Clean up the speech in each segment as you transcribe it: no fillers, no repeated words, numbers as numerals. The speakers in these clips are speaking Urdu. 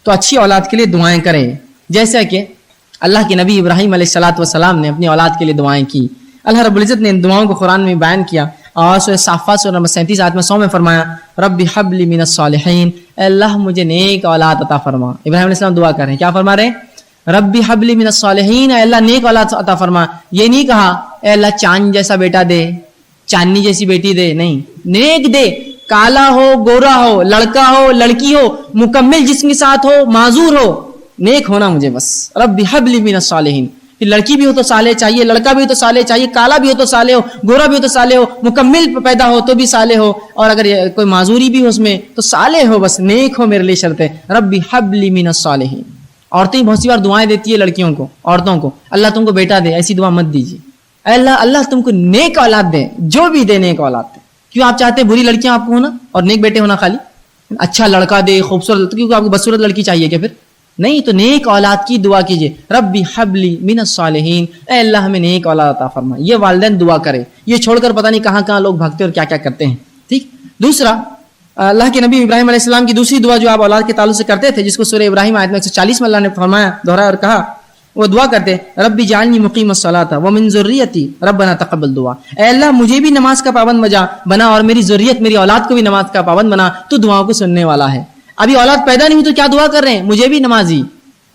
تو اچھی اولاد کے لیے دعائیں کریں، جیسا کہ اللہ کے نبی ابراہیم علیہ الصلوۃ والسلام نے اپنی اولاد کے لیے دعائیں کی. اللہ رب العزت نے ان دعاؤں کو قرآن میں بیان کیا اور سورہ صافات سورہ نمبر 37 آیت 100 میں فرمایا رب حب لی من الصالحین، اے اللہ مجھے نیک اولاد عطا فرما. ابراہیم علیہ السلام دعا کر رہے ہیں، کیا فرما رہے ہیں؟ رب حب لی من الصالحین، اے اللہ نیک اولاد عطا فرما. یہ نہیں کہا اے اللہ چاند جیسا بیٹا دے، چاندنی جیسی بیٹی دے، نہیں، نیک دے، کالا ہو گورا ہو، لڑکا ہو لڑکی ہو، مکمل جسم کے ساتھ ہو، معذور ہو، نیک ہونا مجھے بس. رب حب لی من الصالحین، کہ لڑکی بھی ہو تو صالح چاہیے، لڑکا بھی ہو تو صالح چاہیے، کالا بھی ہو تو صالح ہو، گورا بھی ہو تو صالح ہو، مکمل پیدا ہو تو بھی صالح ہو، اور اگر کوئی معذوری بھی ہو اس میں تو صالح ہو، بس نیک ہو، میرے لیے شرط ہے. رب حب لی من الصالحین. عورتیں بہت سی بار دعائیں دیتی ہے لڑکیوں کو، عورتوں کو، اللہ تم کو بیٹا دے، ایسی دعا مت دیجیے. اے اللہ تم کو نیک اولاد دے، جو بھی دے نیک اولاد دے. کیوں آپ چاہتے ہیں بری لڑکیاں آپ کو ہونا اور نیک بیٹے ہونا؟ خالی اچھا لڑکا دے، خوبصورت، کیونکہ آپ کو بدصورت لڑکی چاہیے کیا پھر؟ نہیں، تو نیک اولاد کی دعا کیجیے. ربی حب لی من الصالحین، اے اللہ ہمیں نیک اولاد عطا فرما. یہ والدین دعا کرے، یہ چھوڑ کر پتہ نہیں کہاں کہاں لوگ بھاگتے اور کیا کیا کرتے ہیں. ٹھیک. دوسرا، اللہ کے نبی ابراہیم علیہ السلام کی دوسری دعا جو آپ اولاد کے تعلق سے کرتے تھے، جس کو سورہ ابراہیم آیت 140 میں اللہ نے فرمایا، دہرایا اور کہا، وہ دعا کرتے ربی جعلنی مقیم الصلاۃ ومن ذریتی ربنا تقبل دعا. اے اللہ مجھے بھی نماز کا پابند بنا اور میری ذریت، میری اولاد کو بھی نماز کا پابند بنا، تو دعاؤں کو سننے والا ہے. ابھی اولاد پیدا نہیں ہوئی تو کیا دعا کر رہے ہیں؟ مجھے بھی نمازی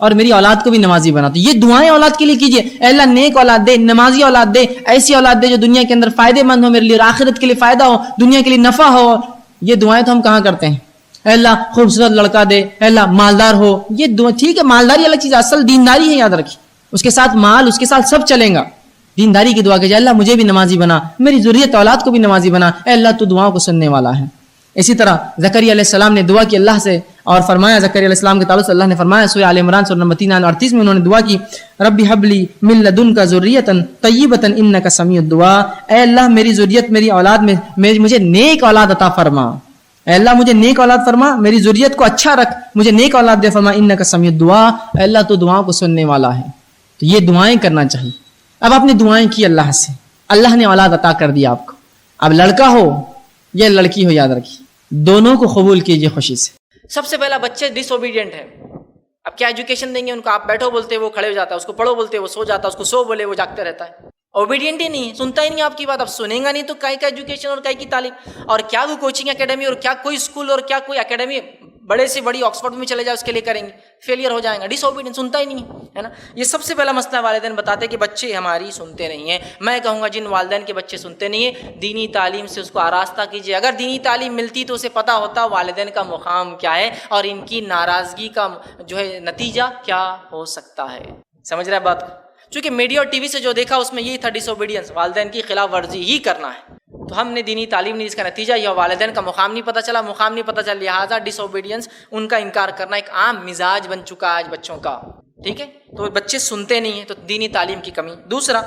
اور میری اولاد کو بھی نمازی بنا. تو یہ دعائیں اولاد کے لیے کیجیے. اے اللہ نیک اولاد دے، نمازی اولاد دے، ایسی اولاد دے جو دنیا کے اندر فائدے مند ہو میرے لیے، اور آخرت کے لیے فائدہ ہو، دنیا کے لیے نفع ہو. یہ دعائیں تو ہم کہاں کرتے ہیں؟ اے اللہ خوبصورت لڑکا دے، اے اللہ مالدار ہو. یہ دعا ٹھیک ہے، مالداری الگ چیز، اصل دینداری ہے، یاد رکھیے. اس کے ساتھ مال، اس کے ساتھ سب چلیں گا. دینداری کی دعا کیجیے، اللہ مجھے بھی نمازی بنا، میری ذریت اولاد کو بھی نمازی بنا. اے اللہ تو دعاؤں کو سننے والا ہے. اسی طرح زکریا علیہ السلام نے دعا کی اللہ سے، اور فرمایا زکریا علیہ السلام کے تعلق سے اللہ نے فرمایا سورہ آل عمران سورہ نمبر 338 میں انہوں نے دعا کی، ربی حب لی من لدنک ذریۃ طیبۃ انک سمیع الدعاء. اے اللہ میری ذریت، میری اولاد میں مجھے نیک اولاد عطا فرما. اے اللہ مجھے نیک اولاد فرما، میری ذریت کو اچھا رکھ، مجھے نیک اولاد دے فرما. انک سمیع الدعاء، اے اللہ تو دعاؤں کو سننے والا ہے. تو یہ دعائیں کرنا چاہیے. اب آپ نے دعائیں کی اللہ سے، اللہ نے اولاد عطا کر دیا آپ کو. اب لڑکا ہو یا لڑکی ہو، یاد رکھیے دونوں کو قبول کیجیے خوشی سے. سب سے پہلا بچے ڈس اوبیڈینٹ ہے. اب کیا ایجوکیشن دیں گے ان کو؟ آپ بیٹھو بولتے وہ کھڑے ہو جاتا ہے، اس کو پڑھو بولتے وہ سو جاتا ہے، اس کو سو بولے وہ جاگتے رہتا ہے. اوبیڈینٹ ہی نہیں، سنتا ہی نہیں آپ کی بات. اب سنیں گا نہیں تو کیا ایجوکیشن اور کیا کی تعلیم، اور کیا وہ کوچنگ اکیڈمی اور کیا کوئی اسکول اور کیا کوئی اکیڈمی بڑے سے بڑی آکسفورڈ میں چلے جائے اس کے لیے کریں گے، فیلئر ہو جائیں گا. ڈس اوبیڈینٹ، سنتا ہی نہیں ہے نا. یہ سب سے پہلا مسئلہ والدین بتاتے کہ بچے ہماری سنتے نہیں ہیں. میں کہوں گا جن والدین کے بچے سنتے نہیں ہیں، دینی تعلیم سے اس کو آراستہ کیجیے. اگر دینی تعلیم ملتی تو اسے پتہ ہوتا والدین کا مقام کیا ہے اور ان کی ناراضگی کا جو ہے نتیجہ کیا ہو سکتا ہے. سمجھ رہے ہیں بات کو؟ چونکہ میڈیا اور ٹی وی سے جو دیکھا اس میں یہی تھا ڈس اوبیڈینس، والدین کی خلاف ورزی ہی کرنا ہے. تو ہم نے دینی تعلیم نہیں، اس کا نتیجہ یہ والدین کا مقام نہیں پتہ چلا، مقام نہیں پتہ چلا، لہٰذا ڈس اوبیڈینس، ان کا انکار کرنا ایک عام مزاج بن چکا ہے آج بچوں کا. ٹھیک ہے، تو بچے سنتے نہیں ہیں، تو دینی تعلیم کی کمی. دوسرا،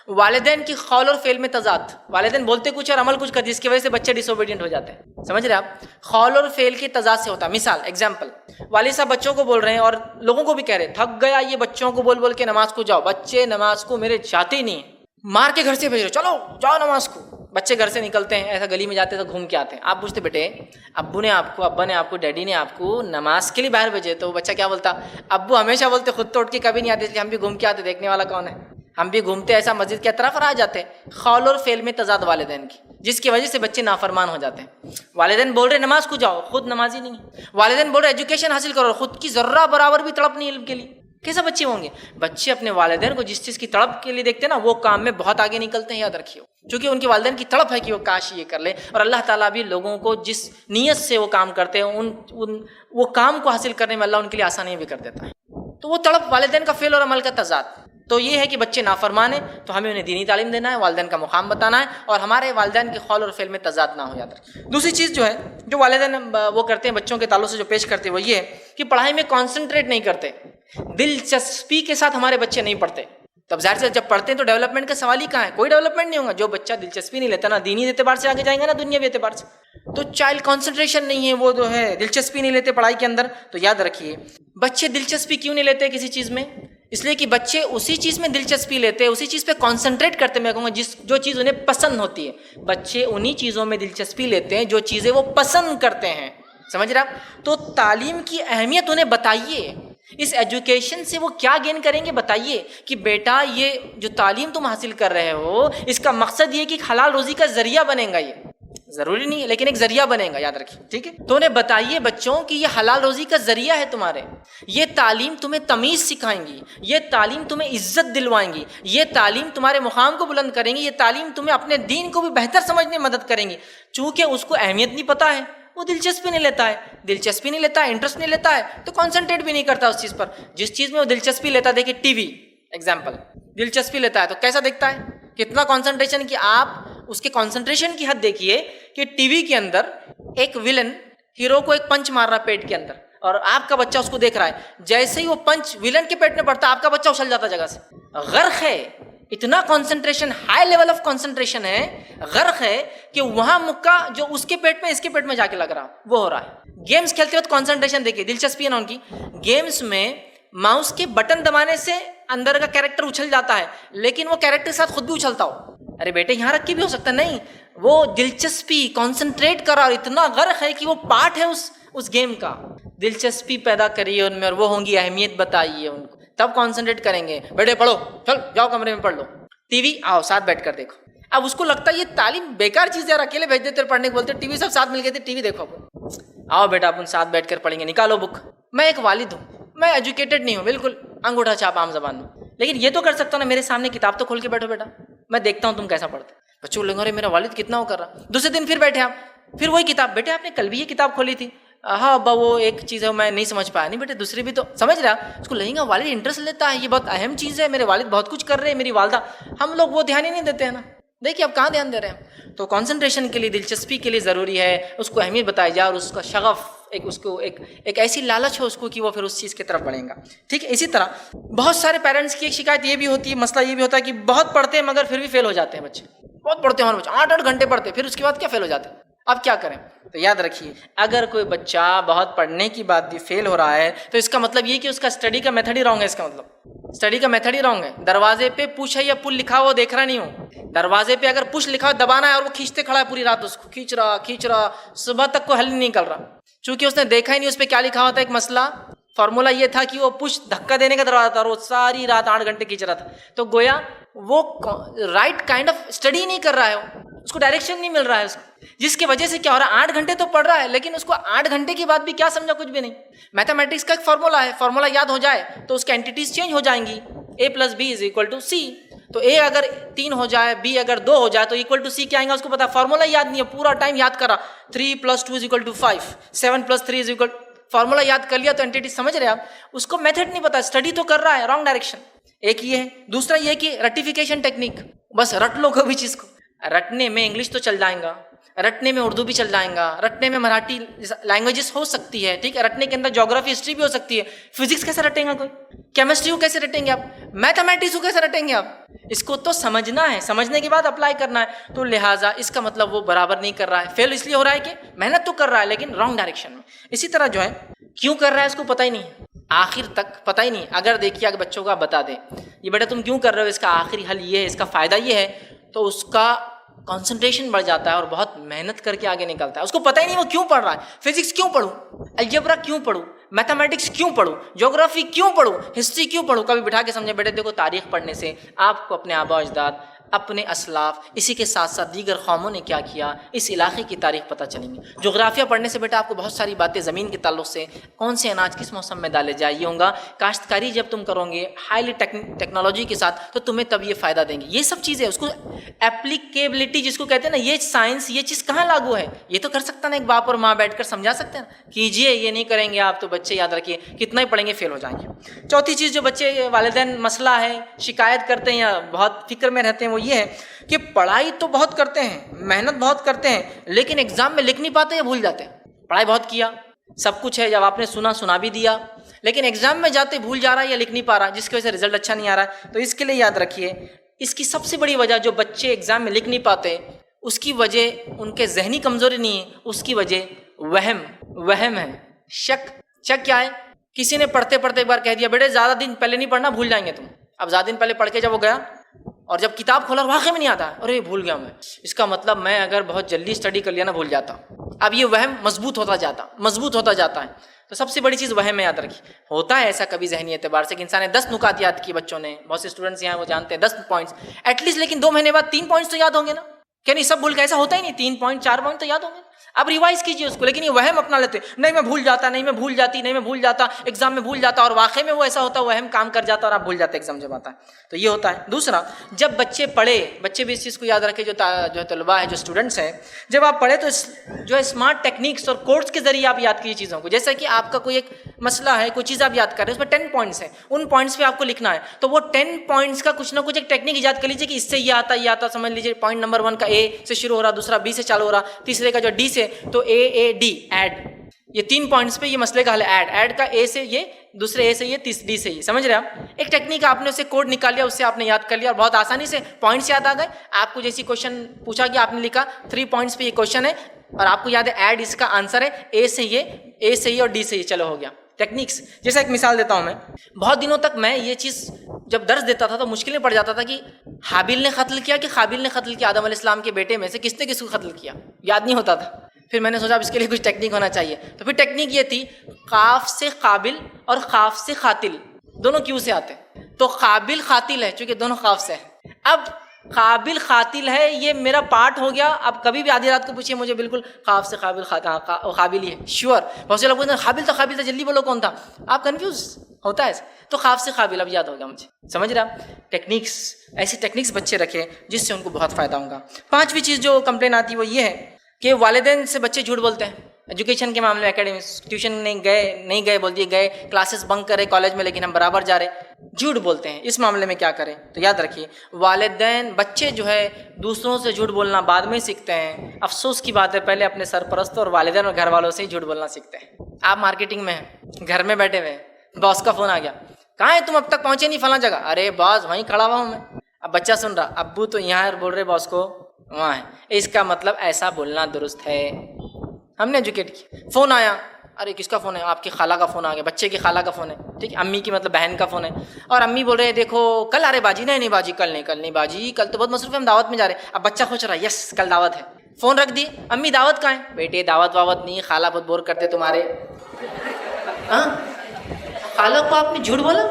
والدین کی قول اور فعل میں تضاد. والدین بولتے کچھ اور عمل کچھ کرتے، جس کی وجہ سے بچے ڈس اوبیڈینٹ ہو جاتے ہیں. سمجھ رہے آپ؟ قول اور فعل کے تضاد سے ہوتا ہے. مثال ایگزامپل، والد صاحب بچوں کو بول رہے ہیں اور لوگوں کو بھی کہہ رہے ہیں، تھک گیا یہ بچوں کو بول بول کے نماز کو جاؤ. بچے نماز کو میرے جاتے ہی نہیں، مار کے گھر سے بھیج رہے، چلو جاؤ نماز کو. بچے گھر سے نکلتے ہیں، ایسا گلی میں جاتے تو گھوم کے آتے ہیں. آپ پوچھتے بیٹے ابو نے آپ کو، ابا نے آپ کو، ڈیڈی نے آپ کو نماز کے لیے باہر بھیجے، تو بچہ کیا بولتا؟ ابو ہمیشہ بولتے خود تو اٹھ کے کبھی نہیں آتے، اس لیے ہم بھی گھوم کے آتے، دیکھنے والا کون ہے، ہم بھی گھومتے ایسا مسجد کی طرف اور آ جاتے. قول اور فعل میں تضاد والدین کی، جس کی وجہ سے بچے نافرمان ہو جاتے ہیں. والدین بول رہے نماز کو جاؤ، خود نمازی نہیں ہے. والدین بول رہے ایجوکیشن حاصل کرو، خود کی ذرہ برابر بھی تڑپ نہیں علم کے لیے. کیسے بچے ہوں گے؟ بچے اپنے والدین کو جس چیز کی تڑپ کے لیے دیکھتے ہیں نا، وہ کام میں بہت آگے نکلتے ہیں، یاد رکھیے. چونکہ ان کے والدین کی تڑپ ہے کہ وہ کاش یہ کر لیں، اور اللہ تعالیٰ بھی لوگوں کو جس نیت سے وہ کام کرتے ہیں وہ کام کو حاصل کرنے میں اللہ ان کے لیے آسانی بھی کر دیتا ہے. تو وہ تڑپ والدین کا فعل اور عمل کا تضاد. تو یہ ہے کہ بچے نافرمان ہیں، تو ہمیں انہیں دینی تعلیم دینا ہے، والدین کا مقام بتانا ہے، اور ہمارے والدین کے قول اور فعل میں تضاد نہ ہو. یاد رکھیں. دوسری چیز جو ہے جو والدین وہ کرتے ہیں بچوں کے تعلق سے جو پیش کرتے ہیں، وہ یہ ہے کہ پڑھائی میں کانسنٹریٹ نہیں کرتے، دلچسپی کے ساتھ ہمارے بچے نہیں پڑھتے. تب ظاہر سے جب پڑھتے ہیں تو ڈیولپمنٹ کا سوال ہی کہاں ہے؟ کوئی ڈیولپمنٹ نہیں ہوگا. جو بچہ دلچسپی نہیں لیتا، نہ دینی اعتبار سے آگے جائیں گے، نہ دنیاوی اعتبار سے. تو چائلڈ کانسنٹریشن نہیں ہے، وہ جو ہے دلچسپی نہیں لیتے پڑھائی کے اندر. تو یاد رکھیے بچے دلچسپی کیوں نہیں لیتے کسی چیز میں؟ اس لیے کہ بچے اسی چیز میں دلچسپی لیتے ہیں، اسی چیز پہ کانسنٹریٹ کرتے ہیں. میں کہوں گا جو چیز انہیں پسند ہوتی ہے، بچے انہی چیزوں میں دلچسپی لیتے ہیں جو چیزیں وہ پسند کرتے ہیں. سمجھ رہے آپ؟ تو تعلیم کی اہمیت انہیں بتائیے، اس ایجوکیشن سے وہ کیا گین کریں گے بتائیے کہ بیٹا یہ جو تعلیم تم حاصل کر رہے ہو اس کا مقصد یہ کہ حلال روزی کا ذریعہ بنے گا، یہ ضروری نہیں ہے لیکن ایک ذریعہ بنے گا، یاد رکھیے، ٹھیک ہے؟ تو انہیں بتائیے بچوں کہ یہ حلال روزی کا ذریعہ ہے تمہارے، یہ تعلیم تمہیں تمیز سکھائیں گی، یہ تعلیم تمہیں عزت دلوائیں گی، یہ تعلیم تمہارے مقام کو بلند کریں گی، یہ تعلیم تمہیں اپنے دین کو بھی بہتر سمجھنے میں مدد کریں گی۔ چونکہ اس کو اہمیت نہیں پتہ ہے، وہ دلچسپی نہیں لیتا ہے، انٹرسٹ نہیں لیتا ہے، تو کانسنٹریٹ بھی نہیں کرتا اس چیز پر۔ جس چیز میں وہ دلچسپی لیتا ہے، دیکھیے ٹی وی ایگزامپل، دلچسپی لیتا ہے تو کیسا دیکھتا ہے، کتنا کانسنٹریشن، کہ آپ اس کے کانسنٹریشن کی حد دیکھیے کہ ٹی وی کے اندر ایک ولن ہیرو کو ایک پنچ مار رہا پیٹ کے اندر اور آپ کا بچہ اس کو دیکھ رہا ہے، جیسے ہی وہ پنچ ولن کے پیٹ میں پڑتا ہے آپ کا بچہ اچھل جاتا جگہ سے، غرق ہے، اتنا concentration, high level of concentration ہے، غرق ہے کہ وہاں مکہ جو اس کے پیٹ میں اس کے پیٹ میں جا کے لگ رہا وہ ہو رہا ہے۔ گیمز کھیلتے وقت کانسنٹریشن دیکھیے، دلچسپی ہے نا ان کی، گیمز میں ماؤس کے بٹن دبانے سے اندر کا کیریکٹر اچھل جاتا ہے لیکن وہ کیریکٹر کے ساتھ خود بھی اچھلتا ہو، ارے بیٹے یہاں رکھ کے بھی ہو سکتا ہے، نہیں، وہ دلچسپی کانسنٹریٹ کر رہا اور اتنا غرق ہے کہ وہ پارٹ ہے اس گیم کا۔ دلچسپی پیدا کریے ان میں اور وہ ہوں گی اہمیت بتائیے ان کو، تب کانسنٹریٹ کریں گے۔ بیٹے پڑھو، چل جاؤ کمرے میں پڑھ لو، ٹی وی آؤ ساتھ بیٹھ کر دیکھو۔ اب اس کو لگتا ہے یہ تعلیم بیکار چیز ہے، یار اکیلے بھیج دیتے پڑھنے کو بولتے، ٹی وی سب ساتھ مل گئے تھے، ٹی وی دیکھو، آؤ بیٹا اپن ساتھ بیٹھ کر پڑھیں گے، نکالو بک۔ میں ایک والد ہوں، میں ایجوکیٹڈ نہیں ہوں، بالکل انگوٹھا چھاپ عام زبان میں، لیکن یہ تو کر سکتا ہوں نا، میرے سامنے کتاب تو کھول کے بیٹھو بیٹا، میں دیکھتا ہوں تم کیسا پڑھتے۔ بچوں لوگوں نے میرا والد کتنا وہ کر رہا، دوسرے دن پھر بیٹھے آپ، پھر وہی کتاب، بیٹے آپ نے کل بھی یہ کتاب کھولی تھی، ہاں ابا وہ ایک چیز ہے میں نہیں سمجھ پایا، نہیں بیٹے دوسری بھی تو سمجھ رہا، اس کو لگے گا والد انٹرسٹ لیتا ہے، یہ بہت اہم چیز ہے، میرے والد بہت کچھ کر رہے ہیں، میری والدہ، ہم لوگ وہ دھیان ہی نہیں دیتے ہیں نا، دیکھیے اب کہاں دھیان دے رہے ہیں۔ تو کانسنٹریشن کے لیے، دلچسپی کے لیے ضروری ہے اس کو اہمیت بتائی جائے اور اس کا شغف، ایک ایسی لالچ ہو اس کو کہ وہ پھر اس چیز کی طرف بڑھیں گا، ٹھیک ہے؟ اسی طرح بہت سارے پیرنٹس کی ایک شکایت یہ بھی ہوتی ہے، مسئلہ یہ بھی ہوتا ہے کہ بہت پڑھتے ہیں مگر پھر بھی فیل ہو جاتے ہیں بچے، بہت پڑھتے ہیں ہمارے بچے 8 گھنٹے پڑھتے پھر اس کے بعد کیا فیل ہو جاتے ہیں، اب کیا کریں؟ تو یاد رکھیے اگر کوئی بچہ بہت پڑھنے کی بات بھی فیل ہو رہا ہے تو اس کا مطلب یہ کہ اس کا اسٹڈی کا میتھڈ ہی رانگ ہے، اس کا مطلب اسٹڈی کا میتھڈ ہی رانگ ہے۔ دروازے پہ پش ہے یا پل لکھا ہوا دیکھ رہا نہیں ہو، دروازے پہ اگر پش لکھا ہوا دبانا ہے اور وہ کھینچتے کھڑا ہے پوری رات، اس کو کھینچ رہا صبح تک کو حل نہیں نکل رہا، چونکہ اس نے دیکھا ہی نہیں اس پہ کیا لکھا ہوا تھا۔ ایک مسئلہ فارمولا یہ تھا کہ وہ پش دھکا دینے کا دروازہ تھا اور وہ ساری رات 8 گھنٹے کھینچ رہا تھا، تو گویا وہ رائٹ کائنڈ آف اسٹڈی نہیں کر رہا ہے، اس کو ڈائریکشن نہیں مل رہا ہے اس کو، جس کی وجہ سے کیا ہو رہا ہے 8 گھنٹے تو پڑھ رہا ہے لیکن اس کو 8 گھنٹے کے بعد بھی کیا سمجھا، کچھ بھی نہیں۔ میتھمیٹکس کا ایک فارمولا ہے، فارمولا یاد ہو جائے تو اس کے اینٹیٹیز چینج ہو جائیں گی، A+B=C، تو A اگر 3 ہو جائے، B اگر 2 ہو جائے تو C کیا آئیں گا اس کو پتا، فارمولا یاد نہیں ہے، پورا ٹائم یاد کرا 3+2=5، 7+3 فارمولا یاد کر لیا تو اینٹیٹی سمجھ رہے آپ، اس کو میتھڈ نہیں پتا، اسٹڈی تو کر رہا ہے رانگ ڈائریکشن، ایک یہ ہے۔ دوسرا یہ کہ رٹیفیکیشن ٹیکنیک، بس رٹ لو کوئی بھی چیز کو، رٹنے میں انگلش تو چل جائیں گا، رٹنے میں اردو بھی چل جائیں گا، رٹنے میں مراٹھی لینگویجز ہو سکتی ہے، ٹھیک ہے، رٹنے کے اندر جغرافی ہسٹری بھی ہو سکتی ہے، فزکس کیسے رٹیں گا کوئی، کیمسٹری کو کیسے رٹیں گے آپ، میتھمیٹکس کو کیسے رٹیں گے آپ، اس کو تو سمجھنا ہے، سمجھنے کے بعد اپلائی کرنا ہے، تو لہٰذا اس کا مطلب وہ برابر نہیں کر رہا ہے، فیل اس لیے ہو رہا ہے کہ محنت تو کر رہا ہے لیکن رانگ ڈائریکشن میں۔ اسی طرح جو ہے کیوں کر رہا ہے اس کو پتہ ہی نہیں ہے، آخر تک پتہ ہی نہیں، اگر دیکھیے اگر بچوں کو آپ بتا دیں یہ بیٹا تم کیوں کر رہے ہو، اس کا آخری حل یہ ہے، اس کا فائدہ یہ ہے، تو اس کا کانسنٹریشن بڑھ جاتا ہے اور بہت محنت کر کے آگے نکلتا ہے، اس کو پتہ ہی نہیں وہ کیوں پڑھ رہا ہے، فزکس کیوں پڑھوں، الجبرا کیوں پڑھوں، میتھمیٹکس کیوں پڑھوں، جغرافی کیوں پڑھوں، ہسٹری کیوں پڑھوں۔ کبھی بٹھا کے سمجھے بیٹے دیکھو تاریخ پڑھنے سے آپ کو اپنے آباء و اجداد، اپنے اسلاف، اسی کے ساتھ ساتھ دیگر قوموں نے کیا کیا، اس علاقے کی تاریخ پتہ چلیں گی۔ جغرافیہ پڑھنے سے بیٹا آپ کو بہت ساری باتیں زمین کے تعلق سے، کون سے اناج کس موسم میں ڈالے جائے، یہ ہوں گا، کاشتکاری جب تم کرو گے ہائیلی ٹیکنالوجی کے ساتھ تو تمہیں تب یہ فائدہ دیں گے، یہ سب چیزیں اس کو اپلیکیبلٹی جس کو کہتے ہیں نا، یہ سائنس یہ چیز کہاں لاگو ہے، یہ تو کر سکتا نا ایک باپ اور ماں بیٹھ کر سمجھا سکتے ہیں، کیجئے، یہ نہیں کریں گے آپ تو بچے یاد رکھیے کتنا ہی پڑھیں گے فیل ہو جائیں گے۔ چوتھی چیز جو بچے والدین مسئلہ ہے شکایت کرتے ہیں یا بہت فکر میں رہتے ہیں وہ یہ ہے کہ پڑھائی تو بہت کرتے ہیں، محنت بہت کرتے ہیں، لیکن ایگزام میں لکھ نہیں پاتے یا بھول جاتے ہیں۔ پڑھائی بہت کیا، سب کچھ ہے، جب آپ نے سنا بھی دیا، لیکن ایگزام میں جاتے بھول جا رہا ہے یا لکھ نہیں پا رہا، جس کی وجہ سے رزلٹ اچھا نہیں آ رہا ہے۔ تو اس کے لیے یاد رکھیے اس کی سب سے بڑی وجہ جو بچے ایگزام میں لکھ نہیں پاتے، اس کی وجہ ان کے ذہنی کمزوری نہیں ہے، اس کی وجہ وہم ہے، شک کیا ہے، کسی نے پڑھتے پڑھتے ایک بار کہہ دیا بیٹے زیادہ دن پہلے نہیں پڑھنا، بھول جائیں گے تم، اب زیادہ دن پہلے پڑھ کے جب وہ گیا اور جب کتاب کھولا اور واقعی میں نہیں آتا، ارے بھول گیا میں، اس کا مطلب میں اگر بہت جلدی اسٹڈی کر لیا نا بھول جاتا. اب یہ وہم مضبوط ہوتا جاتا ہے. تو سب سے بڑی چیز وہم میں یاد رکھی. ہوتا ہے ایسا کبھی ذہنی اعتبار سے کہ انسان نے 10 نکات یاد کی، بچوں نے، بہت سے اسٹوڈنٹس یہاں وہ جانتے ہیں 10 پوائنٹس ایٹ لیسٹ، لیکن 2 مہینے بعد 3 پوائنٹس تو یاد ہوں گے نا. کہ نہیں سب بھول کے ایسا ہوتا ہی نہیں، 3 پوائنٹ 4 پوائنٹ تو یاد ہوں گے. اب ریوائز کیجیے اس کو. لیکن یہ وہم اپنا لیتے، نہیں میں بھول جاتا، نہیں میں بھول جاتی، نہیں میں بھول جاتا، ایگزام میں بھول جاتا، اور واقعی میں وہ ایسا ہوتا ہے وہم کام کر جاتا اور آپ بھول جاتے ایگزام جب آتا ہے. تو یہ ہوتا ہے. دوسرا، جب بچے پڑھے، بچے بھی اس چیز کو یاد رکھے، جو طلباء ہے، جو اسٹوڈنٹس ہیں، جب آپ پڑھے تو جو ہے اسمارٹ ٹیکنیکس اور کوڈس کے ذریعے آپ یاد کیجیے چیزوں کو. جیسا کہ آپ کا کوئی ایک مسئلہ ہے، کوئی چیز آپ یاد کر رہے ہیں، اس میں 10 پوائنٹس ہیں، ان پوائنٹس پہ آپ کو لکھنا ہے. تو وہ 10 پوائنٹس کا کچھ نہ کچھ ایک ٹیکنیک ایجاد کر لیجیے کہ اس سے یہ آتا. سمجھ لیجیے پوائنٹ نمبر 1 کا اے سے شروع ہو رہا، دوسرا بی سے چالو ہو رہا، تیسرے کا جو ڈی سے، تو اے ڈی ایڈ. یہ 3 پوائنٹس پہ یہ مسئلے کا حل ہے. ایڈ کا اے سے یہ، دوسرے اے سے یہ، ڈی سے یہ. سمجھ رہے آپ؟ ایک ٹیکنیک آپ نے اسے کوڈ نکال لیا، اس سے آپ نے یاد کر لیا اور بہت آسانی سے پوائنٹس یاد آ گئے. آپ کو جیسی کوشچن پوچھا گیا آپ نے لکھا 3 پوائنٹس پہ یہ کوشچن ہے اور آپ کو یاد ہے ایڈ اس کا آنسر ہے، اے سے یہ اور ڈی سے یہ. چلو ہو گیا. ٹیکنیکس جیسا ایک مثال دیتا ہوں میں. بہت دنوں تک میں یہ چیز جب درس دیتا تھا تو مشکلیں پڑ جاتا تھا کہ حابیل نے قتل کیا کہ قابیل نے قتل کیا. آدم علیہ السلام کے بیٹے میں سے کس نے کس کو قتل کیا یاد نہیں ہوتا تھا. پھر میں نے سوچا اب اس کے لیے کچھ ٹیکنیک ہونا چاہیے. تو پھر ٹیکنیک یہ تھی، قاف سے قابل اور قاف سے قاتل، دونوں کیوں سے آتے ہیں. تو قابل قاتل ہے چونکہ دونوں قاف سے ہیں. اب قابل قاتل ہے، یہ میرا پارٹ ہو گیا. اب کبھی بھی آدھی رات کو پوچھیے مجھے، بالکل قاف سے قابل قابل ہی ہے شیور. بہت سے لوگ بولتے ہیں قابل تھا جلدی بولو کون تھا. آپ کنفیوز ہوتا ہے. تو قاف سے قابل اب یاد ہو گیا مجھے. سمجھ رہا؟ ٹیکنیکس، ایسی ٹیکنیکس بچے رکھیں جس سے ان کو بہت فائدہ ہوگا. 5ویں چیز جو کمپلین آتی ہے وہ یہ ہے کہ والدین سے بچے جھوٹ بولتے ہیں. ایجوکیشن کے معاملے میں اکیڈمکس، ٹیوشن نہیں گئے بول دیے، گئے کلاسز بنک کرے کالج میں لیکن ہم برابر جا رہے، جھوٹ بولتے ہیں. اس معاملے میں کیا کریں؟ تو یاد رکھیے والدین، بچے جو ہے دوسروں سے جھوٹ بولنا بعد میں سیکھتے ہیں. افسوس کی بات ہے پہلے اپنے سرپرست اور والدین اور گھر والوں سے ہی جھوٹ بولنا سیکھتے ہیں. آپ مارکیٹنگ میں ہیں، گھر میں بیٹھے ہوئے ہیں، باس کا فون آ گیا، کہاں ہے تم اب تک پہنچے نہیں فلاں جگہ. ارے باس وہیں کھڑا ہوا ہوں میں. اب بچہ سن رہا، ابو تو یہاں ہے اور بول رہے باس کو وہاں ہے. اس کا مطلب ایسا بولنا درست ہے. ہم نے ایجوکیٹ کیا. فون آیا، ارے کس کا فون ہے؟ آپ کی خالہ کا فون آ گیا، بچے کی خالہ کا فون ہے، ٹھیک ہے، امی کی مطلب بہن کا فون ہے. اور امی بول رہے ہیں دیکھو کل، ارے باجی نہیں باجی کل نہیں باجی کل تو بہت مصروف ہے، ہم دعوت میں جا رہے ہیں. اب بچہ سوچ رہا ہے یس کل دعوت ہے. فون رکھ دی، امی دعوت کہاں ہے؟ بیٹے دعوت واوت نہیں، خالہ بہت بور کرتے تمہارے. ہاں خالہ کو آپ نے جھوٹ بولا.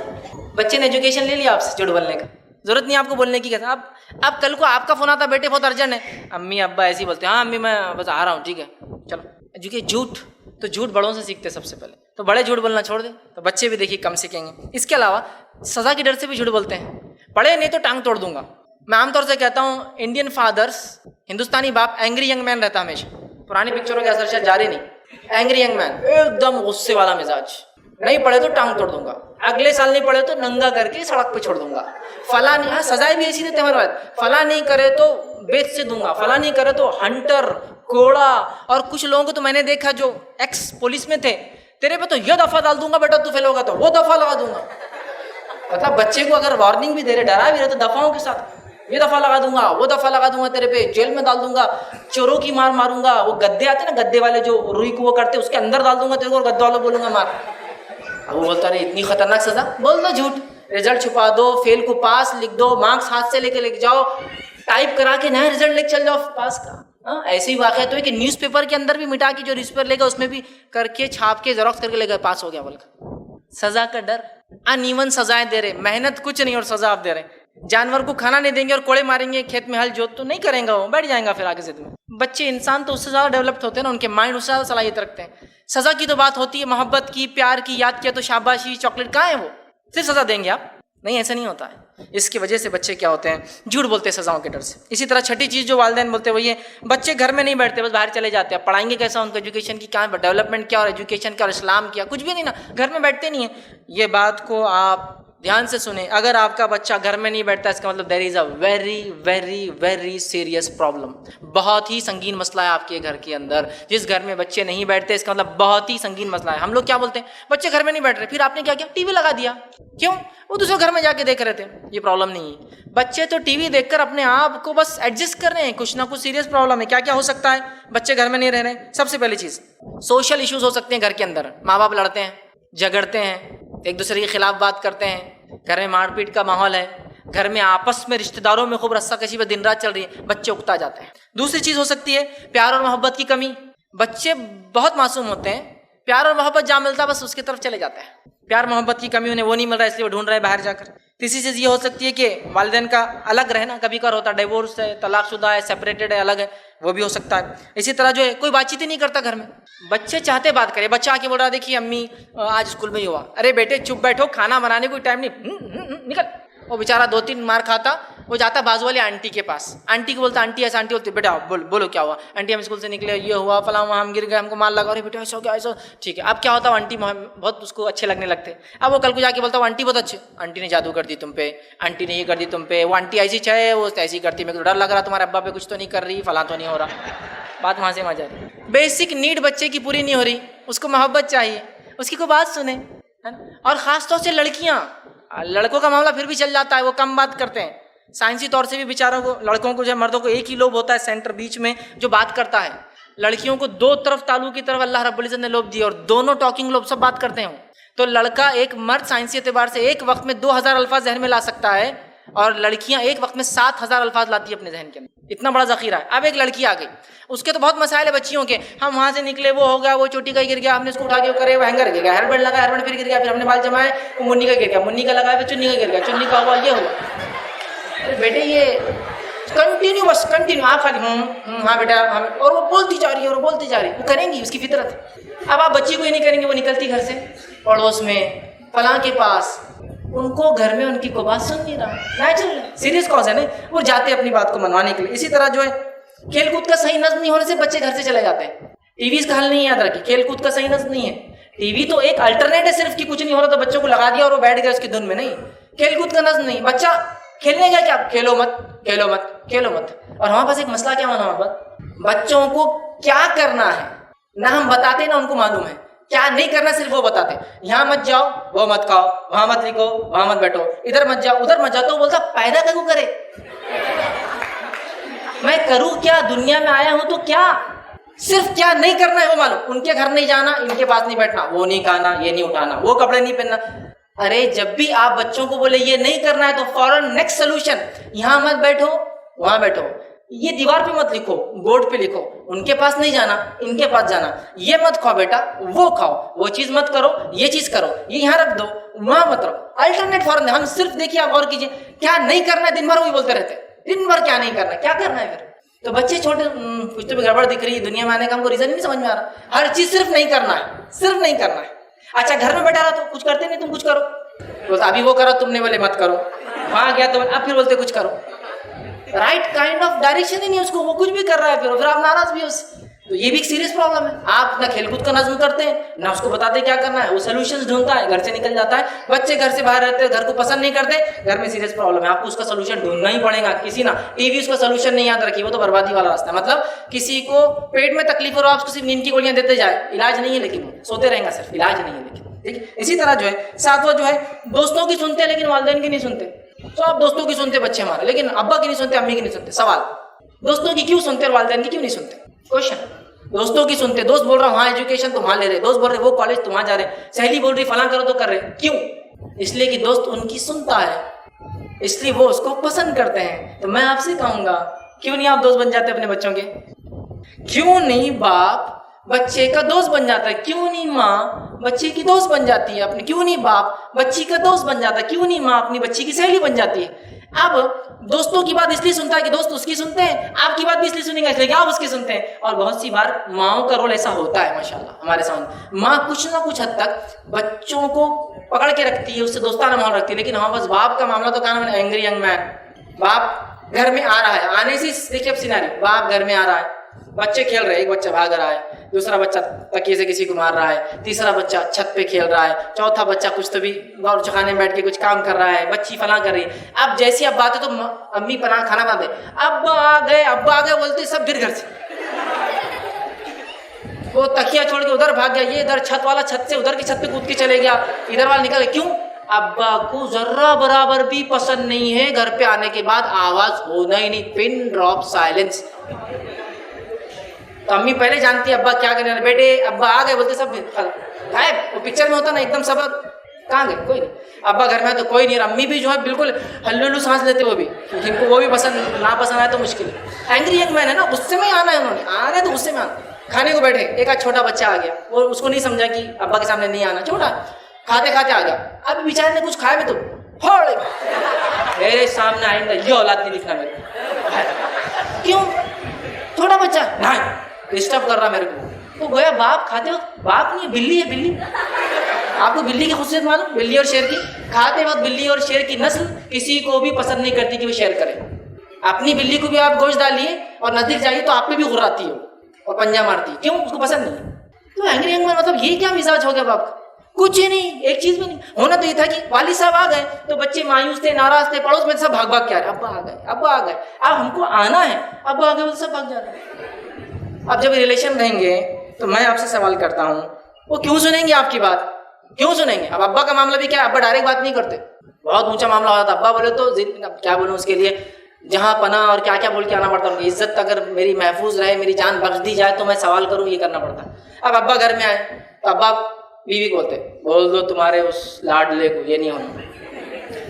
بچے نے ایجوکیشن لے لیا آپ سے جھوٹ بولنے کا، ضرورت نہیں آپ کو بولنے کی. کہتا اب کل کو آپ کا فون آتا بیٹے بہت ارجنٹ ہے، امی ابا ایسے ہی بولتے ہیں، ہاں امی میں بس آ رہا ہوں ٹھیک ہے چلو. ایجوکیٹ جھوٹ، تو جھوٹ بڑوں سے سیکھتے سب سے پہلے. تو بڑے جھوٹ بولنا چھوڑ دیں تو بچے بھی دیکھیے کم سیکھیں گے. اس کے علاوہ سزا کے ڈر سے بھی جھوٹ بولتے ہیں. پڑھے نہیں تو ٹانگ توڑ دوں گا. میں عام طور سے کہتا ہوں انڈین فادرس، ہندوستانی باپ اینگری ینگ مین رہتا ہمیشہ. پرانی پکچروں کے اثر سے جاری نہیں، اینگری ینگ مین، ایک دم غصے والا مزاج. نہیں پڑھے تو ٹانگ توڑ دوں گا، اگلے سال نہیں پڑھے تو ننگا کر کے سڑک پہ چھوڑ دوں گا. فلاں نہیں، سزائیں بھی ایسی دیتے ہمارے بعد، فلاں نہیں کرے تو بیت سے دوں گا، فلاں نہیں کرے تو ہنٹر کوڑا. اور کچھ لوگوں کو تو میں نے دیکھا جو ایکس پولیس میں تھے، تیرے پہ تو یہ دفعہ ڈال دوں گا بیٹا تو فیل ہوگا تو وہ دفعہ لگا دوں گا. مطلب بچے کو اگر وارننگ بھی دے رہے، ڈرا بھی رہے تو دفعوں کے ساتھ، یہ دفعہ لگا دوں گا وہ دفعہ لگا دوں گا، تیرے پہ جیل میں ڈال دوں گا، چوروں کی مار ماروں گا. وہ گدے آتے ہیں نا، گدے والے جو روئی کو وہ کرتے، اس کے اندر ڈال دوں گا تیرے کو، اور گدے والوں بولوں گا مار. وہ بولتا رہے اتنی خطرناک سزا، بول دو جھوٹ، رزلٹ چھپا دو، فیل کو پاس لکھ دو، مارکس ہاتھ سے لے کے جاؤ، ٹائپ کرا کے نیا رزلٹ لے کے چل جاؤ پاس کا. ایسے ہی واقعہ تو ہے کہ نیوز پیپر کے اندر بھی مٹا کے جو نیوز پیپر لے گا اس میں بھی کر کے چھاپ کے زیروکس کر کے لے گا پاس ہو گیا بول کر. سزا کا ڈر، ان ایون سزائیں دے رہے، محنت کچھ نہیں اور سزا آپ دے رہے. جانور کو کھانا نہیں دیں گے اور کوڑے ماریں گے، کھیت میں ہل جوت تو نہیں کریں گا، وہ بیٹھ جائیں گا پھر آگے سے. بچے انسان تو اس سے زیادہ ڈیولپڈ ہوتے ہیں نا، ان کے مائنڈ اس سے زیادہ صلاحیت رکھتے ہیں. سزا کی تو بات ہوتی ہے محبت کی، پیار کی، یاد کیا تو شاباشی چاکلیٹ، کہاں ہے وہ؟ صرف سزا دیں گے آپ؟ نہیں، ایسا نہیں ہوتا ہے. اس کی وجہ سے بچے کیا ہوتے ہیں؟ جھوٹ بولتے ہیں سزاؤں کے ڈر سے. اسی طرح چھٹی چیز جو والدین بولتے ہیں وہ یہ، بچے گھر میں نہیں بیٹھتے، بس باہر چلے جاتے ہیں. پڑھائیں گے کیسا ان کو؟ ایجوکیشن کی کیا ڈیولپمنٹ کیا، اور ایجوکیشن کیا اور اسلام کیا، کچھ بھی نہیں نا، گھر میں بیٹھتے نہیں ہیں. یہ بات کو آپ دھیان سے سنیں. اگر آپ کا بچہ گھر میں نہیں بیٹھتا اس کا مطلب there is a very very very serious problem. بہت ہی سنگین مسئلہ ہے آپ کے گھر کے اندر. جس گھر میں بچے نہیں بیٹھتے اس کا مطلب بہت ہی سنگین مسئلہ ہے. ہم لوگ کیا بولتے ہیں؟ بچے گھر میں نہیں بیٹھ رہے، پھر آپ نے کیا کیا؟ ٹی وی لگا دیا. کیوں؟ وہ دوسرے گھر میں جا کے دیکھ رہے تھے. یہ پرابلم نہیں ہے. بچے تو ٹی وی دیکھ کر اپنے آپ کو بس ایڈجسٹ کر رہے ہیں، کچھ نہ کچھ سیریس پرابلم ہے. کیا کیا ہو سکتا ہے؟ بچے گھر میں نہیں رہ رہے. سب سے پہلی چیز سوشل ایشوز ہو سکتے ہیں گھر کے اندر. ماں باپ لڑتے ہیں، جھگڑتے ہیں، ایک دوسرے کے خلاف بات کرتے ہیں، گھر میں مار پیٹ کا ماحول ہے، گھر میں آپس میں رشتہ داروں میں خوب رسہ کشی پہ دن رات چل رہی ہے, بچے اکتا جاتے ہیں. دوسری چیز ہو سکتی ہے پیار اور محبت کی کمی. بچے بہت معصوم ہوتے ہیں, پیار اور محبت جہاں ملتا ہے بس اس کی طرف چلے جاتے ہیں. پیار محبت کی کمی انہیں وہ نہیں مل رہا ہے اس لیے وہ ڈھونڈ رہے ہیں باہر جا کر. تیسری چیز یہ ہو سکتی ہے کہ والدین کا الگ رہنا کبھی کبھار ہوتا ہے, ڈیورس ہے, طلاق شدہ ہے, سیپریٹڈ ہے, الگ ہے, وہ بھی ہو سکتا ہے. اسی طرح جو ہے کوئی بات چیت ہی نہیں کرتا گھر میں. بچے چاہتے بات کرے, بچہ آ کے بول رہا دیکھیے امی آج اسکول میں ہی ہوا, ارے بیٹے چپ بیٹھو, کھانا بنانے کوئی ٹائم نہیں, نکل. وہ بیچارہ 2-3 مار کھاتا, وہ جاتا بازو والی آنٹی کے پاس, آنٹی کو بولتا آنٹی ایسا, آنٹی بولتی بیٹا بولو کیا ہوا, آنٹی ہم اسکول سے نکلے, یہ ہوا فلاں, وہاں ہم گر گئے, ہم کو مال لگا, ارے بیٹا ایسا کیا ایسا, ٹھیک ہے. اب کیا ہوتا ہے آنٹی بہت اس کو اچھے لگنے لگتے. اب وہ کل کو جا کے بولتا آنٹی بہت اچھے, آنٹی نے جادو کر دی تم پہ, آنٹی نے یہ کر دی تم پہ, وہ آنٹی ایسی چاہے وہ ایسی کرتی, میرے کو ڈر لگ رہا تمہارے ابا پہ کچھ تو نہیں کر رہی, فلاں تو نہیں ہو رہا. بات وہاں سے وہاں جا رہی. بیسک نیڈ بچے کی پوری نہیں ہو رہی, اس کو محبت چاہیے, اس کی کوئی بات سنیں. اور خاص طور سے لڑکیاں, لڑکوں کا معاملہ پھر بھی چل جاتا ہے, وہ کم بات کرتے ہیں. سائنسی طور سے بھی بیچاروں کو, لڑکوں کو جو ہے مردوں کو ایک ہی لوب ہوتا ہے سینٹر بیچ میں جو بات کرتا ہے. لڑکیوں کو 2 طرف تالو کی طرف اللہ رب العزت نے لوب دی اور دونوں ٹاکنگ لوب سب بات کرتے ہیں. تو لڑکا ایک مرد سائنسی اعتبار سے ایک وقت میں 2000 الفاظ ذہن میں لا سکتا ہے, اور لڑکیاں ایک وقت میں 7000 الفاظ لاتی ہیں اپنے ذہن کے اندر. اتنا بڑا ذخیرہ ہے. اب ایک لڑکی آ گئی, اس کے تو بہت مسائل ہے بچیوں کے, ہم وہاں سے نکلے, وہ ہو گیا, وہ چوٹی کا گر گیا, ہم نے اس کو اٹھا کے کرے, وہ ہینگر گر گیا, ہیلمٹ لگا, ہیلمٹ پھر گر گیا, پھر ہم نے بال جمائے, وہ منی کا گر گیا, منی کا لگایا, پھر چنی کا گر گیا, چنی کا ہوا, یہ ہوا. بیٹے یہ کنٹینیو, بس کنٹینیو, آپ خالی ہاں بیٹا ہاں, اور وہ بولتی جا رہی ہے اور بولتی جا رہی ہے. وہ کریں گی, اس کی فطرت ہے. اب آپ بچی کو ہی نہیں کریں گے, وہ نکلتی گھر سے پڑوس میں فلاں کے پاس, ان کو گھر میں ان کی کوئی بات سن نہیں رہا, نیچرل سیریس کاز ہے نا, وہ جاتے اپنی بات کو منوانے کے لیے. اسی طرح جو ہے کھیل کود کا صحیح نظم نہیں ہونے سے بچے گھر سے چلے جاتے ہیں. ٹی وی کا حل نہیں یاد رکھیے, کھیل کود کا صحیح نظم نہیں ہے. ٹی وی تو ایک الٹرنیٹ ہے صرف, کہ کچھ نہیں ہو رہا تو بچوں کو لگا دیا اور وہ بیٹھ گئے اس کی دھن میں. نہیں, کھیل کود کا نظم نہیں. بچہ کھیلنے گیا, کیا کھیلو مت کھیلو مت کھیلو مت. اور ہمارے پاس ایک مسئلہ کیا ہونا, ہمارے پاس بچوں کو کیا کرنا ہے نہ ہم بتاتے نہ ان کو معلوم ہے, کیا نہیں کرنا صرف وہ بتاتے. یہاں مت جاؤ, وہ مت کھاؤ, وہاں مت لکھو, وہاں مت بیٹھو, ادھر مت جاؤ, ادھر مت جاؤ. تو بولتا پیدا کیوں کرے, میں کروں کیا, دنیا میں آیا ہوں تو کیا, صرف کیا نہیں کرنا ہے وہ معلوم. ان کے گھر نہیں جانا, ان کے پاس نہیں بیٹھنا, وہ نہیں کھانا, یہ نہیں اٹھانا, وہ کپڑے نہیں پہننا. ارے جب بھی آپ بچوں کو بولے یہ نہیں کرنا ہے تو فوراً نیکسٹ سولوشن, یہاں مت بیٹھو, وہاں بیٹھو, یہ دیوار پہ مت لکھو, بورڈ پہ لکھو, ان کے پاس نہیں جانا, ان کے پاس جانا, یہ مت کھاؤ بیٹا, وہ کھاؤ, وہ چیز مت کرو, یہ چیز کرو, یہ یہاں رکھ دو, وہاں مت رکھو. الٹرنیٹ فوراً. ہم صرف دیکھیے, آپ غور کیجیے, کیا نہیں کرنا ہے دن بھر وہی بولتے رہتے, دن بھر کیا نہیں کرنا, کیا کرنا ہے پھر. تو بچے چھوٹے, کچھ تو بھی گڑبڑ دکھ رہی ہے دنیا میں آنے کا, ہم کو ریزن نہیں سمجھ میں آ رہا. ہر چیز صرف نہیں کرنا ہے, صرف نہیں کرنا ہے. اچھا گھر میں بیٹھا رہا تو کچھ کرتے نہیں, تم کچھ کرو, ابھی وہ کرو, تم نے بولے مت کرو, وہاں گیا تو اب پھر بولتے کچھ کرو. رائٹ کائنڈ آف ڈائریکشن ہی نہیں اس کو, وہ کچھ بھی کر رہا ہے, پھر آپ ناراض بھی اس. تو یہ بھی ایک سیریس پرابلم ہے. آپ نہ کھیل کود کا نظم کرتے ہیں, نہ اس کو بتاتے کیا کرنا ہے, وہ سولوشنز ڈھونڈتا ہے, گھر سے نکل جاتا ہے. بچے گھر سے باہر رہتے ہیں, گھر کو پسند نہیں کرتے, گھر میں سیریس پرابلم ہے. آپ کو اس کا سولوشن ڈھونڈنا ہی پڑے گا. کسی نہ ٹی وی اس کا سولوشن نہیں یاد رکھیے, وہ تو بربادی والا راستہ ہے. مطلب کسی کو پیٹ میں تکلیف ہو رہا, آپ کو صرف نیند کی گولیاں دیتے جائے, علاج نہیں ہے, لیکن سوتے رہیں گا, صرف علاج نہیں ہے. لیکن ٹھیک. اسی طرح جو ہے ساتواں جو ہے دوستوں کی سنتے ہیں لیکن والدین کی نہیں سنتے. تو آپ دوستوں کی سنتے بچے ہمارے, لیکن ابا کی نہیں سنتے, امی کی نہیں سنتے. سوال, دوستوں کی کیوں سنتے اور والدین کی کیوں نہیں سنتے؟ کوشچن. دوستوں کی سنتے, دوست بول رہا وہاں ایجوکیشن تو وہاں لے رہے, دوست بول رہے وہ کالج تو وہاں جا رہے, سہیلی بول رہی فلاں کرو تو کر رہے. کیوں؟ اس لیے کہ دوست ان کی سنتا ہے, اس لیے وہ اس کو پسند کرتے ہیں. تو میں آپ سے کہوں گا, کیوں نہیں آپ دوست بن جاتے اپنے بچوں کے؟ کیوں نہیں باپ بچے کا دوست بن جاتا ہے؟ کیوں نہیں ماں بچے کی دوست بن جاتی ہے اپنی؟ کیوں نہیں باپ بچی کا دوست بن جاتا ہے؟ کیوں نہیں ماں اپنی بچی کی سہیلی بن جاتی ہے؟ اب دوستوں کی بات اس لیے سنتا ہے کہ دوست اس کی سنتے ہیں, آپ کی بات بھی اس لیے سنیں گے اس لیے کہ آپ اس کی سنتے ہیں. اور بہت سی بار ماؤں کا رول ایسا ہوتا ہے ماشاءاللہ ہمارے سامنے, ماں کچھ نہ کچھ حد تک بچوں کو پکڑ کے رکھتی ہے, اس سے دوستانہ ماحول رکھتی ہے. لیکن ہمارے پاس باپ کا معاملہ تو کہاں, اینگری ینگ مین. باپ گھر میں آ رہا ہے, آنے سے دیکھیے اب سیناری, باپ گھر میں آ رہا ہے, بچے کھیل رہے ہیں, ایک بچہ بھاگ رہا ہے, دوسرا بچہ تکیے سے کسی کو مار رہا ہے, تیسرا بچہ چھت پہ کھیل رہا ہے, چوتھا بچہ کچھ تو بھی غور چکھانے میں بیٹھ کے کچھ کام کر رہا ہے, بچی فلاں کر رہی ہے. اب جیسی اب بات ہے تو امی پناہ کھانا بنا دے, ابا آ گئے بولتے سب پھر گھر سے, وہ تکیا چھوڑ کے ادھر بھاگ گیا, یہ ادھر چھت والا چھت سے ادھر کی چھت پہ کود کے چلے گیا, ادھر والا نکل گیا. کیوں؟ ابا کو ذرہ برابر بھی پسند نہیں ہے گھر پہ آنے کے بعد آواز ہونا ہی نہیں, پن ڈراپ سائلنس. تو امی پہلے جانتی ہے ابا کیا کرنے, بیٹے ابا آ گئے بولتے سب غائب. وہ پکچر میں ہوتا نا ایک دم صبر, کہاں گئے؟ کوئی نہیں. ابا گھر میں ہے تو کوئی نہیں. اور امی بھی جو ہے بالکل ہلو سانس لیتے وہ بھی, جن کو وہ بھی پسند نہ پسند آئے تو مشکل ہے. اینگری ینگ مین ہے نا, غصے میں آنا ہے, انہوں نے آنا ہے تو غصے میں آنا. کھانے کو بیٹھے, ایک آدھ چھوٹا بچہ آ گیا, وہ اس کو نہیں سمجھا کہ ابا کے سامنے نہیں آنا, چھوٹا کھاتے کھاتے آ گیا. اب بیچارے نے کچھ کھایا بھی تو پھوڑ میرے سامنے آئندہ یہ اولاد نہیں دکھنا میرے کو. کیوں؟ چھوٹا بچہ نہیں ڈسٹرب کر رہا میرے کو. تو گویا باپ کھاتے وقت باپ نہیں ہے, بلی ہے. بلی, آپ کو بلی کی خصوصیت معلوم؟ بلی اور شیر کی. کھاتے وقت بلی اور شیر کی نسل کسی کو بھی پسند نہیں کرتی کہ وہ شیئر کرے. اپنی بلی کو بھی آپ گوشت ڈالیے اور نزدیک جائیے تو آپ پہ بھی غراتی ہو اور پنجہ مارتی ہے. کیوں؟ اس کو پسند نہیں. تو اینگری ینگ مین مطلب یہ کیا مزاج ہو گیا باپ کا؟ کچھ ہی نہیں, ایک چیز بھی نہیں. ہونا تو یہ تھا کہ والد صاحب آ گئے تو بچے مایوس تھے, ناراض تھے, پڑوس میں سب بھاگ بھاگ کے آ رہے, ابا آ گئے, ابا آ گئے. اب ہم کو آنا ہے, ابا آ گئے, وہ سب بھاگ جا رہے ہیں. اب جب ریلیشن رہیں گے تو میں آپ سے سوال کرتا ہوں, وہ کیوں سنیں گے آپ کی بات؟ کیوں سنیں گے؟ اب ابا کا معاملہ بھی کیا ہے, ابا ڈائریکٹ بات نہیں کرتے, بہت اونچا معاملہ ہوتا. ابا بولے تو اب کیا بولوں اس کے لیے, جہاں پناہ اور کیا کیا بول کے آنا پڑتا. ان کی عزت اگر میری محفوظ رہے, میری جان بخش دی جائے تو میں سوال کروں, یہ کرنا پڑتا. اب ابا گھر میں آئے تو ابا بیوی کو بولتے, بول دو تمہارے اس لاڈلے کو یہ نہیں ہونا.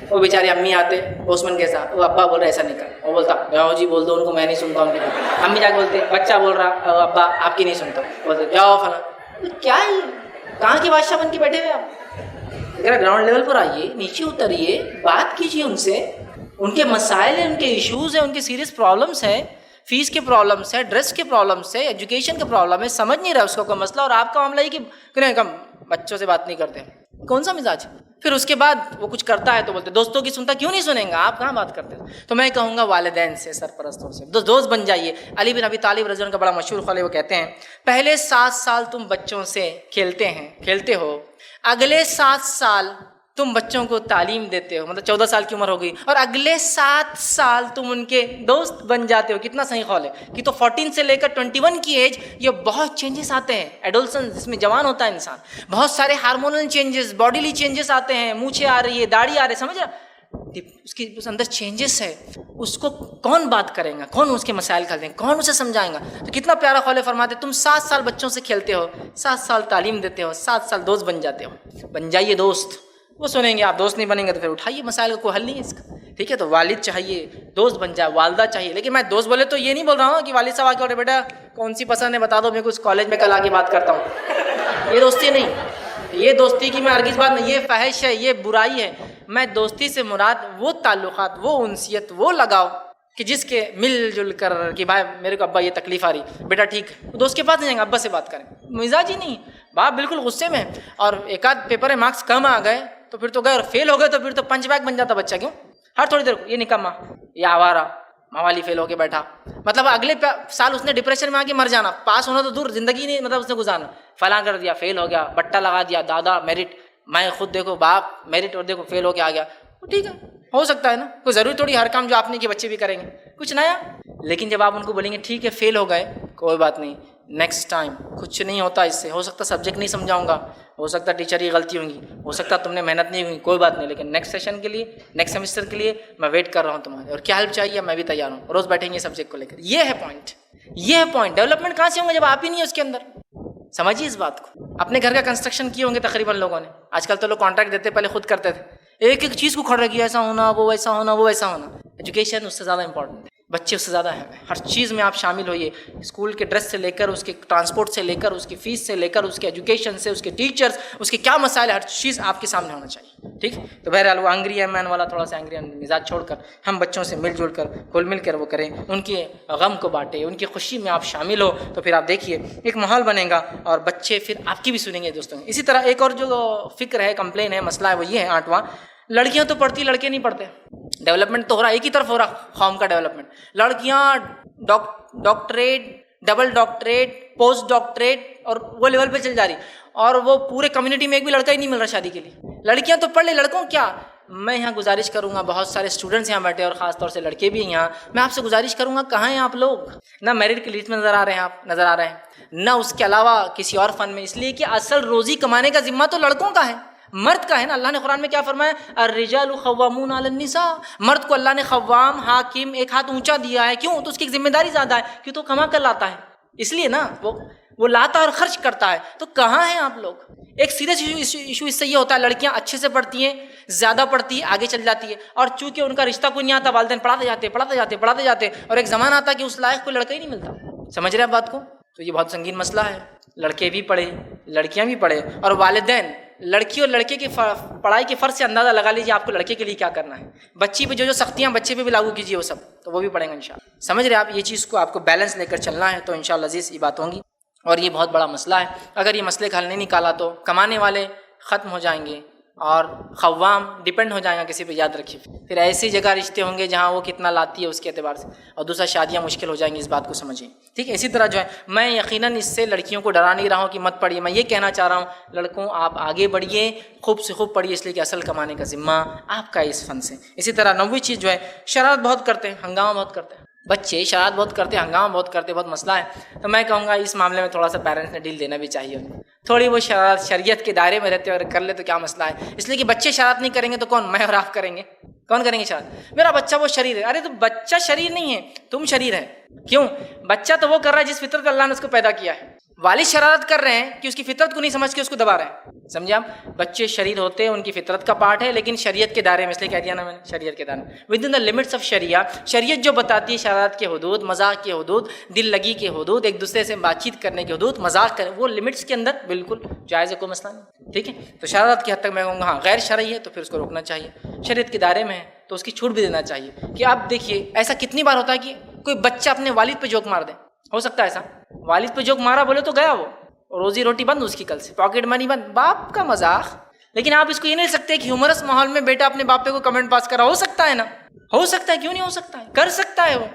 وہ بیچاری امی آتے پوسٹمین کے ساتھ, وہ ابا بول رہا ایسا نہیں کر, وہ بولتا جاؤ جی بول دو ان کو, میں نہیں سنتا ان کی بات. امی جا کے بولتے بچہ بول رہا, ابا آپ کی نہیں سنتا, بولتے جاؤ فلاں. کیا ہے, کہاں کے بادشاہ بن کے بیٹھے ہوئے آپ؟ اگر گراؤنڈ لیول پر آئیے, نیچے اتریے, بات کیجیے ان سے. ان کے مسائل ہیں, ان کے ایشوز ہیں, ان کے سیریس پرابلمس ہیں, فیس کے پرابلمس ہے, ڈریس کے پرابلمس ہے, ایجوکیشن کے پرابلم ہے, سمجھ نہیں رہا اس کو کوئی مسئلہ, اور آپ کا معاملہ ہے کہ کم بچوں سے بات نہیں کرتے. کون سا مزاج؟ پھر اس کے بعد وہ کچھ کرتا ہے تو بولتے دوستوں کی سنتا, کیوں نہیں سنیں گا آپ, کہاں بات کرتے. تو میں کہوں گا والدین سے, سرپرستوں سے دوست بن جائیے. علی بن ابی طالب رضی اللہ عنہ کا بڑا مشہور قول ہے, وہ کہتے ہیں پہلے 7 سال تم بچوں سے کھیلتے ہو, اگلے 7 سال تم بچوں کو تعلیم دیتے ہو, مطلب 14 سال کی عمر ہو گئی, اور اگلے 7 سال تم ان کے دوست بن جاتے ہو. کتنا صحیح قول ہے کہ تو 14 سے لے کر 21 کی ایج, یہ بہت چینجز آتے ہیں. ایڈولسنس جس میں جوان ہوتا ہے انسان, بہت سارے ہارمونل چینجز, باڈیلی چینجز آتے ہیں, مونچھیں آ رہی ہے, داڑھی آ رہی ہے, سمجھ رہا, اس کی اس اندر چینجز ہے. اس کو کون بات کرے گا, کون اس کے مسائل کھل دیں گے, کون اسے سمجھائیں گا؟ تو کتنا پیارا قول فرماتے, تم 7 سال بچوں سے کھیلتے ہو, 7 سال تعلیم دیتے ہو, 7 سال دوست بن جاتے ہو. بن جائیے دوست. وہ سنیں گے, آپ دوست نہیں بنیں گے تو پھر اٹھائیے مسائل کا, کوئی حل نہیں ہے اس کا. ٹھیک ہے, تو والد چاہیے دوست بن جائے, والدہ چاہیے. لیکن میں دوست بولے تو یہ نہیں بول رہا ہوں کہ والد صاحب آ کے بیٹا کون سی پسند ہے بتا دو, میں کچھ کالج میں کل آ کے بات کرتا ہوں. یہ دوستی نہیں, یہ دوستی کی میں ہرگز بات نہیں, یہ فحش ہے, یہ برائی ہے. میں دوستی سے مراد وہ تعلقات, وہ انسیت, وہ لگاؤ کہ جس کے مل جل کر کہ بھائی میرے کو ابا یہ تکلیف آ رہی, بیٹا ٹھیک ہے, دوست کے پاس نہیں جائیں گے, ابا سے بات کریں. مزاج ہی نہیں, باپ بالکل غصے میں, اور ایک آدھ پیپر میں مارکس کم آ گئے تو پھر تو گئے, اور فیل ہو گئے تو پھر تو پنچ بیگ بن جاتا بچہ. کیوں؟ ہر تھوڑی دیر کو یہ نکما, یہ آوارہ, موالی فیل ہو کے بیٹھا, مطلب اگلے سال اس نے ڈپریشن میں آ کے مر جانا. پاس ہونا تو دور, زندگی نہیں مطلب اس نے گزارنا, فلاں کر دیا, فیل ہو گیا, بٹا لگا دیا, دادا میرٹ, میں خود دیکھو باپ میرٹ, اور دیکھو فیل ہو کے آ گیا. ٹھیک ہے, ہو سکتا ہے نا, کوئی ضروری تھوڑی ہر کام جو آپ نے کیا بچے بھی کریں گے, کچھ نیا. لیکن جب آپ ان کو بولیں گے ٹھیک ہے فیل ہو گئے, کوئی بات نہیں, نیکسٹ ٹائم کچھ نہیں ہوتا اس سے, ہو سکتا سبجیکٹ نہیں سمجھاؤں گا, ہو سکتا ٹیچر کی غلطی ہوں گی, ہو سکتا تم نے محنت نہیں ہوئی, کوئی بات نہیں, لیکن نیکسٹ سیشن کے لیے, نیکسٹ سیمسٹر کے لیے میں ویٹ کر رہا ہوں تمہارے, اور کیا ہیلپ چاہیے میں بھی تیار ہوں. روز بیٹھیں گے سبجیکٹ کو لے کر. یہ ہے پوائنٹ, یہ ہے پوائنٹ. ڈیولپمنٹ کہاں سے ہوں گے جب آپ ہی نہیں ہے اس کے اندر. سمجھیے اس بات کو. اپنے گھر کا کنسٹرکشن کیے ہوں گے تقریباً لوگوں نے, آج کل تو لوگ کانٹریکٹ دیتے, پہلے خود کرتے تھے, ایک ایک چیز کو کھڑا کیا, ایسا ہونا, وہ ویسا ہونا, وہ ویسا ہونا. ایجوکیشن اس سے زیادہ امپورٹنٹ ہے, بچے اس سے زیادہ ہے. ہر چیز میں آپ شامل ہوئیے, اسکول کے ڈریس سے لے کر, اس کے ٹرانسپورٹ سے لے کر, اس کی فیس سے لے کر, اس کے ایجوکیشن سے, اس کے ٹیچرس, اس کے کیا مسائل, ہر چیز آپ کے سامنے ہونا چاہیے. ٹھیک. تو بہرحال وہ اینگری مین والا تھوڑا سا اینگری مزاج چھوڑ کر ہم بچوں سے مل جل کر کھل مل کر وہ کریں, ان کے غم کو بانٹیں, ان کی خوشی میں آپ شامل ہو, تو پھر آپ دیکھیے ایک ماحول بنے گا, اور بچے پھر آپ کی بھی سنیں گے دوستوں. اسی طرح ایک اور جو فکر ہے, کمپلین ہے, مسئلہ ہے, وہ یہ ہے 8واں, لڑکیاں تو پڑھتی, لڑکے نہیں پڑھتے. ڈیولپمنٹ تو ہو رہا, ایک ہی طرف ہو رہا قوم کا ڈیولپمنٹ. لڑکیاں doctorate, double doctorate, post doctorate, اور وہ لیول پہ چل جا رہی, اور وہ پورے کمیونٹی میں ایک بھی لڑکا ہی نہیں مل رہا شادی کے لیے. لڑکیاں تو پڑھ لے, لڑکوں کیا. میں یہاں گزارش کروں گا, بہت سارے اسٹوڈنٹس یہاں بیٹھے, اور خاص طور سے لڑکے بھی یہاں, میں آپ سے گزارش کروں گا, کہاں ہیں آپ لوگ؟ نہ میرٹ کی لسٹ میں نظر آ رہے ہیں آپ, نظر آ رہے ہیں, نہ اس کے علاوہ کسی اور فن میں, اس لیے کہ اصل روزی کمانے کا ذمہ تو لڑکوں کا ہے, مرد کا ہے نا. اللہ نے قرآن میں کیا فرمایا, الرجال قوامون علی النساء. مرد کو اللہ نے قوام, حاکم, ایک ہاتھ اونچا دیا ہے. کیوں؟ تو اس کی ایک ذمہ داری زیادہ ہے, کیوں تو کما کر لاتا ہے, اس لیے نا. وہ وہ لاتا ہے اور خرچ کرتا ہے. تو کہاں ہیں آپ لوگ؟ ایک سیریس ایشو اس سے یہ ہوتا ہے، لڑکیاں اچھے سے پڑھتی ہیں، زیادہ پڑھتی ہے، آگے چل جاتی ہے، اور چونکہ ان کا رشتہ کوئی نہیں آتا، والدین پڑھاتے جاتے اور ایک زمانہ آتا ہے کہ اس لائق کوئی لڑکا ہی نہیں ملتا. سمجھ رہے آپ بات کو؟ تو یہ بہت سنگین مسئلہ ہے. لڑکے بھی پڑھے، لڑکیاں بھی پڑھے، اور والدین لڑکی اور لڑکے کی پڑھائی کے فرض سے اندازہ لگا لیجیے آپ کو لڑکے کے لیے کیا کرنا ہے. بچی پہ جو سختیاں بچے پہ بھی لاگو کیجیے وہ سب، تو وہ بھی پڑھیں گے انشاءاللہ. سمجھ رہے آپ؟ یہ چیز کو آپ کو بیلنس لے کر چلنا ہے، تو انشاءاللہ عزیز یہ بات ہوں گی. اور یہ بہت بڑا مسئلہ ہے، اگر یہ مسئلے کا حل نہیں نکالا تو کمانے والے ختم ہو جائیں گے اور خوام ڈپینڈ ہو جائے گا کسی پہ. یاد رکھیے پھر ایسی جگہ رشتے ہوں گے جہاں وہ کتنا لاتی ہے اس کے اعتبار سے، اور دوسرا شادیاں مشکل ہو جائیں گی. اس بات کو سمجھیں، ٹھیک ہے؟ اسی طرح جو ہے میں یقیناً اس سے لڑکیوں کو ڈرا نہیں رہا ہوں کہ مت پڑھیے. میں یہ کہنا چاہ رہا ہوں لڑکوں آپ آگے بڑھیے، خوب سے خوب پڑھیے، اس لیے کہ اصل کمانے کا ذمہ آپ کا اس فن سے. اسی طرح نویں چیز جو ہے شرارت بہت کرتے ہیں، ہنگامہ بہت کرتے ہیں. بچے شرارت بہت کرتے ہیں، ہنگامہ بہت کرتے ہیں، بہت مسئلہ ہے. تو میں کہوں گا اس معاملے میں تھوڑا سا پیرنٹس نے ڈیل دینا بھی چاہیے. تھوڑی وہ شرارت شریعت کے دائرے میں رہتے ہوئے کر لے تو کیا مسئلہ ہے؟ اس لیے کہ بچے شرارت نہیں کریں گے تو کون؟ میں اور آپ کریں گے. کون کریں گے شرارت؟ میرا بچہ وہ شریر ہے. ارے تو بچہ شریر نہیں ہے، تم شریر ہے. کیوں؟ بچہ تو وہ کر رہا ہے جس فطرت پہ اللہ نے اس کو پیدا کیا ہے. والد شرارت کر رہے ہیں کہ اس کی فطرت کو نہیں سمجھ کے اس کو دبا رہے ہیں. سمجھے آپ؟ بچے شریر ہوتے ہیں، ان کی فطرت کا پارٹ ہے، لیکن شریعت کے دائرے میں، اس لیے کہہ دیا نا میں نے شریعت کے دائرے میں، with in the limits of Shariah. شریعت جو بتاتی ہے شرارت کے حدود، مذاق کے حدود، دل لگی کے حدود، ایک دوسرے سے بات چیت کرنے کے حدود، مذاق کرنے، وہ لمٹس کے اندر بالکل جائز ہے، کوئی مسئلہ نہیں. ٹھیک ہے؟ تو شرارت کی حد تک میں کہوں گا ہاں غیر شرعی ہے تو پھر اس کو روکنا چاہیے. شریعت کے دائرے میں ہے تو اس کی چھوٹ بھی دینا چاہیے. کہ آپ دیکھیے ایسا کتنی بار ہوتا ہے کہ کوئی بچہ اپنے والد پہ جوک مار دے. ہو سکتا ہے ایسا؟ والد پہ جوک مارا بولے تو گیا وہ، روزی روٹی بند اس کی، کل سے پاکٹ منی بند، باپ کا مذاق. لیکن آپ اس کو یہ نہیں سکتے کہ ہیومرس ماحول میں بیٹا اپنے باپ پہ کو کمنٹ پاس کرا. ہو سکتا ہے نا؟ ہو سکتا ہے، کیوں نہیں ہو سکتا ہے؟ کر سکتا ہے وہ.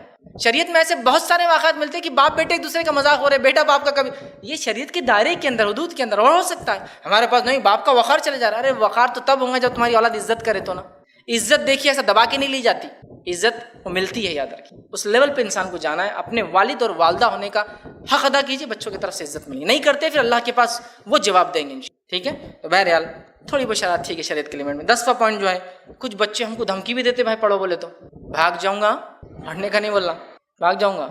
شریعت میں ایسے بہت سارے واقعات ملتے ہیں کہ باپ بیٹے ایک دوسرے کا مذاق ہو رہے، بیٹا باپ کا کبھی، یہ شریعت کے دائرے کے اندر، حدود کے اندر. اور ہو سکتا ہے ہمارے پاس نہیں، باپ کا وقار چلے جا رہا ہے. ارے وقار تو تب ہوگا جب تمہاری اولاد عزت کرے تو نا. عزت دیکھیے ایسا دبا کے نہیں لی جاتی، عزت وہ ملتی ہے. یاد رکھیے اس لیول پہ انسان کو جانا ہے. اپنے والد اور والدہ ہونے کا حق ادا کیجیے، بچوں کی طرف سے عزت ملی. نہیں کرتے پھر اللہ کے پاس وہ جواب دیں گے. ٹھیک ہے؟ تو بہرحال تھوڑی بہت شرارت ٹھیک ہے شریعت کے لمٹ میں. 10واں پوائنٹ جو ہے، کچھ بچے ہم کو دھمکی بھی دیتے، بھائی پڑھو بولے تو بھاگ جاؤں گا، پڑھنے کا نہیں بولنا، بھاگ جاؤں گا.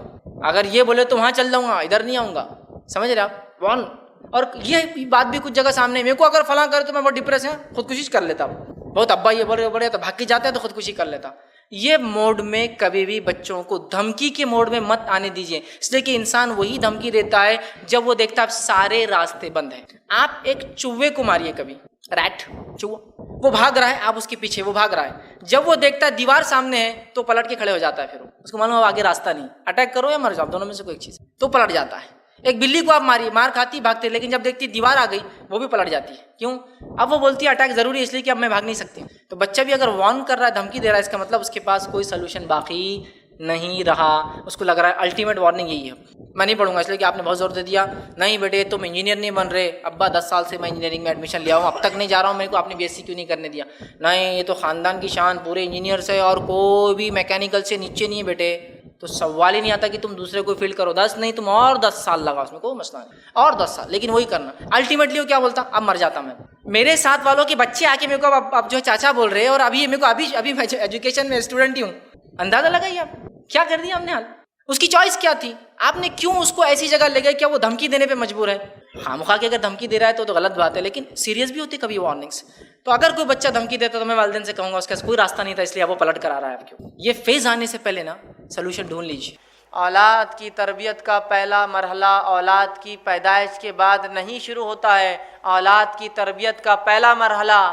اگر یہ بولے تو وہاں چل جاؤں گا، ادھر نہیں آؤں گا. سمجھ رہے آپ؟ وان. اور یہ بات بھی کچھ جگہ سامنے، میرے کو اگر فلاں کرے تو میں بہت ڈپریس ہے، خودکشی کر لیتا ہوں. بہت ابا یہ بڑے تو بھاگ کے جاتے ہیں تو خودکشی کر لیتا. یہ موڈ میں کبھی بھی بچوں کو دھمکی کے موڈ میں مت آنے دیجیے. اس لیے کہ انسان وہی دھمکی دیتا ہے جب وہ دیکھتا ہے اب سارے راستے بند ہیں. آپ ایک چوہے کو ماریے کبھی، ریٹ، چوہا، وہ بھاگ رہا ہے، آپ اس کے پیچھے، وہ بھاگ رہا ہے. جب وہ دیکھتا ہے دیوار سامنے ہے تو پلٹ کے کھڑے ہو جاتا ہے. پھر اس کو معلوم ہے آگے راستہ نہیں، اٹیک کرو یا مر جاؤ، دونوں میں سے کوئی ایک چیز، تو پلٹ جاتا ہے. ایک بلی کو آپ ماری، مار کھاتی بھاگتے، لیکن جب دیکھتی دیوار آ گئی وہ بھی پلٹ جاتی ہے. کیوں؟ اب وہ بولتی ہے اٹیک ضروری ہے اس لیے کہ اب میں بھاگ نہیں سکتی. تو بچہ بھی اگر وارن کر رہا ہے، دھمکی دے رہا ہے، اس کا مطلب اس کے پاس کوئی سولوشن باقی نہیں رہا. اس کو لگ رہا ہے الٹیمیٹ وارننگ یہی ہے، میں نہیں پڑھوں گا، اس لیے کہ آپ نے بہت زور دے دیا. نہیں بیٹے تم انجینئر نہیں بن رہے، ابا 10 سال سے میں انجینئرنگ میں ایڈمیشن لیا ہوں، اب تک نہیں جا رہا ہوں، میرے کو آپ نے BSc کیوں نہیں کرنے دیا؟ نہیں یہ تو خاندان کی شان، پورے انجینئر سے اور کوئی بھی میکینیکل سے نیچے نہیں ہے بیٹے. تو سوال ہی نہیں آتا کہ تم دوسرے کو فیلڈ کرو. 10 نہیں، تم اور 10 سال لگا، اس میں کوئی مسئلہ نہیں، اور 10 سال، لیکن وہی کرنا. الٹیمیٹلی وہ کیا بولتا؟ اب مر جاتا میں. میرے ساتھ والوں کے بچے آ کے میرے کو اب جو چاچا بول رہے ہیں، اور ابھی میرے کو ابھی میں ایجوکیشن میں اسٹوڈنٹ ہی ہوں. اندازہ لگائیے آپ کیا کر دیا ہم نے حال. اس کی چوائس کیا تھی؟ آپ نے کیوں اس کو ایسی جگہ لے گئے؟ کیا وہ دھمکی دینے پہ مجبور ہے؟ خامخواہ کے اگر دھمکی دے رہا ہے تو غلط بات ہے، لیکن سیریس بھی ہوتی کبھی وارننگس. تو اگر کوئی بچہ دھمکی دیتا تو میں والدین سے کہوں گا اس کا کوئی راستہ نہیں تھا، اس لیے اب وہ پلٹ کر آ رہا ہے. آپ کیوں؟ یہ فیز آنے سے پہلے نا سلوشن ڈھونڈ لیجیے. اولاد کی تربیت کا پہلا مرحلہ اولاد کی پیدائش کے بعد نہیں شروع ہوتا ہے. اولاد کی تربیت کا پہلا مرحلہ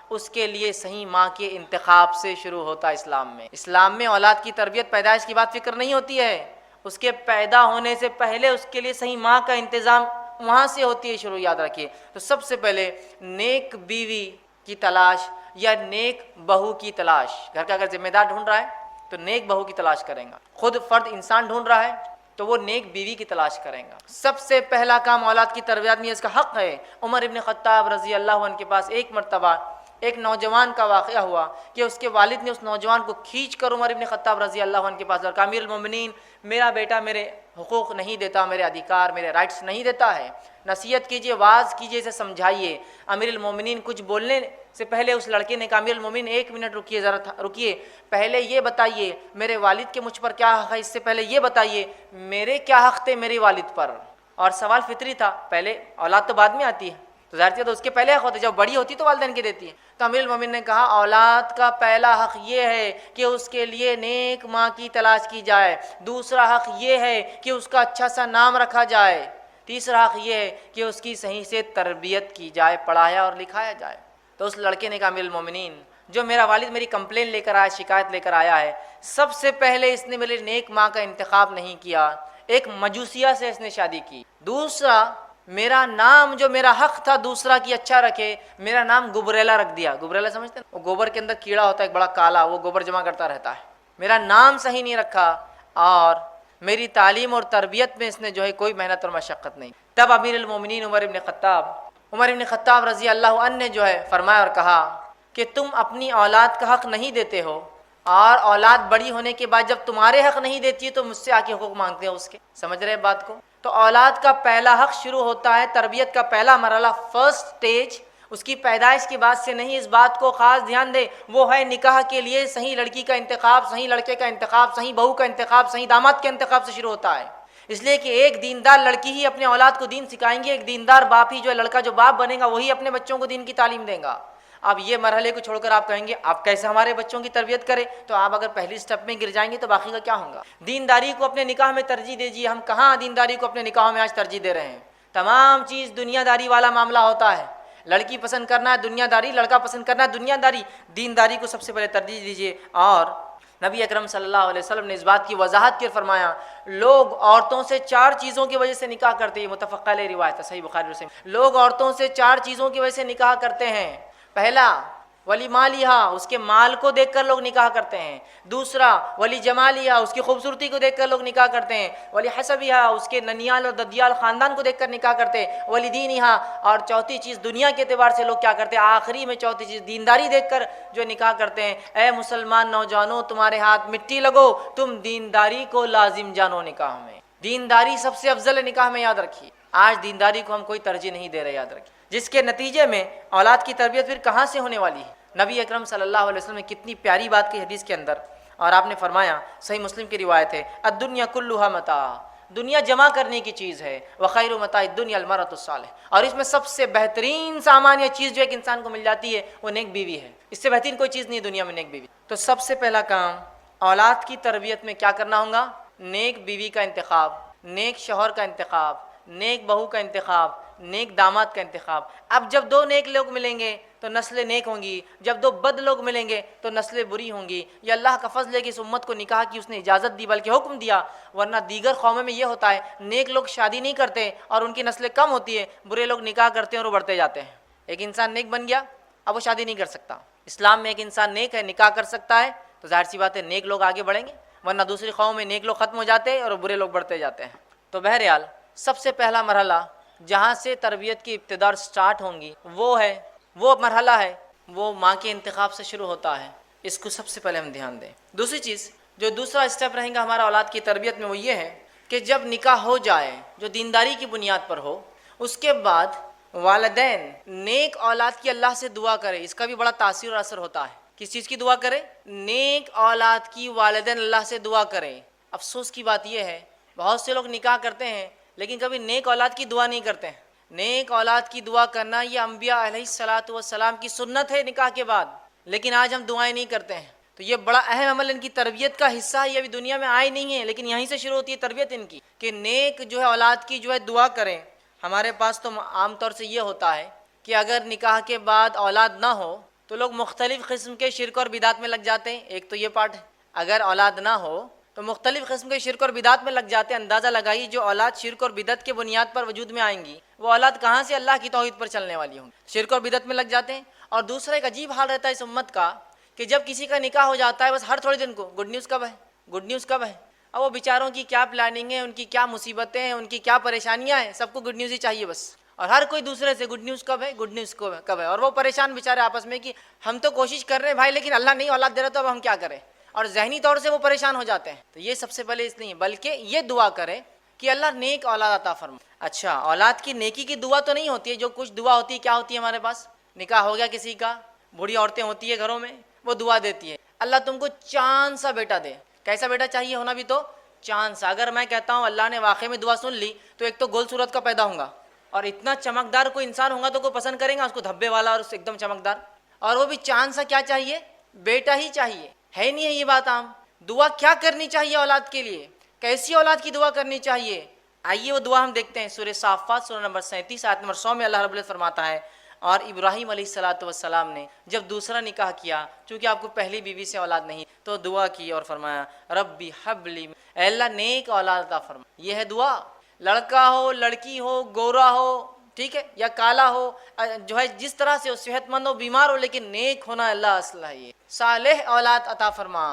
اس کے لیے صحیح ماں کے انتخاب سے شروع ہوتا ہے. اسلام میں اولاد کی تربیت پیدائش کی بات فکر نہیں ہوتی ہے. اس کے پیدا ہونے سے پہلے اس کے لیے صحیح ماں کا انتظام وہاں سے ہوتی ہے شروع. یاد رکھیے. تو سب سے پہلے نیک بیوی کی تلاش یا نیک بہو کی تلاش. گھر کا اگر ذمہ دار ڈھونڈ رہا ہے تو نیک بہو کی تلاش کریں گا. خود فرد انسان ڈھونڈ رہا ہے تو وہ نیک بیوی کی تلاش کریں گا. سب سے پہلا کام اولاد کی تربیت میں اس کا حق ہے. عمر ابن خطاب رضی اللہ عنہ کے پاس ایک مرتبہ ایک نوجوان کا واقعہ ہوا کہ اس کے والد نے اس نوجوان کو کھینچ کر عمر ابن خطاب رضی اللہ عنہ کے پاس اور کہا امیر المومنین میرا بیٹا میرے حقوق نہیں دیتا، میرے ادھیکار، میرے رائٹس نہیں دیتا ہے، نصیحت کیجیے، واعظ کیجیے، اسے سمجھائیے. امیر المومنین کچھ بولنے سے پہلے اس لڑکے نے کہا امیر المومنین 1 منٹ رکیے، ذرا رکیے، پہلے یہ بتائیے میرے والد کے مجھ پر کیا حق ہے، اس سے پہلے یہ بتائیے میرے کیا حق تھے میرے والد پر. اور سوال فطری تھا، پہلے اولاد تو بعد میں آتی ہے، تو ظاہر سی تو اس کے پہلے حق ہوتا ہے، جب بڑی ہوتی تو والدین کی دیتی ہے۔ تو امیر المومنین نے کہا اولاد کا پہلا حق یہ ہے کہ اس کے لیے نیک ماں کی تلاش کی جائے، دوسرا حق یہ ہے کہ اس کا اچھا سا نام رکھا جائے، تیسرا حق یہ ہے کہ اس کی صحیح سے تربیت کی جائے، پڑھایا اور لکھایا جائے۔ تو اس لڑکے نے کہا امیر المومنین، جو میرا والد میری کمپلین لے کر آیا، شکایت لے کر آیا ہے، سب سے پہلے اس نے میرے نیک ماں کا انتخاب نہیں کیا، ایک مجوسیہ سے اس نے شادی کی، دوسرا میرا نام جو میرا حق تھا دوسرا کی اچھا رکھے، میرا نام گبریلا رکھ دیا۔ گبریلا سمجھتے ہیں؟ وہ گوبر کے اندر کیڑا ہوتا ہے ایک بڑا کالا، وہ گوبر جمع کرتا رہتا ہے، میرا نام صحیح نہیں رکھا، اور میری تعلیم اور تربیت میں اس نے جو ہے کوئی محنت اور مشقت نہیں۔ تب امیر المومنین عمر ابن خطاب رضی اللہ عنہ نے جو ہے فرمایا اور کہا کہ تم اپنی اولاد کا حق نہیں دیتے ہو، اور اولاد بڑی ہونے کے بعد جب تمہارے حق نہیں دیتی ہے تو مجھ سے آ کے حقوق مانگتے ہو اس کے۔ سمجھ رہے بات کو؟ تو اولاد کا پہلا حق شروع ہوتا ہے، تربیت کا پہلا مرحلہ، فرسٹ سٹیج اس کی پیدائش کے بعد سے نہیں۔ اس بات کو خاص دھیان دے، وہ ہے نکاح کے لیے صحیح لڑکی کا انتخاب، صحیح لڑکے کا انتخاب، صحیح بہو کا انتخاب، صحیح داماد کے انتخاب سے شروع ہوتا ہے۔ اس لیے کہ ایک دیندار لڑکی ہی اپنے اولاد کو دین سکھائیں گے، ایک دیندار باپ ہی جو ہے، لڑکا جو باپ بنے گا وہی اپنے بچوں کو دین کی تعلیم دے گا۔ اب یہ مرحلے کو چھوڑ کر آپ کہیں گے آپ کیسے ہمارے بچوں کی تربیت کریں، تو آپ اگر پہلی سٹیپ میں گر جائیں گے تو باقی کا کیا ہوگا؟ دینداری کو اپنے نکاح میں ترجیح دیجیے۔ ہم کہاں دینداری کو اپنے نکاح میں آج ترجیح دے رہے ہیں؟ تمام چیز دنیا داری والا معاملہ ہوتا ہے، لڑکی پسند کرنا ہے دنیا داری، لڑکا پسند کرنا ہے دنیا داری، دینداری کو سب سے پہلے ترجیح دیجیے۔ اور نبی اکرم صلی اللہ علیہ وسلم نے اس بات کی وضاحت کر فرمایا، لوگ عورتوں سے 4 چیزوں کی وجہ سے نکاح کرتے ہیں، متفق علیہ روایت ہے، صحیح بخاری مسلم۔ لوگ عورتوں سے 4 چیزوں کی وجہ سے نکاح کرتے ہیں۔ پہلا ولی مالیہا، اس کے مال کو دیکھ کر لوگ نکاح کرتے ہیں۔ دوسرا ولی جمالیہا، اس کی خوبصورتی کو دیکھ کر لوگ نکاح کرتے ہیں۔ ولی حسبیہا، اس کے ننیال اور ددیال خاندان کو دیکھ کر نکاح کرتے ہیں۔ ولی دینہا، اور چوتھی چیز دنیا کے اعتبار سے لوگ کیا کرتے ہیں؟ آخری میں چوتھی چیز دینداری دیکھ کر جو نکاح کرتے ہیں۔ اے مسلمان نوجوانوں، تمہارے ہاتھ مٹی لگو، تم دینداری کو لازم جانو نکاح میں۔ دینداری سب سے افضل ہے نکاح میں، یاد رکھیے۔ آج دینداری کو ہم کوئی ترجیح نہیں دے رہے، یاد رکھیے، جس کے نتیجے میں اولاد کی تربیت پھر کہاں سے ہونے والی ہے؟ نبی اکرم صلی اللہ علیہ وسلم نے کتنی پیاری بات کی حدیث کے اندر، اور آپ نے فرمایا، صحیح مسلم کی روایت ہے، الدنیا کلھا متاع، دنیا جمع کرنے کی چیز ہے، وخیر متاع الدنیا المرأۃ الصالحہ، اور اس میں سب سے بہترین سامان یا چیز جو ایک انسان کو مل جاتی ہے وہ نیک بیوی ہے، اس سے بہترین کوئی چیز نہیں دنیا میں، نیک بیوی۔ تو سب سے پہلا کام اولاد کی تربیت میں کیا کرنا ہوگا؟ نیک بیوی کا انتخاب، نیک شوہر کا انتخاب، نیک بہو کا انتخاب، نیک داماد کا انتخاب۔ اب جب 2 نیک لوگ ملیں گے تو نسلیں نیک ہوں گی، جب 2 بد لوگ ملیں گے تو نسلیں بری ہوں گی۔ یہ اللہ کا فضل ہے کہ اس امت کو نکاح کی اس نے اجازت دی، بلکہ حکم دیا، ورنہ دیگر قوموں میں یہ ہوتا ہے نیک لوگ شادی نہیں کرتے اور ان کی نسلیں کم ہوتی ہے، برے لوگ نکاح کرتے ہیں اور وہ بڑھتے جاتے ہیں۔ ایک انسان نیک بن گیا، اب وہ شادی نہیں کر سکتا۔ اسلام میں ایک انسان نیک ہے، نکاح کر سکتا ہے، تو ظاہر سی بات ہے نیک لوگ آگے بڑھیں گے، ورنہ دوسری قوم میں نیک لوگ ختم ہو جاتے ہیں اور برے لوگ بڑھتے جاتے ہیں۔ تو بہرحال سب سے پہلا مرحلہ جہاں سے تربیت کی ابتدا سٹارٹ ہوں گی وہ مرحلہ ہے، وہ ماں کے انتخاب سے شروع ہوتا ہے۔ اس کو سب سے پہلے ہم دھیان دیں۔ دوسری چیز جو دوسرا اسٹیپ رہیں گا ہمارا اولاد کی تربیت میں، وہ یہ ہے کہ جب نکاح ہو جائے جو دینداری کی بنیاد پر ہو، اس کے بعد والدین نیک اولاد کی اللہ سے دعا کرے۔ اس کا بھی بڑا تاثیر اور اثر ہوتا ہے۔ کس چیز کی دعا کرے؟ نیک اولاد کی والدین اللہ سے دعا کریں۔ افسوس کی بات یہ ہے بہت سے لوگ نکاح کرتے ہیں لیکن کبھی نیک اولاد کی دعا نہیں کرتے ہیں۔ نیک اولاد کی دعا کرنا یہ انبیاء علیہ الصلاۃ والسلام کی سنت ہے نکاح کے بعد، لیکن آج ہم دعائیں نہیں کرتے ہیں۔ تو یہ بڑا اہم عمل ان کی تربیت کا حصہ ہے، یہ ابھی دنیا میں آئے نہیں ہے لیکن یہیں سے شروع ہوتی ہے تربیت ان کی، کہ نیک جو ہے اولاد کی جو ہے دعا کریں۔ ہمارے پاس تو عام طور سے یہ ہوتا ہے کہ اگر نکاح کے بعد اولاد نہ ہو تو لوگ مختلف قسم کے شرک اور بدعت میں لگ جاتے ہیں۔ ایک تو یہ پارٹ ہے، اگر اولاد نہ ہو تو مختلف قسم کے شرک اور بدعت میں لگ جاتے ہیں۔ اندازہ لگائیے جو اولاد شرک اور بدعت کے بنیاد پر وجود میں آئیں گی وہ اولاد کہاں سے اللہ کی توحید پر چلنے والی ہوں گی؟ شرک اور بدعت میں لگ جاتے ہیں۔ اور دوسرا ایک عجیب حال رہتا ہے اس امت کا کہ جب کسی کا نکاح ہو جاتا ہے بس ہر تھوڑے دن کو گڈ نیوز کب ہے، گڈ نیوز کب ہے۔ اب وہ بیچاروں کی کیا پلاننگ ہے، ان کی کیا مصیبتیں ہیں، ان کی کیا پریشانیاں ہیں، سب کو گڈ نیوز ہی چاہیے بس، اور ہر کوئی دوسرے سے گڈ نیوز کب ہے، گڈ نیوز کب ہے، اور وہ پریشان بیچارے آپس میں کہ ہم تو کوشش کر رہے ہیں بھائی لیکن اللہ نہیں اولاد دے رہا تو اب ہم کیا کریں، اور ذہنی طور سے وہ پریشان ہو جاتے ہیں۔ تو یہ سب سے پہلے اس لیے بلکہ یہ دعا کرے کہ اللہ نیک اولاد عطا فرمائے۔ اچھا، اولاد کی نیکی کی دعا تو نہیں ہوتی ہے، جو کچھ دعا ہوتی ہے کیا ہوتی ہے ہمارے پاس؟ نکاح ہو گیا کسی کا، بوڑھی عورتیں ہوتی ہے گھروں میں، وہ دعا دیتی ہے اللہ تم کو چاند سا بیٹا دے۔ کیسا بیٹا چاہیے ہونا بھی؟ تو چاند سا. اگر میں کہتا ہوں اللہ نے واقعے میں دعا سن لی تو ایک تو گول صورت کا پیدا ہوں گا, اور اتنا چمکدار کوئی انسان ہوگا تو کوئی پسند کرے گا اس کو دھبے والا اور ایک دم چمکدار, اور وہ بھی چاند سا. کیا چاہیے؟ بیٹا ہی چاہیے. ہے نہیں ہے یہ بات عام. دعا کیا کرنی چاہیے اولاد کے لیے, کیسی اولاد کی دعا کرنی چاہیے؟ آئیے وہ دعا ہم دیکھتے ہیں. سورہ صافات سورہ نمبر 37 آیت نمبر 100 میں اللہ رب العزت فرماتا ہے, اور ابراہیم علیہ السلام نے جب دوسرا نکاح کیا, چونکہ آپ کو پہلی بیوی سے اولاد نہیں, تو دعا کی اور فرمایا ربی حب لی, اے اللہ نیک اولاد عطا فرما. یہ ہے دعا. لڑکا ہو, لڑکی ہو, گورا ہو, ٹھیک ہے, یا کالا ہو, جو ہے جس طرح سے ہو, صحت مند ہو, بیمار ہو, لیکن نیک ہونا اللہ اصل ہے. یہ صالح اولاد عطا فرما.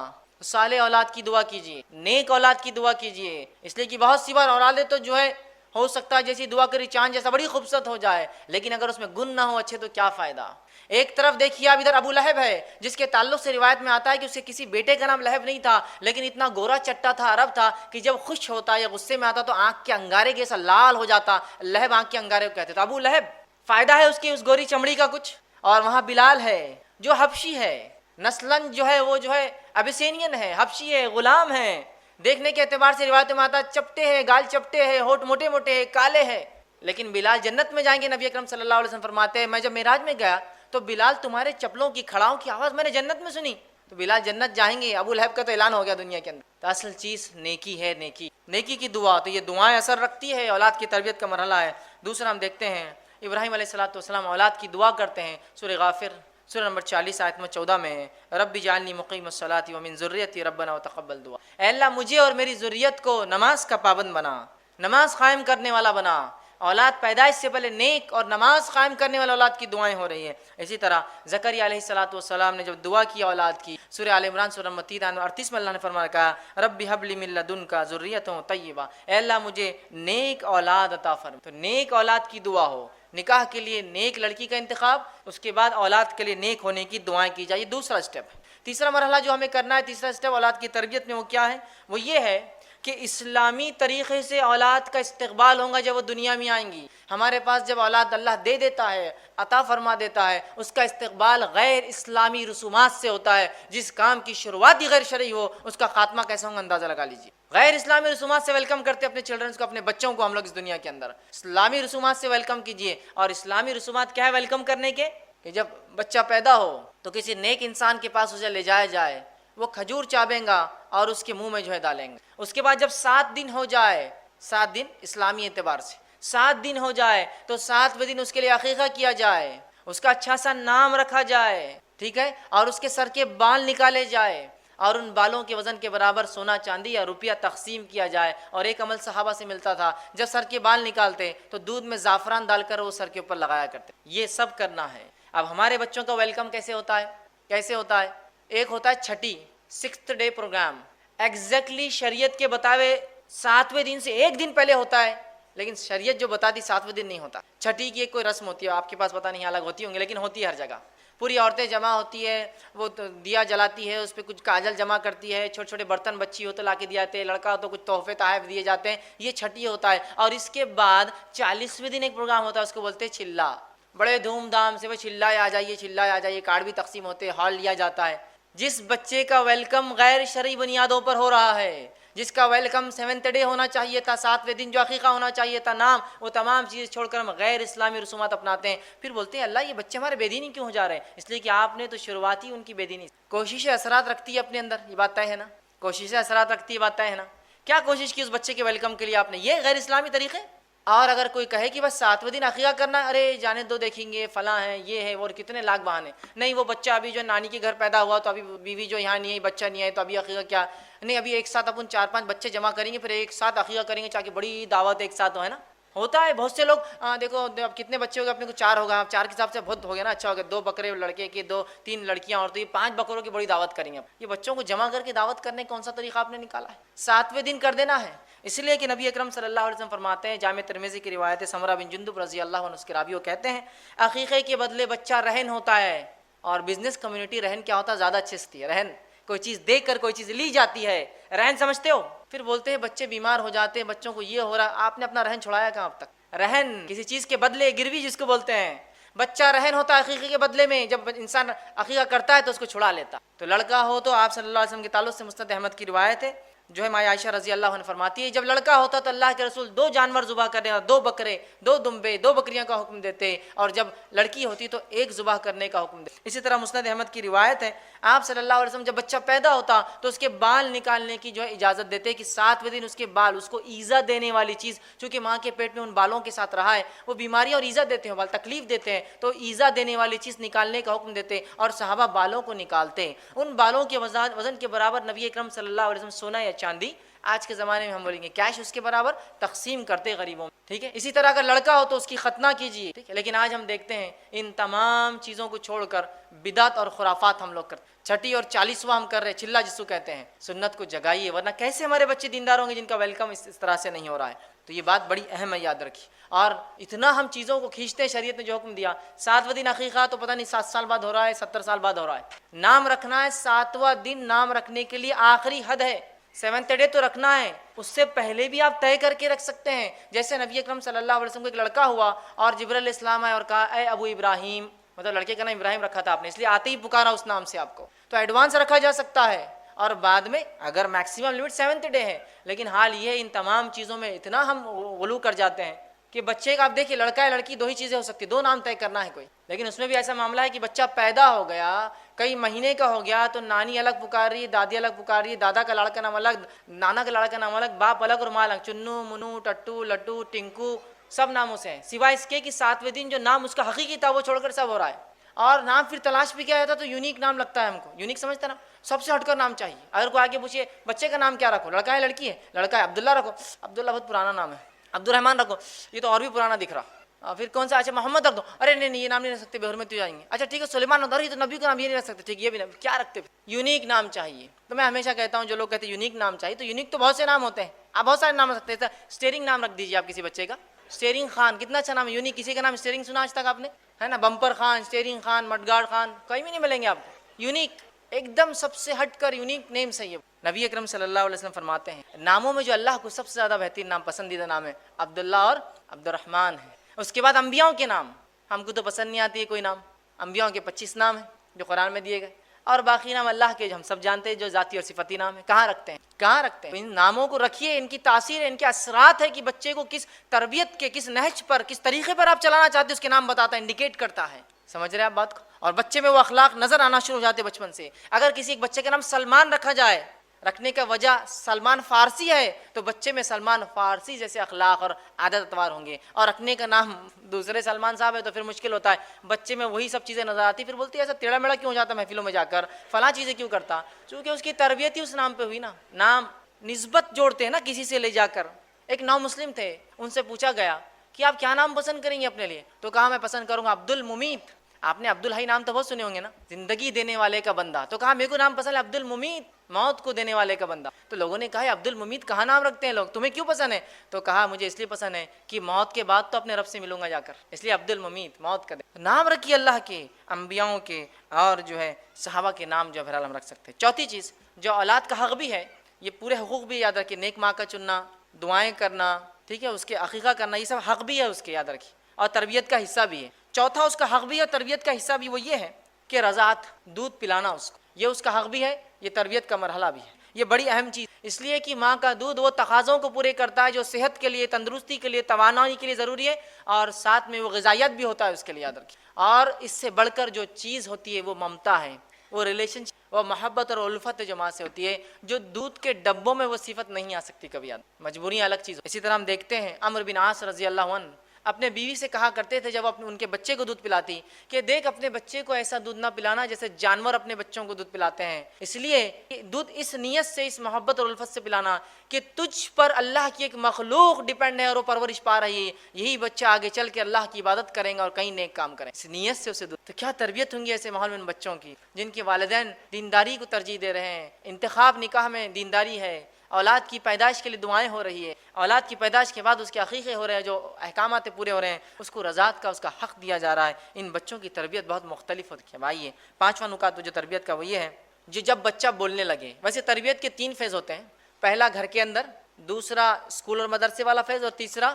صالح اولاد کی دعا کیجیے, نیک اولاد کی دعا کیجیے. اس لیے کہ بہت سی بار اولادیں تو جو ہے ہو سکتا ہے جیسی دعا کری چاند جیسا بڑی خوبصورت ہو جائے, لیکن اگر اس میں گن نہ ہو اچھے تو کیا فائدہ. ایک طرف دیکھیے آپ ادھر ابو لہب ہے, جس کے تعلق سے روایت میں آتا ہے کہ اس کے کسی بیٹے کا نام لہب نہیں تھا, لیکن اتنا گورا چٹا تھا, عرب تھا, کہ جب خوش ہوتا یا غصے میں آتا تو آنکھ کے انگارے جیسا لال ہو جاتا. لہب آنکھ کے انگارے کو کہتے تھے. ابو لہب فائدہ ہے اس کی اس گوری چمڑی کا کچھ. اور وہاں بلال ہے جو حبشی ہے, نسلاً جو ہے وہ جو ہے ابیسینین ہے, حبشی ہے, غلام ہے. دیکھنے کے اعتبار سے روایت میں آتا چپٹے ہے, گال چپٹے ہے, ہونٹ موٹے موٹے ہے, کالے ہے, لیکن بلال جنت میں جائیں گے. نبی اکرم صلی اللہ علیہ وسلم فرماتے ہیں میں جب معراج میں گیا تو بلال تمہارے چپلوں کی کھڑاؤں کی آواز میں نے جنت میں سنی, تو بلال جنت جائیں گے. ابو لہب کا تو اعلان ہو گیا دنیا کے اندر. تو اصل چیز نیکی ہے, نیکی کی دعا. تو یہ دعائیں اثر رکھتی ہے, اولاد کی تربیت کا مرحلہ ہے. دوسرا ہم دیکھتے ہیں ابراہیم علیہ السلام اولاد کی دعا کرتے ہیں. سورہ غافر سورہ نمبر 40 آیت نمبر 14 میں ہے رب اجعلنی مقیم الصلاۃ ومن ذریتی ربنا وتقبل دعا. اے اللہ مجھے اور میری ذریت کو نماز کا پابند بنا, نماز قائم کرنے والا بنا. اولاد پیدائش سے پہلے نیک اور نماز قائم کرنے والے اولاد کی دعائیں ہو رہی ہیں. اسی طرح زکریا علیہ السلام نے جب دعا کی اولاد کی, سورہ آل عمران سورہ نمبر 38 میں اللہ نے فرمایا کہا رب ہب لی من لدنک ذریۃ طیبہ, اے اللہ مجھے نیک اولاد عطا فرما. تو نیک اولاد کی دعا ہو, نکاح کے لیے نیک لڑکی کا انتخاب, اس کے بعد اولاد کے لیے نیک ہونے کی دعائیں کی جائے. دوسرا اسٹیپ ہے. تیسرا مرحلہ جو ہمیں کرنا ہے, تیسرا اسٹیپ اولاد کی تربیت میں, وہ کیا ہے؟ وہ یہ ہے کہ اسلامی طریقے سے اولاد کا استقبال ہوگا جب وہ دنیا میں آئیں گی. ہمارے پاس جب اولاد اللہ دے دیتا ہے, عطا فرما دیتا ہے, اس کا استقبال غیر اسلامی رسومات سے ہوتا ہے. جس کام کی شروعات ہی غیر شرعی ہو اس کا خاتمہ کیسا ہوگا اندازہ لگا لیجیے. غیر اسلامی رسومات سے ویلکم کرتے اپنے چلڈرنس کو, اپنے بچوں کو ہم لوگ اس دنیا کے اندر. اسلامی رسومات سے ویلکم کیجیے. اور اسلامی رسومات کیا ہے ویلکم کرنے کے؟ کہ جب بچہ پیدا ہو تو کسی نیک انسان کے پاس اسے لے جایا جائے, وہ کھجور چابیں گا اور اس کے منہ میں جو ہے ڈالیں گے. اس کے بعد جب 7 دن ہو جائے, 7 دن اسلامی اعتبار سے 7 دن ہو جائے تو 7ویں دن اس کے لیے عقیقہ کیا جائے, اس کا اچھا سا نام رکھا جائے, ٹھیک ہے, اور اس کے سر کے بال نکالے جائے, اور ان بالوں کے وزن کے برابر سونا چاندی یا روپیہ تقسیم کیا جائے. اور ایک عمل صحابہ سے ملتا تھا, جب سر کے بال نکالتے تو دودھ میں زعفران ڈال کر وہ سر کے اوپر لگایا کرتے. یہ سب کرنا ہے. اب ہمارے بچوں کا ویلکم کیسے ہوتا ہے؟ کیسے ہوتا ہے؟ ایک ہوتا ہے چھٹی 6th ڈے پروگرام, ایگزیکٹلی شریعت کے بتاوے 7ویں دن سے 1 دن پہلے ہوتا ہے, لیکن شریعت جو بتاتی 7ویں دن نہیں ہوتا. چھٹی کی ایک کوئی رسم ہوتی ہے, آپ کے پاس پتہ نہیں الگ ہوتی ہوں گی, لیکن ہوتی ہے ہر جگہ. پوری عورتیں جمع ہوتی ہے, وہ دیا جلاتی ہے, اس پہ کچھ کاجل جمع کرتی ہے, چھوٹے چھوٹے برتن بچی ہو تو لا کے دیا جاتے ہیں, لڑکا ہو تو کچھ تحفے تحائف دیے جاتے ہیں. یہ چھٹی ہوتا ہے. اور اس کے بعد 40ویں دن ایک پروگرام ہوتا ہے, اس کو بولتے ہیں چلا. بڑے دھوم دھام سے وہ چلائے آ جائیے, چلائے آ جائیے, کارڈ بھی تقسیم ہوتے ہیں, ہال لیا جاتا ہے. جس بچے کا ویلکم غیر شرعی بنیادوں پر ہو رہا ہے, جس کا ویلکم 7th ڈے ہونا چاہیے تھا, 7ویں دن جو عقیقہ ہونا چاہیے تھا, نام, وہ تمام چیز چھوڑ کر ہم غیر اسلامی رسومات اپناتے ہیں. پھر بولتے ہیں اللہ یہ بچے ہمارے بے دینی کیوں ہو جا رہے ہیں؟ اس لیے کہ آپ نے تو شروعات ہی ان کی بے دینی. کوششیں اثرات رکھتی ہے اپنے اندر, یہ بات طے ہے نا. کوششیں اثرات رکھتی ہے, بات طے ہے نا. کیا کوشش کی اس بچے کے ویلکم کے لیے آپ نے؟ یہ غیر اسلامی طریقے. اور اگر کوئی کہے کہ بس 7ویں دن عقیقہ کرنا, ارے جانے دو, دیکھیں گے فلاں ہے, یہ ہے, اور کتنے لاکھ بہانے. نہیں, وہ بچہ ابھی جو نانی کے گھر پیدا ہوا تو ابھی بیوی جو یہاں نہیں ہے, بچہ نہیں ہے, تو ابھی عقیقہ کیا نہیں, ابھی ایک ساتھ اپن 4-5 بچے جمع کریں گے, پھر ایک ساتھ عقیقہ کریں گے, تاکہ بڑی دعوت ایک ساتھ ہو, ہے نا. ہوتا ہے بہت سے لوگ. دیکھو اب کتنے بچے ہو گئے اپنے کو؟ 4 ہوگا. 4 کے حساب سے بہت ہو گیا نا, اچھا ہو گیا. 2 بکرے لڑکے کے, 2-3 لڑکیاں, اور تو یہ 5 بکروں کی بڑی دعوت کریں گے. یہ بچوں کو جمع کر کے دعوت کرنے کون سا طریقہ آپ نے نکالا ہے؟ 7ویں دن کر دینا ہے. اس لیے کہ نبی اکرم صلی اللہ علیہ وسلم فرماتے ہیں, جامع ترمذی کی روایت ہے, سمرہ بن جندب رضی اللہ عنہ اس کے راوی, وہ کہتے ہیں عقیقے کے بدلے بچہ رہن ہوتا ہے. اور بزنس کمیونٹی رہن کیا ہوتا ہے؟ زیادہ اچھی ستی ہے. رہن کوئی چیز دے کر کوئی چیز لی جاتی ہے, رہن سمجھتے ہو. پھر بولتے ہیں بچے بیمار ہو جاتے ہیں, بچوں کو یہ ہو رہا, آپ نے اپنا رہن چھڑایا کہاں اب تک؟ رہن کسی چیز کے بدلے, گروی جس کو بولتے ہیں, بچہ رہن ہوتا ہے عقیقے کے بدلے میں. جب انسان عقیقہ کرتا ہے تو اس کو چھڑا لیتا. تو لڑکا ہو تو آپ صلی اللہ علیہ وسلم کے تعلق سے مسند احمد کی روایت ہے, جو ہے ماں عائشہ رضی اللہ عنہ فرماتی ہے جب لڑکا ہوتا تو اللہ کے رسول 2 جانور ذبح کرنے اور 2 بکرے 2 دمبے 2 بکریاں کا حکم دیتے، اور جب لڑکی ہوتی تو 1 ذبح کرنے کا حکم دیتے۔ اسی طرح مسند احمد کی روایت ہے، آپ صلی اللہ علیہ وسلم جب بچہ پیدا ہوتا تو اس کے بال نکالنے کی جو ہے اجازت دیتے کہ 7ویں دن اس کے بال، اس کو ایذا دینے والی چیز، چونکہ ماں کے پیٹ میں ان بالوں کے ساتھ رہا ہے، وہ بیماریاں اور ایذا دیتے ہیں، بال تکلیف دیتے ہیں، تو ایذا دینے والی چیز نکالنے کا حکم دیتے، اور صحابہ بالوں کو نکالتے۔ ان بالوں کے وزن کے برابر نبی اکرم صلی اللہ علیہ وسلم سونا یا چاندی، آج کے زمانے میں ہم بولیں گے کیش، اس کے برابر تقسیم کرتے غریبوں میں، ٹھیک ہے۔ اسی طرح اگر لڑکا ہو تو اس کی ختنہ کیجیے، ٹھیک ہے۔ لیکن آج ہم دیکھتے ہیں ان تمام چیزوں کو چھوڑ کر بدعت اور خرافات ہم لوگ کرتے، 6 اور 40واں ہم کر رہے ہیں، چلا جسو کہتے ہیں۔ سنت کو جگائیے، ورنہ کیسے ہمارے بچے دیندار ہوں گے جن کا ویلکم اس طرح سے نہیں ہو رہا ہے۔ تو یہ بات بڑی اہم ہے، یاد رکھیے۔ اور اتنا ہم چیزوں کو کھینچتے ہیں، شریعت نے جو حکم دیا 7ویں دن عقیقہ تو پتہ نہیں 7 سال بعد ہو رہا ہے، 70 سال بعد ہو رہا ہے۔ نام رکھنا ہے 7واں دن، نام رکھنے کے لیے آخری حد ہے، 7th ڈے تو رکھنا ہے، اس سے پہلے بھی آپ طے کر کے رکھ سکتے ہیں۔ جیسے نبی اکرم صلی اللہ علیہ وسلم کو ایک لڑکا ہوا اور جبرائیل علیہ السلام آئے اور کہا اے ابو ابراہیم، مطلب لڑکے کا نام ابراہیم رکھا تھا آپ نے، اس لیے آتے ہی پکارا اس نام سے آپ کو، تو ایڈوانس رکھا جا سکتا ہے۔ اور بعد میں اگر میکسیمم لمٹ 7th ڈے ہے، لیکن حال یہ ہے ان تمام چیزوں میں اتنا ہم غلو کر جاتے ہیں کہ بچے کا آپ دیکھیے، لڑکا ہے لڑکی 2 ہی چیزیں ہو سکتی، 2 نام طے کرنا ہے کوئی، لیکن اس میں بھی ایسا معاملہ ہے کہ بچہ پیدا ہو گیا، کئی مہینے کا ہو گیا تو نانی الگ پکار رہی ہے، دادی الگ پکار رہی ہے، دادا کا لاڑا کا نام الگ، نانا کا لاڑا کا نام الگ، باپ الگ اور ماں الگ، چنو منو ٹٹو لٹو ٹنکو سب ناموں سے ہیں، سوائے اس کے کہ 7ویں دن جو نام اس کا حقیقی تھا وہ چھوڑ کر سب ہو رہا ہے۔ اور نام پھر تلاش بھی کیا جاتا تو یونیک نام لگتا ہے ہم کو، یونیک سمجھتا نا، سب سے ہٹ کر نام چاہیے۔ اگر کوئی آگے پوچھے بچے کا نام کیا رکھو، لڑکا ہے لڑکی ہے، لڑکا ہے عبداللہ رکھو، عبداللہ بہت پرانا نام ہے، عبد الرحمن رکھو، یہ تو اور بھی پرانا دکھ رہا، پھر کون سا، اچھا محمد رکھ دو، ارے نہیں یہ نام نہیں رکھ سکتے، بے حرمت ہو جائیں گے، اچھا ٹھیک ہے سلیمان رکھ دو، یہ تو نبی کا نام یہ نہیں رکھ سکتے، ٹھیک یہ بھی نبی، کیا رکھتے، یونیک نام چاہیے۔ تو میں ہمیشہ کہتا ہوں جو لوگ کہتے ہیں یونیک نام چاہیے، تو یونیک تو بہت سے نام ہوتے ہیں، آپ بہت سارے نام رکھ سکتے ہیں، اسٹیئرنگ نام رکھ دیجیے آپ کسی بچے کا، اسٹیئرنگ خان، کتنا اچھا نام ہے، یونیک، کسی کا نام اسٹیئرنگ سنا آج تک آپ نے، ہے نا، بمپر خان، اسٹیئرنگ خان، مڈگارڈ خان، کہیں بھی نہیں ملیں گے آپ کو، یونیک، ایک دم سب سے ہٹ کر یونیک نیم سے۔ یہ نبی اکرم صلی اللہ علیہ وسلم فرماتے ہیں ناموں میں جو اللہ کو سب سے زیادہ بہترین نام، پسندیدہ نام ہے عبداللہ اور عبد الرحمن ہے۔ اس کے بعد انبیاؤں کے نام، ہم کو تو پسند نہیں آتی ہے کوئی نام، انبیاؤں کے 25 نام ہیں جو قرآن میں دیے گئے، اور باقی نام اللہ کے جو ہم سب جانتے ہیں جو ذاتی اور صفتی نام ہے، کہاں رکھتے ہیں، کہاں رکھتے ہیں؟ ان ناموں کو رکھیے، ان کی تاثیر ہے، ان کے اثرات ہے کہ بچے کو کس تربیت کے، کس نہج پر، کس طریقے پر آپ چلانا چاہتے ہیں اس کے نام بتاتا ہے، انڈیکیٹ کرتا ہے، سمجھ رہے ہیں آپ بات کو؟ اور بچے میں وہ اخلاق نظر آنا شروع ہو جاتے بچپن سے۔ اگر کسی ایک بچے کا نام سلمان رکھا جائے، رکھنے کا وجہ سلمان فارسی ہے تو بچے میں سلمان فارسی جیسے اخلاق اور عادت اتوار ہوں گے، اور رکھنے کا نام دوسرے سلمان صاحب ہے تو پھر مشکل ہوتا ہے، بچے میں وہی سب چیزیں نظر آتی، پھر بولتی ہے ایسا ٹیڑھا میڑا کیوں ہو جاتا محفلوں میں جا کر، فلاں چیزیں کیوں کرتا، چونکہ اس کی تربیت ہی اس نام پہ ہوئی نا۔ نام نسبت جوڑتے ہیں نا کسی سے لے جا کر۔ ایک نو مسلم تھے، ان سے پوچھا گیا کہ آپ کیا نام پسند کریں گے اپنے لیے، تو کہا میں پسند کروں گا عبد الممیت۔ آپ نے عبد الحی نام تو بہت سنے ہوں گے نا، زندگی دینے والے کا بندہ، تو کہا میرے کو نام پسند ہے عبد الممیت، موت کو دینے والے کا بندہ۔ تو لوگوں نے کہا عبد الممیت کہاں نام رکھتے ہیں لوگ، تمہیں کیوں پسند ہے؟ تو کہا مجھے اس لیے پسند ہے کہ موت کے بعد تو اپنے رب سے ملوں گا جا کر، اس لیے عبد الممیت، موت کا نام رکھیے اللہ کے، انبیاؤں کے، اور جو ہے صحابہ کے نام جو بہرحال ہم رکھ سکتے ہیں۔ چوتھی چیز جو اولاد کا حق بھی ہے، یہ پورے حقوق بھی یاد رکھیے، نیک ماں کا چننا، دعائیں کرنا، ٹھیک ہے، اس کے عقیقہ کرنا، یہ سب حق بھی ہے اس کے، یاد رکھیے، اور تربیت کا حصہ بھی ہے۔ چوتھا اس کا حق بھی ہے اور تربیت کا حصہ بھی وہ یہ ہے کہ رضاعت، دودھ پلانا اس کو، یہ اس کا حق بھی ہے، یہ تربیت کا مرحلہ بھی ہے، یہ بڑی اہم چیز، اس لیے کہ ماں کا دودھ وہ تقاضوں کو پورے کرتا ہے جو صحت کے لیے، تندرستی کے لیے، توانائی کے لیے ضروری ہے، اور ساتھ میں وہ غذائیت بھی ہوتا ہے اس کے لیے، یاد رکھیے۔ اور اس سے بڑھ کر جو چیز ہوتی ہے وہ ممتا ہے، وہ ریلیشن شپ، وہ محبت اور الفت جو ماں سے ہوتی ہے، جو دودھ کے ڈبوں میں وہ صفت نہیں آ سکتی کبھی، یاد، مجبوریاں الگ چیز۔ اسی طرح ہم دیکھتے ہیں عمرو بن عاص رضی اللہ عنہ اپنے بیوی سے کہا کرتے تھے جب ان کے بچے کو دودھ پلاتی کہ دیکھ اپنے بچے کو ایسا دودھ نہ پلانا جیسے جانور اپنے بچوں کو دودھ پلاتے ہیں، اس لیے دودھ اس نیت سے، اس محبت اور الفت سے پلانا کہ تجھ پر اللہ کی ایک مخلوق ڈیپینڈ ہے اور وہ پرورش پا رہی ہے، یہی بچہ آگے چل کے اللہ کی عبادت کریں گا اور کئی نیک کام کریں، اس نیت سے اسے دودھ۔ تو کیا تربیت ہوں گی ایسے ماحول میں ان بچوں کی جن کے والدین دینداری کو ترجیح دے رہے ہیں، انتخاب نکاح میں دینداری ہے، اولاد کی پیدائش کے لیے دعائیں ہو رہی ہے، اولاد کی پیدائش کے بعد اس کے عقیقے ہو رہے ہیں، جو احکامات پورے ہو رہے ہیں، اس کو رضاعت کا، اس کا حق دیا جا رہا ہے۔ ان بچوں کی تربیت بہت مختلف ہوتی ہے۔ آئیے پانچواں نکات جو تربیت کا وہ یہ ہے جو جب بچہ بولنے لگے۔ ویسے تربیت کے 3 فیز ہوتے ہیں، پہلا گھر کے اندر، دوسرا اسکول اور مدرسے والا فیز، اور تیسرا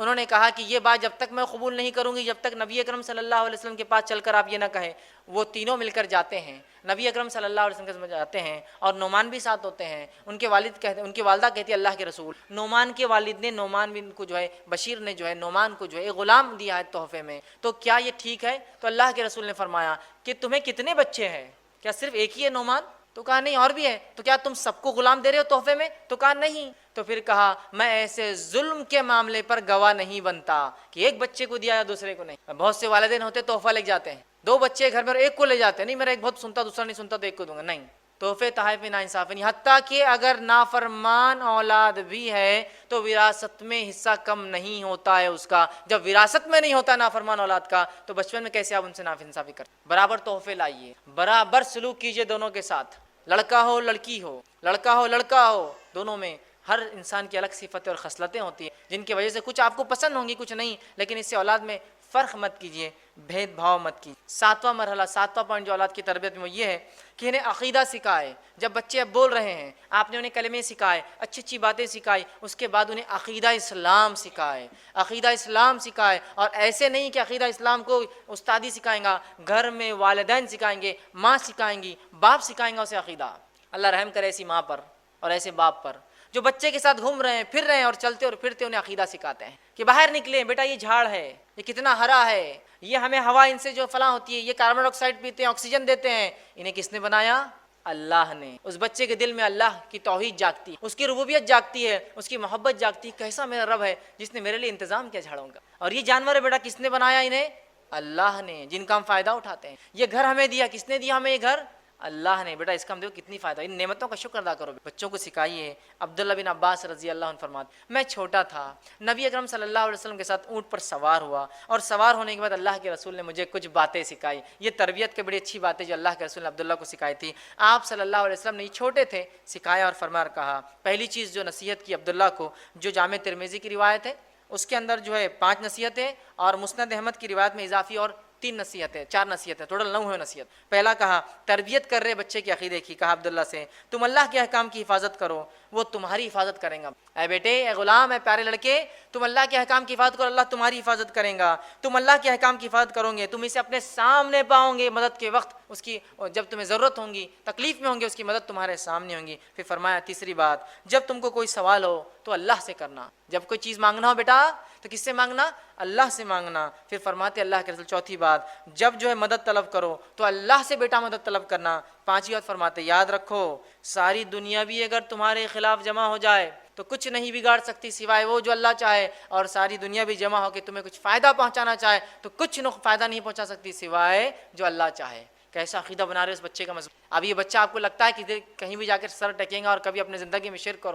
انہوں نے کہا کہ یہ بات جب تک میں قبول نہیں کروں گی جب تک نبی اکرم صلی اللہ علیہ وسلم کے پاس چل کر آپ یہ نہ کہیں. وہ تینوں مل کر جاتے ہیں, نبی اکرم صلی اللہ علیہ وسلم کے ساتھ جاتے ہیں, اور نعمان بھی ساتھ ہوتے ہیں. ان کے والدہ کہتی ہے اللہ کے رسول, نعمان کے والد نے نعمان بن کو جو ہے بشیر نے جو ہے نعمان کو جو ہے غلام دیا ہے تحفے میں, تو کیا یہ ٹھیک ہے؟ تو اللہ کے رسول نے فرمایا کہ تمہیں کتنے بچے ہیں؟ کیا صرف ایک ہی ہے نعمان؟ تو کہا نہیں اور بھی ہے. تو کیا تم سب کو غلام دے رہے ہو تحفے میں؟ تو کہا نہیں. تو پھر کہا میں ایسے ظلم کے معاملے پر گواہ نہیں بنتا کہ ایک بچے کو دیا یا دوسرے کو نہیں. بہت سے والدین ہوتے تحفہ لے جاتے ہیں, 2 بچے گھر میں ایک کو لے جاتے ہیں, نہیں میرا ایک بہت سنتا دوسرا نہیں سنتا تو ایک کو دوں گا. نہیں, تحفے تحائف میں ناانصافی نہیں. حتیٰ کہ اگر نافرمان اولاد بھی ہے تو وراثت میں حصہ کم نہیں ہوتا ہے اس کا. جب وراثت میں نہیں ہوتا نافرمان اولاد کا تو بچپن میں کیسے آپ ان سے ناانصافی کرتے؟ برابر تحفے لائیے, برابر سلوک کیجئے دونوں کے ساتھ, لڑکا ہو لڑکی ہو, لڑکا ہو لڑکا ہو, دونوں میں ہر انسان کی الگ صفتیں اور خصلتیں ہوتی ہیں جن کی وجہ سے کچھ آپ کو پسند ہوں گی کچھ نہیں, لیکن اس سے اولاد میں فرق مت کیجیے, بھید بھاؤ مت کیجیے. 7واں مرحلہ, 7واں پوائنٹ جو اولاد کی تربیت میں وہ یہ ہے کہ انہیں عقیدہ سکھائے. جب بچے اب بول رہے ہیں آپ نے انہیں کلمے سکھائے, اچھی اچھی باتیں سکھائی, اس کے بعد انہیں عقیدہ اسلام سکھائے, عقیدہ اسلام سکھائے. اور ایسے نہیں کہ عقیدہ اسلام کو استادی سکھائیں گا, گھر میں والدین سکھائیں گے, ماں سکھائیں گی, باپ سکھائیں گا اسے عقیدہ. اللہ رحم کرے ایسی ماں پر اور ایسے باپ پر جو بچے کے ساتھ گھوم رہے ہیں پھر رہے ہیں اور چلتے اور پھرتے انہیں عقیدہ سکھاتے ہیں کہ باہر نکلیں بیٹا, یہ جھاڑ ہے, یہ کتنا ہرا ہے, یہ ہمیں ہوا ان سے جو فلاں ہوتی ہے, یہ کاربن ڈائی آکسائڈ پیتے ہیں, آکسیجن دیتے ہیں, انہیں کس نے بنایا؟ اللہ نے. اس بچے کے دل میں اللہ کی توحید جاگتی ہے, اس کی ربوبیت جاگتی ہے, اس کی محبت جاگتی ہے, کیسا میرا رب ہے جس نے میرے لیے انتظام کیا جھاڑوں کا. اور یہ جانور ہے بیٹا, کس نے بنایا انہیں؟ اللہ نے, جن کا ہم فائدہ اٹھاتے ہیں. یہ گھر ہمیں دیا, کس نے دیا ہمیں یہ گھر؟ اللہ نے. بیٹا اس کا ہم دیکھو کتنی فائدہ, ان نعمتوں کا شکر ادا کرو, بچوں کو سکھائیے. عبداللہ بن عباس رضی اللہ عنہ فرماتے میں چھوٹا تھا, نبی اکرم صلی اللہ علیہ وسلم کے ساتھ اونٹ پر سوار ہوا, اور سوار ہونے کے بعد اللہ کے رسول نے مجھے کچھ باتیں سکھائی. یہ تربیت کی بڑی اچھی باتیں جو اللہ کے رسول نے عبداللہ کو سکھائی تھی. آپ صلی اللہ علیہ وسلم نے یہ چھوٹے تھے سکھایا اور فرمایا اور کہا. پہلی چیز جو نصیحت کی عبداللہ کو, جو جامع ترمذی کی روایت ہے اس کے اندر جو ہے 5 نصیحتیں, اور مسند احمد کی روایت میں اضافی اور 3 نصیحتیں, 4 نصیحتیں, ٹوٹل 9 ہے نصیحت. پہلا کہا تربیت کر رہے بچے کے عقیدے کی, کہا عبداللہ سے تم اللہ کے احکام کی حفاظت کرو, وہ تمہاری حفاظت کریں گا. اے بیٹے, اے غلام, اے پیارے لڑکے, تم اللہ کے احکام کی حفاظت کرو, اللہ تمہاری حفاظت کریں گا. تم اللہ کے احکام کی حفاظت کرو گے, تم اسے اپنے سامنے پاؤ گے مدد کے وقت, اس کی جب تمہیں ضرورت ہوں گی, تکلیف میں ہوں گے, اس کی مدد تمہارے سامنے ہوں گی. پھر فرمایا تیسری بات, جب تم کو کوئی سوال ہو تو اللہ سے کرنا. جب کوئی چیز مانگنا ہو بیٹا تو کس سے مانگنا؟ اللہ سے مانگنا. پھر فرماتے اللہ کے رسول چوتھی بات, جب جو ہے مدد طلب کرو تو اللہ سے بیٹا مدد طلب کرنا. 5ویں بات فرماتے یاد رکھو ساری دنیا بھی اگر تمہارے خلاف جمع ہو جائے تو کچھ نہیں بگاڑ سکتی سوائے وہ جو اللہ چاہے, اور ساری دنیا بھی جمع ہو کے تمہیں کچھ فائدہ پہنچانا چاہے تو کچھ فائدہ نہیں پہنچا سکتی سوائے جو اللہ چاہے. کیسا عقیدہ بنا رہے اس بچے کا مضمون. اب یہ بچہ آپ کو لگتا ہے کہ کہیں بھی جا کر سر ٹکیں گا اور کبھی اپنے زندگی میں شرک اور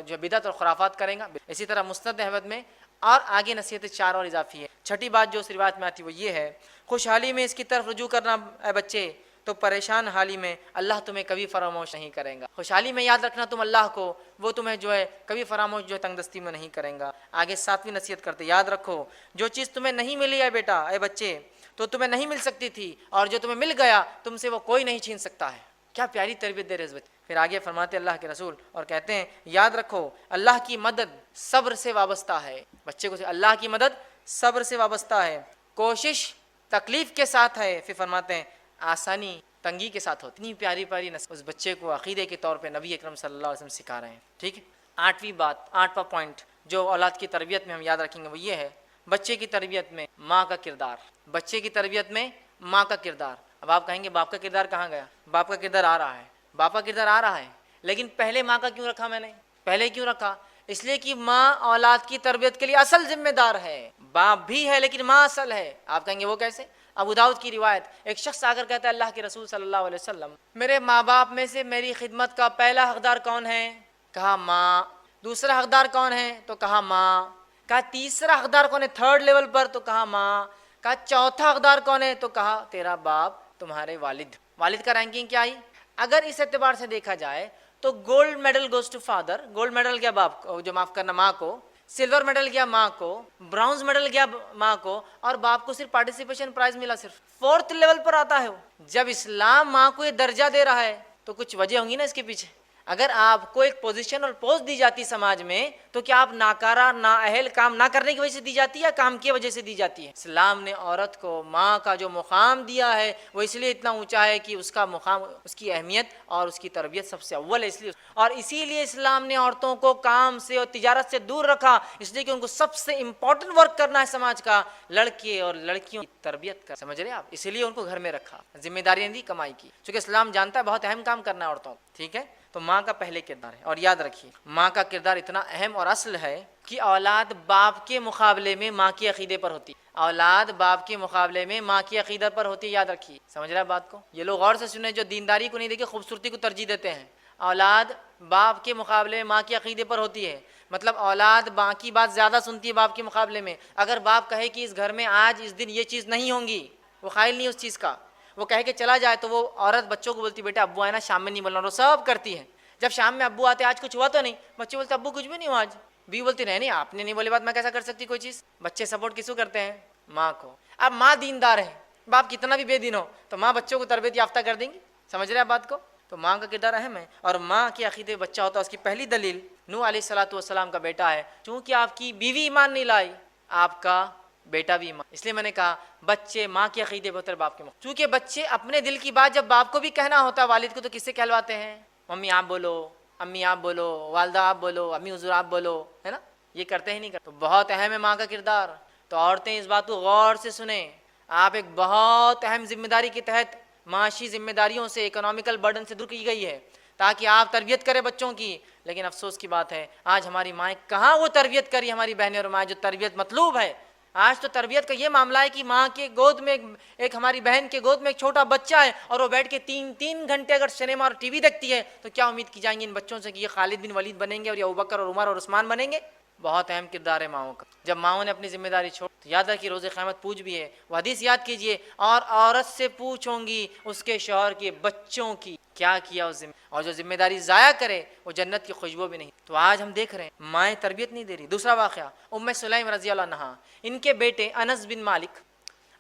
جو بدعت اور خرافات کریں گا. اسی طرح مسند احمد میں اور آگے نصیحت 4 اور اضافی ہے. چھٹی بات جو اس روایت میں آتی وہ یہ ہے, خوشحالی میں اس کی طرف رجوع کرنا اے بچے, تو پریشان حالی میں اللہ تمہیں کبھی فراموش نہیں کرے گا. خوشحالی میں یاد رکھنا تم اللہ کو, وہ تمہیں جو ہے کبھی فراموش جو ہے تنگ دستی میں نہیں کریں گا. آگے 7ویں نصیحت کرتے یاد رکھو جو چیز تمہیں نہیں ملی ہے بیٹا, اے بچے, تو تمہیں نہیں مل سکتی تھی, اور جو تمہیں مل گیا تم سے وہ کوئی نہیں چھین سکتا ہے. کیا پیاری تربیت دے رہے اس بچے. پھر آگے فرماتے اللہ کے رسول اور کہتے ہیں یاد رکھو اللہ کی مدد صبر سے وابستہ ہے. بچے کو اللہ کی مدد صبر سے وابستہ ہے, کوشش تکلیف کے ساتھ ہے. پھر فرماتے ہیں آسانی تنگی کے ساتھ ہوتی. اتنی پیاری پیاری اس بچے کو عقیدے کے طور پہ نبی اکرم صلی اللہ علیہ وسلم سکھا رہے ہیں. ٹھیک ہے. 8ویں بات, 8واں پوائنٹ جو اولاد کی تربیت میں ہم یاد رکھیں گے وہ یہ ہے, بچے کی تربیت میں ماں کا کردار. بچے کی تربیت میں ماں کا کردار. اب آپ کہیں گے باپ کا کردار کہاں گیا؟ باپ کا کردار آ رہا ہے, باپ کا کردار آ رہا ہے, لیکن پہلے ماں کا کیوں رکھا میں نے؟ پہلے کیوں رکھا؟ اس لیے کہ ماں اولاد کی تربیت کے لیے اصل ذمہ دار ہے. باپ بھی ہے لیکن ماں اصل ہے. آپ کہیں گے وہ کیسے؟ ابو داؤد کی روایت, ایک شخص آ کر کہتا ہے اللہ کے رسول صلی اللہ علیہ وسلم میرے ماں باپ میں سے میری خدمت کا پہلا حقدار کون ہے؟ کہا ماں. دوسرا حقدار کون ہے؟ تو کہا ماں. کہا تیسرا حقدار کون ہے 3rd لیول پر؟ تو کہا ماں. کہا چوتھا حقدار کون ہے؟ تو کہا تیرا باپ, تمہارے والد. والد کا رینکنگ کیا آئی؟ اگر اس اعتبار سے دیکھا جائے تو gold medal goes to father. Gold medal گیا باپ کو, جو معاف کرنا ماں کو, سلور میڈل گیا ماں کو, برونز میڈل گیا ماں کو, اور باپ کو صرف پارٹیسپیشن پرائز ملا صرف 4th لیول پر آتا ہے وہ. جب اسلام ماں کو یہ درجہ دے رہا ہے تو کچھ وجہ ہوں گی نا اس کے پیچھے. اگر آپ کو ایک پوزیشن اور پوسٹ دی جاتی سماج میں تو کیا آپ ناکارہ نااہل کام نہ کرنے کی وجہ سے دی جاتی ہے یا کام کی وجہ سے دی جاتی ہے؟ اسلام نے عورت کو ماں کا جو مقام دیا ہے وہ اس لیے اتنا اونچا ہے کہ اس کا مقام، اس کی اہمیت اور اس کی تربیت سب سے اول ہے، اس لیے اور اسی لیے اسلام نے عورتوں کو کام سے اور تجارت سے دور رکھا، اس لیے کہ ان کو سب سے امپورٹنٹ ورک کرنا ہے سماج کا لڑکے اور لڑکیوں کی تربیت کا، سمجھ رہے ہیں آپ؟ اسی لیے ان کو گھر میں رکھا، ذمہ داریاں دی کمائی کی، چونکہ اسلام جانتا ہے بہت اہم کام کرنا ہے عورتوں کو، ٹھیک ہے؟ تو ماں کا پہلے کردار ہے، اور یاد رکھیے ماں کا کردار اتنا اہم اور اصل ہے کہ اولاد باپ کے مقابلے میں ماں کے عقیدے پر ہوتی ہے، اولاد باپ کے مقابلے میں ماں کی عقیدت پر ہوتی ہے، یاد رکھیے، سمجھ رہے ہیں بات کو؟ یہ لوگ غور سے سنیں جو دینداری کو نہیں دیکھے خوبصورتی کو ترجیح دیتے ہیں، اولاد باپ کے مقابلے میں ماں کے عقیدے پر ہوتی ہے، مطلب اولاد ماں کی بات زیادہ سنتی ہے باپ کے مقابلے میں، اگر باپ کہے کہ اس گھر میں آج اس دن یہ چیز نہیں ہوں گی، وہ قائل نہیں اس چیز کا، وہ کہے کہ چلا جائے تو وہ عورت بچوں کو بولتی بیٹا ابو آئے نا شام میں نہیں بولنا، وہ سب کرتی ہے، جب شام میں ابو آتے آج کچھ ہوا تو نہیں، بچے بولتے ابو کچھ بھی نہیں ہوا آج، بیوی بولتی نہیں آپ نے نہیں بولے بات میں کیسا کر سکتی کوئی چیز، بچے سپورٹ کس کو کرتے ہیں؟ ماں کو۔ اب ماں دیندار ہے، باپ کتنا بھی بے دین ہو تو ماں بچوں کو تربیت یافتہ کر دیں گی، سمجھ رہے ہیں بات کو؟ تو ماں کا کردار اہم ہے، اور ماں کے عقیدے بچہ ہوتا ہے، اس کی پہلی دلیل نوح علیہ السلام کا بیٹا ہے، چونکہ آپ کی بیوی ایمان نہیں لائی آپ کا بیٹا بھی ایمان، اس لیے میں نے کہا بچے ماں کے عقیدے بہتر باپ کے، چونکہ بچے اپنے دل کی بات جب باپ کو بھی کہنا ہوتا ہے والد کو تو کس سے کہلواتے ہیں؟ ممی آپ بولو، امی آپ بولو، والدہ آپ بولو، امی حضور آپ بولو، ہے نا؟ یہ کرتے ہی نہیں کرتے، تو بہت اہم ہے ماں کا کردار، تو عورتیں اس بات کو غور سے سنیں، آپ ایک بہت اہم ذمہ داری کے تحت معاشی ذمہ داریوں سے اکنامیکل برڈن سے دور کی گئی ہے تاکہ آپ تربیت کریں بچوں کی، لیکن افسوس کی بات ہے آج ہماری مائیں کہاں وہ تربیت کری، ہماری بہنیں اور مائیں جو تربیت مطلوب ہے، آج تو تربیت کا یہ معاملہ ہے کہ ماں کے گود میں ایک ہماری بہن کے گود میں ایک چھوٹا بچہ ہے اور وہ بیٹھ کے تین گھنٹے اگر سنیما اور ٹی وی دیکھتی ہے تو کیا امید کی جائیں گی ان بچوں سے کہ یہ خالد بن ولید بنیں گے اور یہ ابوبکر اور عمر اور عثمان بنیں گے؟ بہت اہم کردار ہے ماؤں کا، جب ماؤں نے اپنی ذمہ داری چھوڑ تو یاد رکھیے روز قیامت پوچھ بھی ہے، وہ حدیث یاد کیجئے، اور عورت سے پوچھوں گی اس کے شوہر کے بچوں کی کیا کیا اس ذمہ، اور جو ذمہ داری ضائع کرے وہ جنت کی خوشبو بھی نہیں۔ تو آج ہم دیکھ رہے ہیں مائیں تربیت نہیں دے رہی۔ دوسرا واقعہ ام سلیم رضی اللہ عنہا، ان کے بیٹے انس بن مالک،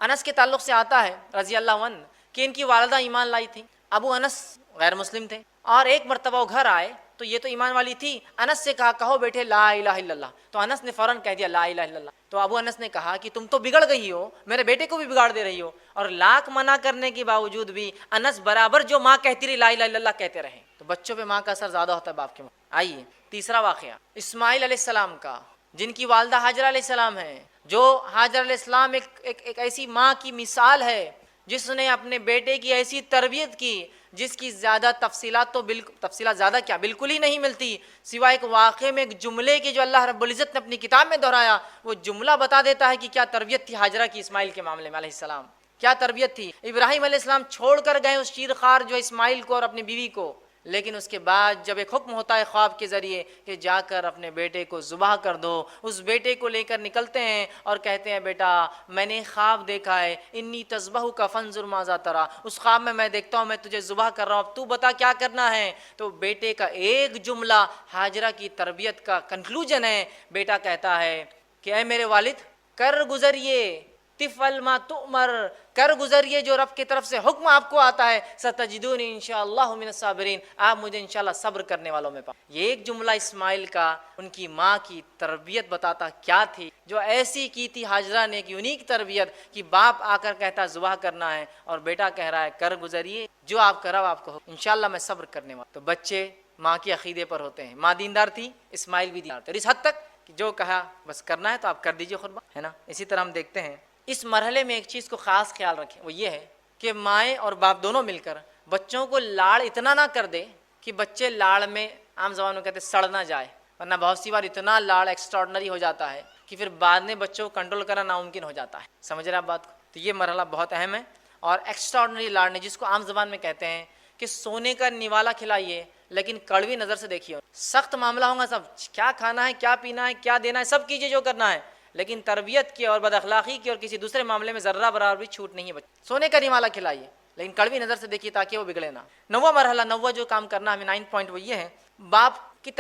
انس کے تعلق سے آتا ہے رضی اللہ عنہ کہ ان کی والدہ ایمان لائی تھی، ابو انس غیر مسلم تھے، اور ایک مرتبہ وہ گھر آئے تو یہ تو ایمان والی تھی، انس سے کہا کہو بیٹے لا الہ الا اللہ، تو انس نے فوراً کہہ دیا لا الہ الا اللہ، تو ابو انس نے کہا کہ تم تو بگڑ گئی ہو، میرے بیٹے کو بھی بگاڑ دے رہی ہو، اور لاکھ منع کرنے کے باوجود بھی انس برابر جو ماں کہتی رہی لا الہ الا اللہ کہتے رہے، تو بچوں پہ ماں کا اثر زیادہ ہوتا ہے باپ کے ماں۔ آئیے تیسرا واقعہ اسماعیل علیہ السلام کا، جن کی والدہ ہاجرہ علیہ السلام ہے، جو ہاجر علیہ السلام ایک ایسی ماں کی مثال ہے جس نے اپنے بیٹے کی ایسی تربیت کی جس کی زیادہ تفصیلات تو تفصیلات زیادہ کیا بالکل ہی نہیں ملتی، سوائے ایک واقعے میں ایک جملے کے جو اللہ رب العزت نے اپنی کتاب میں دہرایا، وہ جملہ بتا دیتا ہے کہ کیا تربیت تھی ہاجرہ کی اسماعیل کے معاملے میں علیہ السلام، کیا تربیت تھی۔ ابراہیم علیہ السلام چھوڑ کر گئے اس شیرخوار جو اسماعیل کو اور اپنی بیوی کو، لیکن اس کے بعد جب ایک حکم ہوتا ہے خواب کے ذریعے کہ جا کر اپنے بیٹے کو ذبح کر دو، اس بیٹے کو لے کر نکلتے ہیں اور کہتے ہیں بیٹا میں نے خواب دیکھا ہے، انی تذبحک فانظر ماذا تری، اس خواب میں دیکھتا ہوں میں تجھے ذبح کر رہا ہوں، اب تو بتا کیا کرنا ہے۔ تو بیٹے کا ایک جملہ ہاجرہ کی تربیت کا کنکلوژن ہے، بیٹا کہتا ہے کہ اے میرے والد کر گزریے تفعل ما تؤمر، کر گزریے جو رب کی طرف سے حکم آپ کو آتا ہے، ستجدونی انشاءاللہ من الصابرین، آپ مجھے انشاءاللہ صبر کرنے والوں میں پاؤ۔ یہ ایک جملہ اسماعیل کا ان کی ماں کی تربیت بتاتا کیا تھی، جو ایسی کی تھی ہاجرہ نے، ایک یونیک تربیت کہ باپ آ کر کہتا ذبح کرنا ہے اور بیٹا کہہ رہا ہے کر گزریے جو آپ کراؤ آپ کو انشاءاللہ میں صبر کرنے والا۔ تو بچے ماں کے عقیدے پر ہوتے ہیں، ماں دیندار تھی، اسماعیل بھی دیندار تھے، اور اس حد تک کہ جو کہا بس کرنا ہے تو آپ کر دیجئے خود ہے نا۔ اسی طرح ہم دیکھتے ہیں اس مرحلے میں ایک چیز کو خاص خیال رکھیں، وہ یہ ہے کہ مائیں اور باپ دونوں مل کر بچوں کو لاڑ اتنا نہ کر دے کہ بچے لاڑ میں عام زبان میں کہتے سڑ نہ جائے، ورنہ بہت سی بار اتنا لاڑ ایکسٹراڈنری ہو جاتا ہے کہ پھر بعد میں بچوں کو کنٹرول کرنا ناممکن ہو جاتا ہے، سمجھ رہے آپ بات کو؟ تو یہ مرحلہ بہت اہم ہے، اور ایکسٹراڈنری لاڑ نے جس کو عام زبان میں کہتے ہیں کہ سونے کا نوالا کھلائیے لیکن کڑوی نظر سے دیکھیے، سخت معاملہ ہوگا، سب کیا کھانا ہے کیا پینا ہے کیا دینا ہے سب کیجیے جو کرنا ہے، لیکن تربیت کی اور بد اخلاقی کی اور کسی دوسرے معاملے میں ذرہ برابر بھی چھوٹ نہیں ہے۔ سونے کا نوالا کھلائیے لیکن کڑوی نظر سے دیکھیے تاکہ وہ بگڑے نہ۔ نواں مرحلہ، نواں جو کام کرنا ہمیں 9 پوائنٹ وہ یہ ہے، باپ کی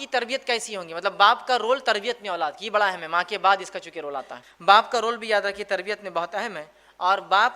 تربیت کیسی ہوں گی، مطلب باپ کا رول تربیت میں اولاد کی، یہ بڑا اہم ہے، ماں کے بعد اس کا چونکہ رول آتا ہے، باپ کا رول بھی یاد رکھیے تربیت میں بہت اہم ہے، اور باپ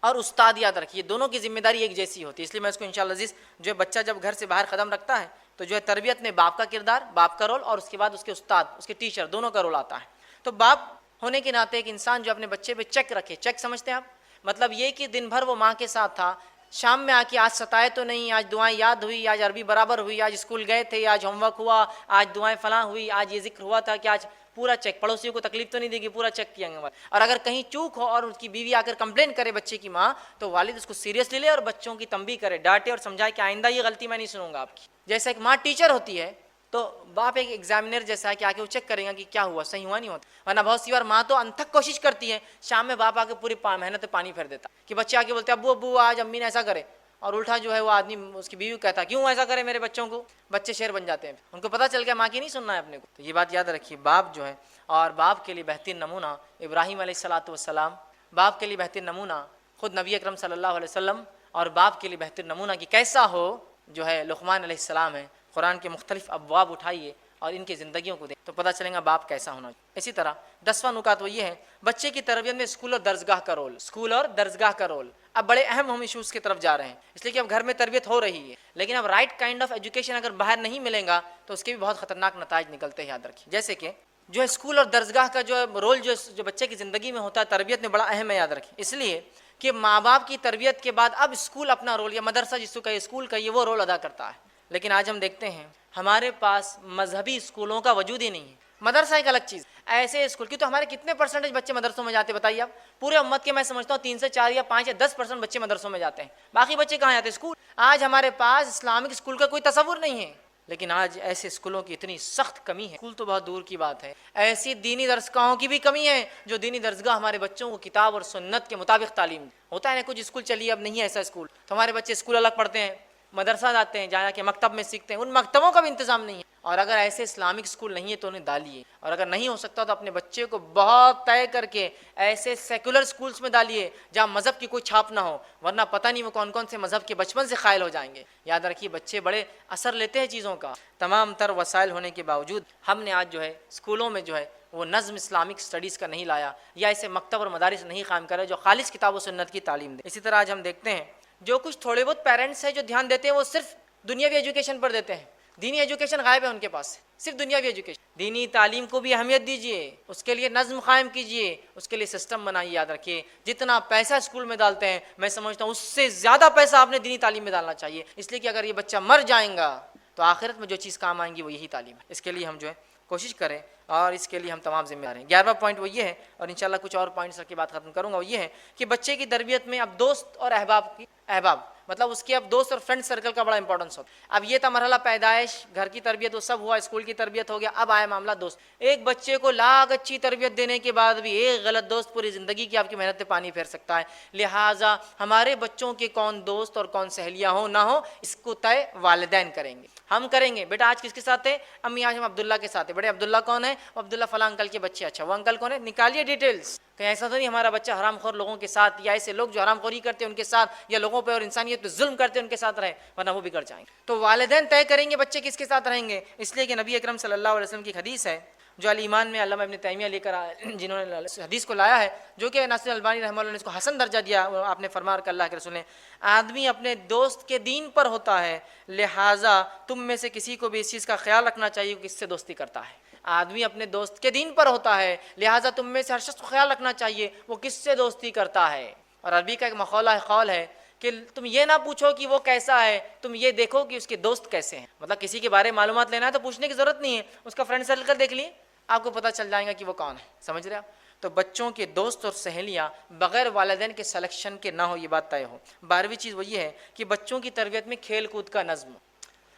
اور استاد یاد رکھیے دونوں کی ذمہ داری ایک جیسی ہوتی ہے. اس لیے میں اس کو انشاءاللہ عزیز جو ہے بچہ جب گھر سے باہر قدم رکھتا ہے تو جو ہے تربیت میں باپ کا کردار، باپ کا رول، اور اس کے بعد اس کے استاد، اس کے ٹیچر، دونوں کا رول آتا ہے. تو باپ ہونے کے ناطے ایک انسان جو اپنے بچے پہ چیک رکھے. چیک سمجھتے ہیں آپ؟ مطلب یہ کہ دن بھر وہ ماں کے ساتھ تھا، شام میں آ کے آج ستائے تو نہیں، آج دعائیں یاد ہوئی، آج عربی برابر ہوئی، آج اسکول گئے تھے، آج ہوم ورک ہوا، آج دعائیں فلاں ہوئی، آج یہ ذکر ہوا تھا کہ آج پورا چیک. پڑوسیوں کو تکلیف تو نہیں دے گی، پورا چیک کیا گا. اور اگر کہیں چوک ہو اور اس کی بیوی آ کر کمپلین کرے بچے کی ماں، تو والد اس کو سیریسلی لے اور بچوں کی تنبیہ کرے، ڈانٹے اور سمجھائے کہ آئندہ یہ غلطی میں نہیں سنوں گا آپ کی. جیسا ایک ماں ٹیچر ہوتی ہے تو باپ ایک ایگزامینر جیسا ہے کہ آ کے وہ چیک کرے گا کہ کیا ہوا، صحیح ہوا نہیں ہوتا. ورنہ بہت سی بار ماں تو انتھک کوشش کرتی ہے، شام میں باپ آ کے پوری محنت پہ پانی پھیر دیتا کہ بچے آ کے بولتے ابو ابو آج امی نے ایسا کرے، اور الٹا جو ہے وہ آدمی اس کی بیوی کہتا کیوں ایسا کرے میرے بچوں کو. بچے شیر بن جاتے ہیں، ان کو پتہ چل گیا ماں کی نہیں سننا ہے اپنے کو. تو یہ بات یاد رکھیے باپ جو ہے، اور باپ کے لیے بہترین نمونہ ابراہیم علیہ الصلاۃ والسلام، باپ کے لیے بہترین نمونہ خود نبی اکرم صلی اللہ علیہ وسلم، اور باپ کے لیے بہترین نمونہ کہ کیسا ہو جو ہے لقمان علیہ السلام ہے. قرآن کے مختلف ابواب اٹھائیے اور ان کی زندگیوں کو دیکھ تو پتہ چلے گا باپ کیسا ہونا چاہیے. اسی طرح 10واں نکات وہ یہ ہے بچے کی تربیت میں اسکول اور درسگاہ کا رول. اسکول اور درسگاہ کا رول اب بڑے اہم ہم ایشوز کی طرف جا رہے ہیں، اس لیے کہ اب گھر میں تربیت ہو رہی ہے، لیکن اب رائٹ کائنڈ آف ایجوکیشن اگر باہر نہیں ملے گا تو اس کے بھی بہت خطرناک نتائج نکلتے ہیں. یاد رکھیے جیسے کہ جو ہے اسکول اور درسگاہ کا جو رول جو بچے کی زندگی میں ہوتا ہے تربیت میں بڑا اہم ہے. یاد رکھیے اس لیے کہ ماں باپ کی تربیت کے بعد اب اسکول اپنا رول، یا مدرسہ جس کو کہے اسکول کا، یہ وہ رول ادا کرتا ہے. لیکن آج ہم دیکھتے ہیں ہمارے پاس مذہبی اسکولوں کا وجود ہی نہیں ہے. مدرسہ ایک الگ چیز، ایسے اسکول کی تو ہمارے کتنے پرسنٹیج بچے مدرسوں میں جاتے بتائیے آپ؟ پورے امت کے میں سمجھتا ہوں 3 سے 4 یا 5 یا 10% بچے مدرسوں میں جاتے ہیں، باقی بچے کہاں جاتے ہیں؟ اسکول. آج ہمارے پاس اسلامک اسکول کا کوئی تصور نہیں ہے، لیکن آج ایسے اسکولوں کی اتنی سخت کمی ہے. اسکول تو بہت دور کی بات ہے، ایسی دینی درسگاہوں کی بھی کمی ہے جو دینی درسگاہ ہمارے بچوں کو کتاب اور سنت کے مطابق تعلیم ہوتا ہے نا. کچھ اسکول چلیے اب نہیں ہے ایسا اسکول، تو ہمارے بچے اسکول الگ پڑھتے ہیں، مدرسہ جاتے ہیں، جا کے مکتب میں سیکھتے ہیں. ان مکتبوں کا بھی انتظام نہیں ہے. اور اگر ایسے اسلامک اسکول نہیں ہے تو انہیں ڈالیے، اور اگر نہیں ہو سکتا تو اپنے بچے کو بہت طے کر کے ایسے سیکولر اسکولس میں ڈالیے جہاں مذہب کی کوئی چھاپ نہ ہو، ورنہ پتہ نہیں وہ کون کون سے مذہب کے بچپن سے قائل ہو جائیں گے. یاد رکھیے بچے بڑے اثر لیتے ہیں چیزوں کا. تمام تر وسائل ہونے کے باوجود ہم نے آج جو ہے اسکولوں میں جو ہے وہ نظم اسلامک اسٹڈیز کا نہیں لایا، یا ایسے مکتب اور مدارس نہیں قائم کرے جو خالص کتاب و سنت کی تعلیم دے. اسی طرح آج ہم دیکھتے ہیں جو کچھ تھوڑے بہت پیرنٹس ہیں جو دھیان دیتے ہیں وہ صرف دنیاوی ایجوکیشن پر دیتے ہیں. دینی ایجوکیشن غائب ہے ان کے پاس، صرف دنیاوی ایجوکیشن. دینی تعلیم کو بھی اہمیت دیجیے، اس کے لیے نظم قائم کیجیے، اس کے لیے سسٹم بنائیے. یاد رکھیے جتنا پیسہ اسکول میں ڈالتے ہیں میں سمجھتا ہوں اس سے زیادہ پیسہ آپ نے دینی تعلیم میں ڈالنا چاہیے. اس لیے کہ اگر یہ بچہ مر جائیں گا تو آخرت میں جو چیز کام آئیں گی وہ یہی تعلیم ہے. اس کے لیے ہم جو ہے کوشش کریں اور اس کے لیے ہم تمام ذمہ دار ہیں. 11واں پوائنٹ وہ یہ ہے، اور انشاءاللہ کچھ اور پوائنٹس رکھ کے بات ختم کروں گا، وہ یہ ہے کہ بچے کی تربیت میں اب دوست اور احباب مطلب اس کے اب دوست اور فرینڈ سرکل کا بڑا امپورٹنس ہوتا ہے. اب یہ تھا مرحلہ پیدائش، گھر کی تربیت وہ سب ہوا، اسکول کی تربیت ہو گیا، اب آیا معاملہ دوست. ایک بچے کو لاکھ اچھی تربیت دینے کے بعد بھی ایک غلط دوست پوری زندگی کی آپ کی محنت پہ پانی پھیر سکتا ہے. لہٰذا ہمارے بچوں کے کون دوست اور کون سہیلیاں ہوں نہ ہوں اس کو طے والدین کریں گے. ہم کریں گے بیٹا آج کس کے ساتھ ہے؟ امی آج ہم عبداللہ کے ساتھ ہے. بیٹے عبداللہ کون ہے؟ عبداللہ فلاں انکل کے بچے. اچھا وہ انکل کون ہے؟ نکالیے ڈیٹیلز. کہیں ایسا تو نہیں ہمارا بچہ حرام خور لوگوں کے ساتھ، یا ایسے لوگ جو حرام خوری کرتے ہیں ان کے ساتھ، یا لوگوں پہ اور انسانیت پہ ظلم کرتے ہیں ان کے ساتھ رہے، ورنہ وہ بگڑ جائیں گے. تو والدین طے کریں گے بچے کس کے ساتھ رہیں گے. اس لیے کہ نبی اکرم صلی اللہ علیہ وسلم کی حدیث ہے جو الایمان میں علامہ ابن تیمیہ لے کر جنہوں نے حدیث کو لایا ہے، جو کہ ناصر البانی رحمہ اللہ نے اس کو حسن درجہ دیا. آپ نے فرمایا کہ اللہ کے رسول نے آدمی اپنے دوست کے دین پر ہوتا ہے، لہٰذا تم میں سے کسی کو بھی اس چیز کا خیال رکھنا چاہیے کہ کس سے دوستی کرتا ہے. آدمی اپنے دوست کے دین پر ہوتا ہے، لہٰذا تم میں سے ہر شخص کو خیال رکھنا چاہیے وہ کس سے دوستی کرتا ہے. اور عربی کا ایک مقولہ قول ہے کہ تم یہ نہ پوچھو کہ وہ کیسا ہے، تم یہ دیکھو کہ اس کے دوست کیسے ہیں. مطلب کسی کے بارے میں معلومات لینا ہے تو پوچھنے کی ضرورت نہیں ہے، اس کا فرینڈ سرکل دیکھ لیے آپ کو پتہ چل جائے گا کہ وہ کون ہے. سمجھ رہے آپ؟ تو بچوں کے دوست اور سہیلیاں بغیر والدین کے سلیکشن کے نہ ہو، یہ بات طے ہو. 12ویں چیز وہ یہ ہے کہ بچوں کی تربیت میں کھیل کود کا نظم.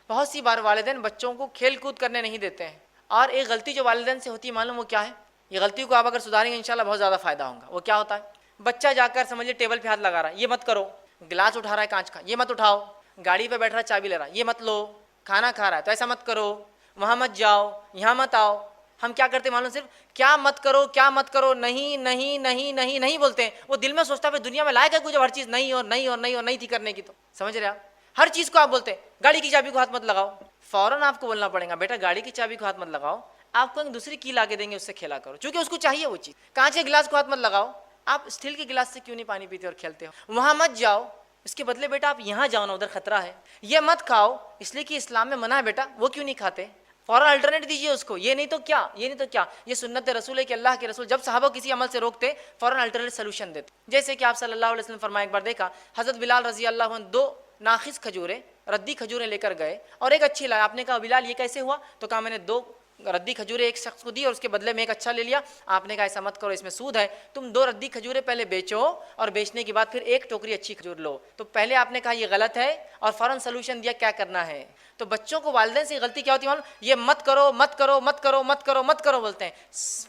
بہت سی بار والدین بچوں کو کھیل کود کرنے نہیں دیتے ہیں، اور ایک غلطی جو والدین سے ہوتی ہے معلوم وہ کیا ہے؟ یہ غلطی کو آپ اگر سدھاریں گے انشاءاللہ بہت زیادہ فائدہ ہوگا. وہ کیا ہوتا ہے؟ بچہ جا کر سمجھے ٹیبل پہ ہاتھ لگا رہا ہے، یہ مت کرو. گلاس اٹھا رہا ہے کانچ کا، یہ مت اٹھاؤ. گاڑی پہ بیٹھ رہا ہے چابی لے رہا ہے، یہ مت لو. کھانا کھا رہا ہے تو ایسا مت کرو، وہاں مت جاؤ، یہاں مت آؤ. ہم کیا کرتے معلوم؟ صرف کیا مت کرو کیا مت کرو، نہیں نہیں نہیں نہیں نہیں بولتے ہیں. وہ دل میں سوچتا ہے دنیا میں لائق ہے کچھ ہر چیز نہیں اور نہیں اور نہیں اور نہیں تھی کرنے کی. تو سمجھ رہے آپ؟ ہر چیز کو آپ بولتے ہیں گاڑی کی چابی کو ہاتھ مت لگاؤ، فوراً آپ کو بولنا پڑے گا بیٹا گاڑی کی چابی کو ہاتھ مت لگاؤ، آپ کو ایک دوسری کی لا کے دیں گے اس سے کھیلا کرو، چونکہ اس کو چاہیے وہ چیز. کانچ کے گلاس کو ہاتھ مت لگاؤ، آپ اسٹیل کے گلاس سے کیوں نہیں پانی پیتے اور کھیلتے ہو؟ وہاں مت جاؤ، اس کے بدلے بیٹا آپ یہاں جاؤ نا، ادھر خطرہ ہے۔ یہ مت کھاؤ، اس لیے کہ اسلام میں منع ہے بیٹا، وہ کیوں نہیں کھاتے؟ فوراً الٹرنیٹ دیجیے اس کو، یہ نہیں تو کیا، یہ نہیں تو کیا۔ یہ سنت رسول ہے کہ اللہ کے رسول جب صحابہ کسی عمل سے روکتے فوراً الٹرنیٹ سلوشن دیتے، جیسے کہ آپ صلی اللہ علیہ وسلم فرمایا، ایک بار دیکھا حضرت بلال رضی اللہ عنہ 2 ناخص کھجوریں، ردی کھجوریں لے کر گئے اور ایک اچھی لائے۔ آپ نے کہا بلال یہ کیسے ہوا؟ تو کہا میں نے 2 ردی کھجوریں ایک شخص کو دی اور اس کے بدلے میں ایک اچھا لے لیا۔ آپ نے کہا ایسا مت کرو، اس میں سود ہے، تم 2 ردی کھجوریں پہلے بیچو اور بیچنے کے بعد پھر 1 ٹوکری اچھی کھجور لو۔ تو پہلے آپ نے کہا یہ غلط ہے اور فوراً سلوشن دیا کیا کرنا ہے۔ تو بچوں کو والدین سے غلطی کیا ہوتی ہے معلوم؟ یہ مت کرو مت کرو مت کرو مت کرو مت کرو بولتے ہیں،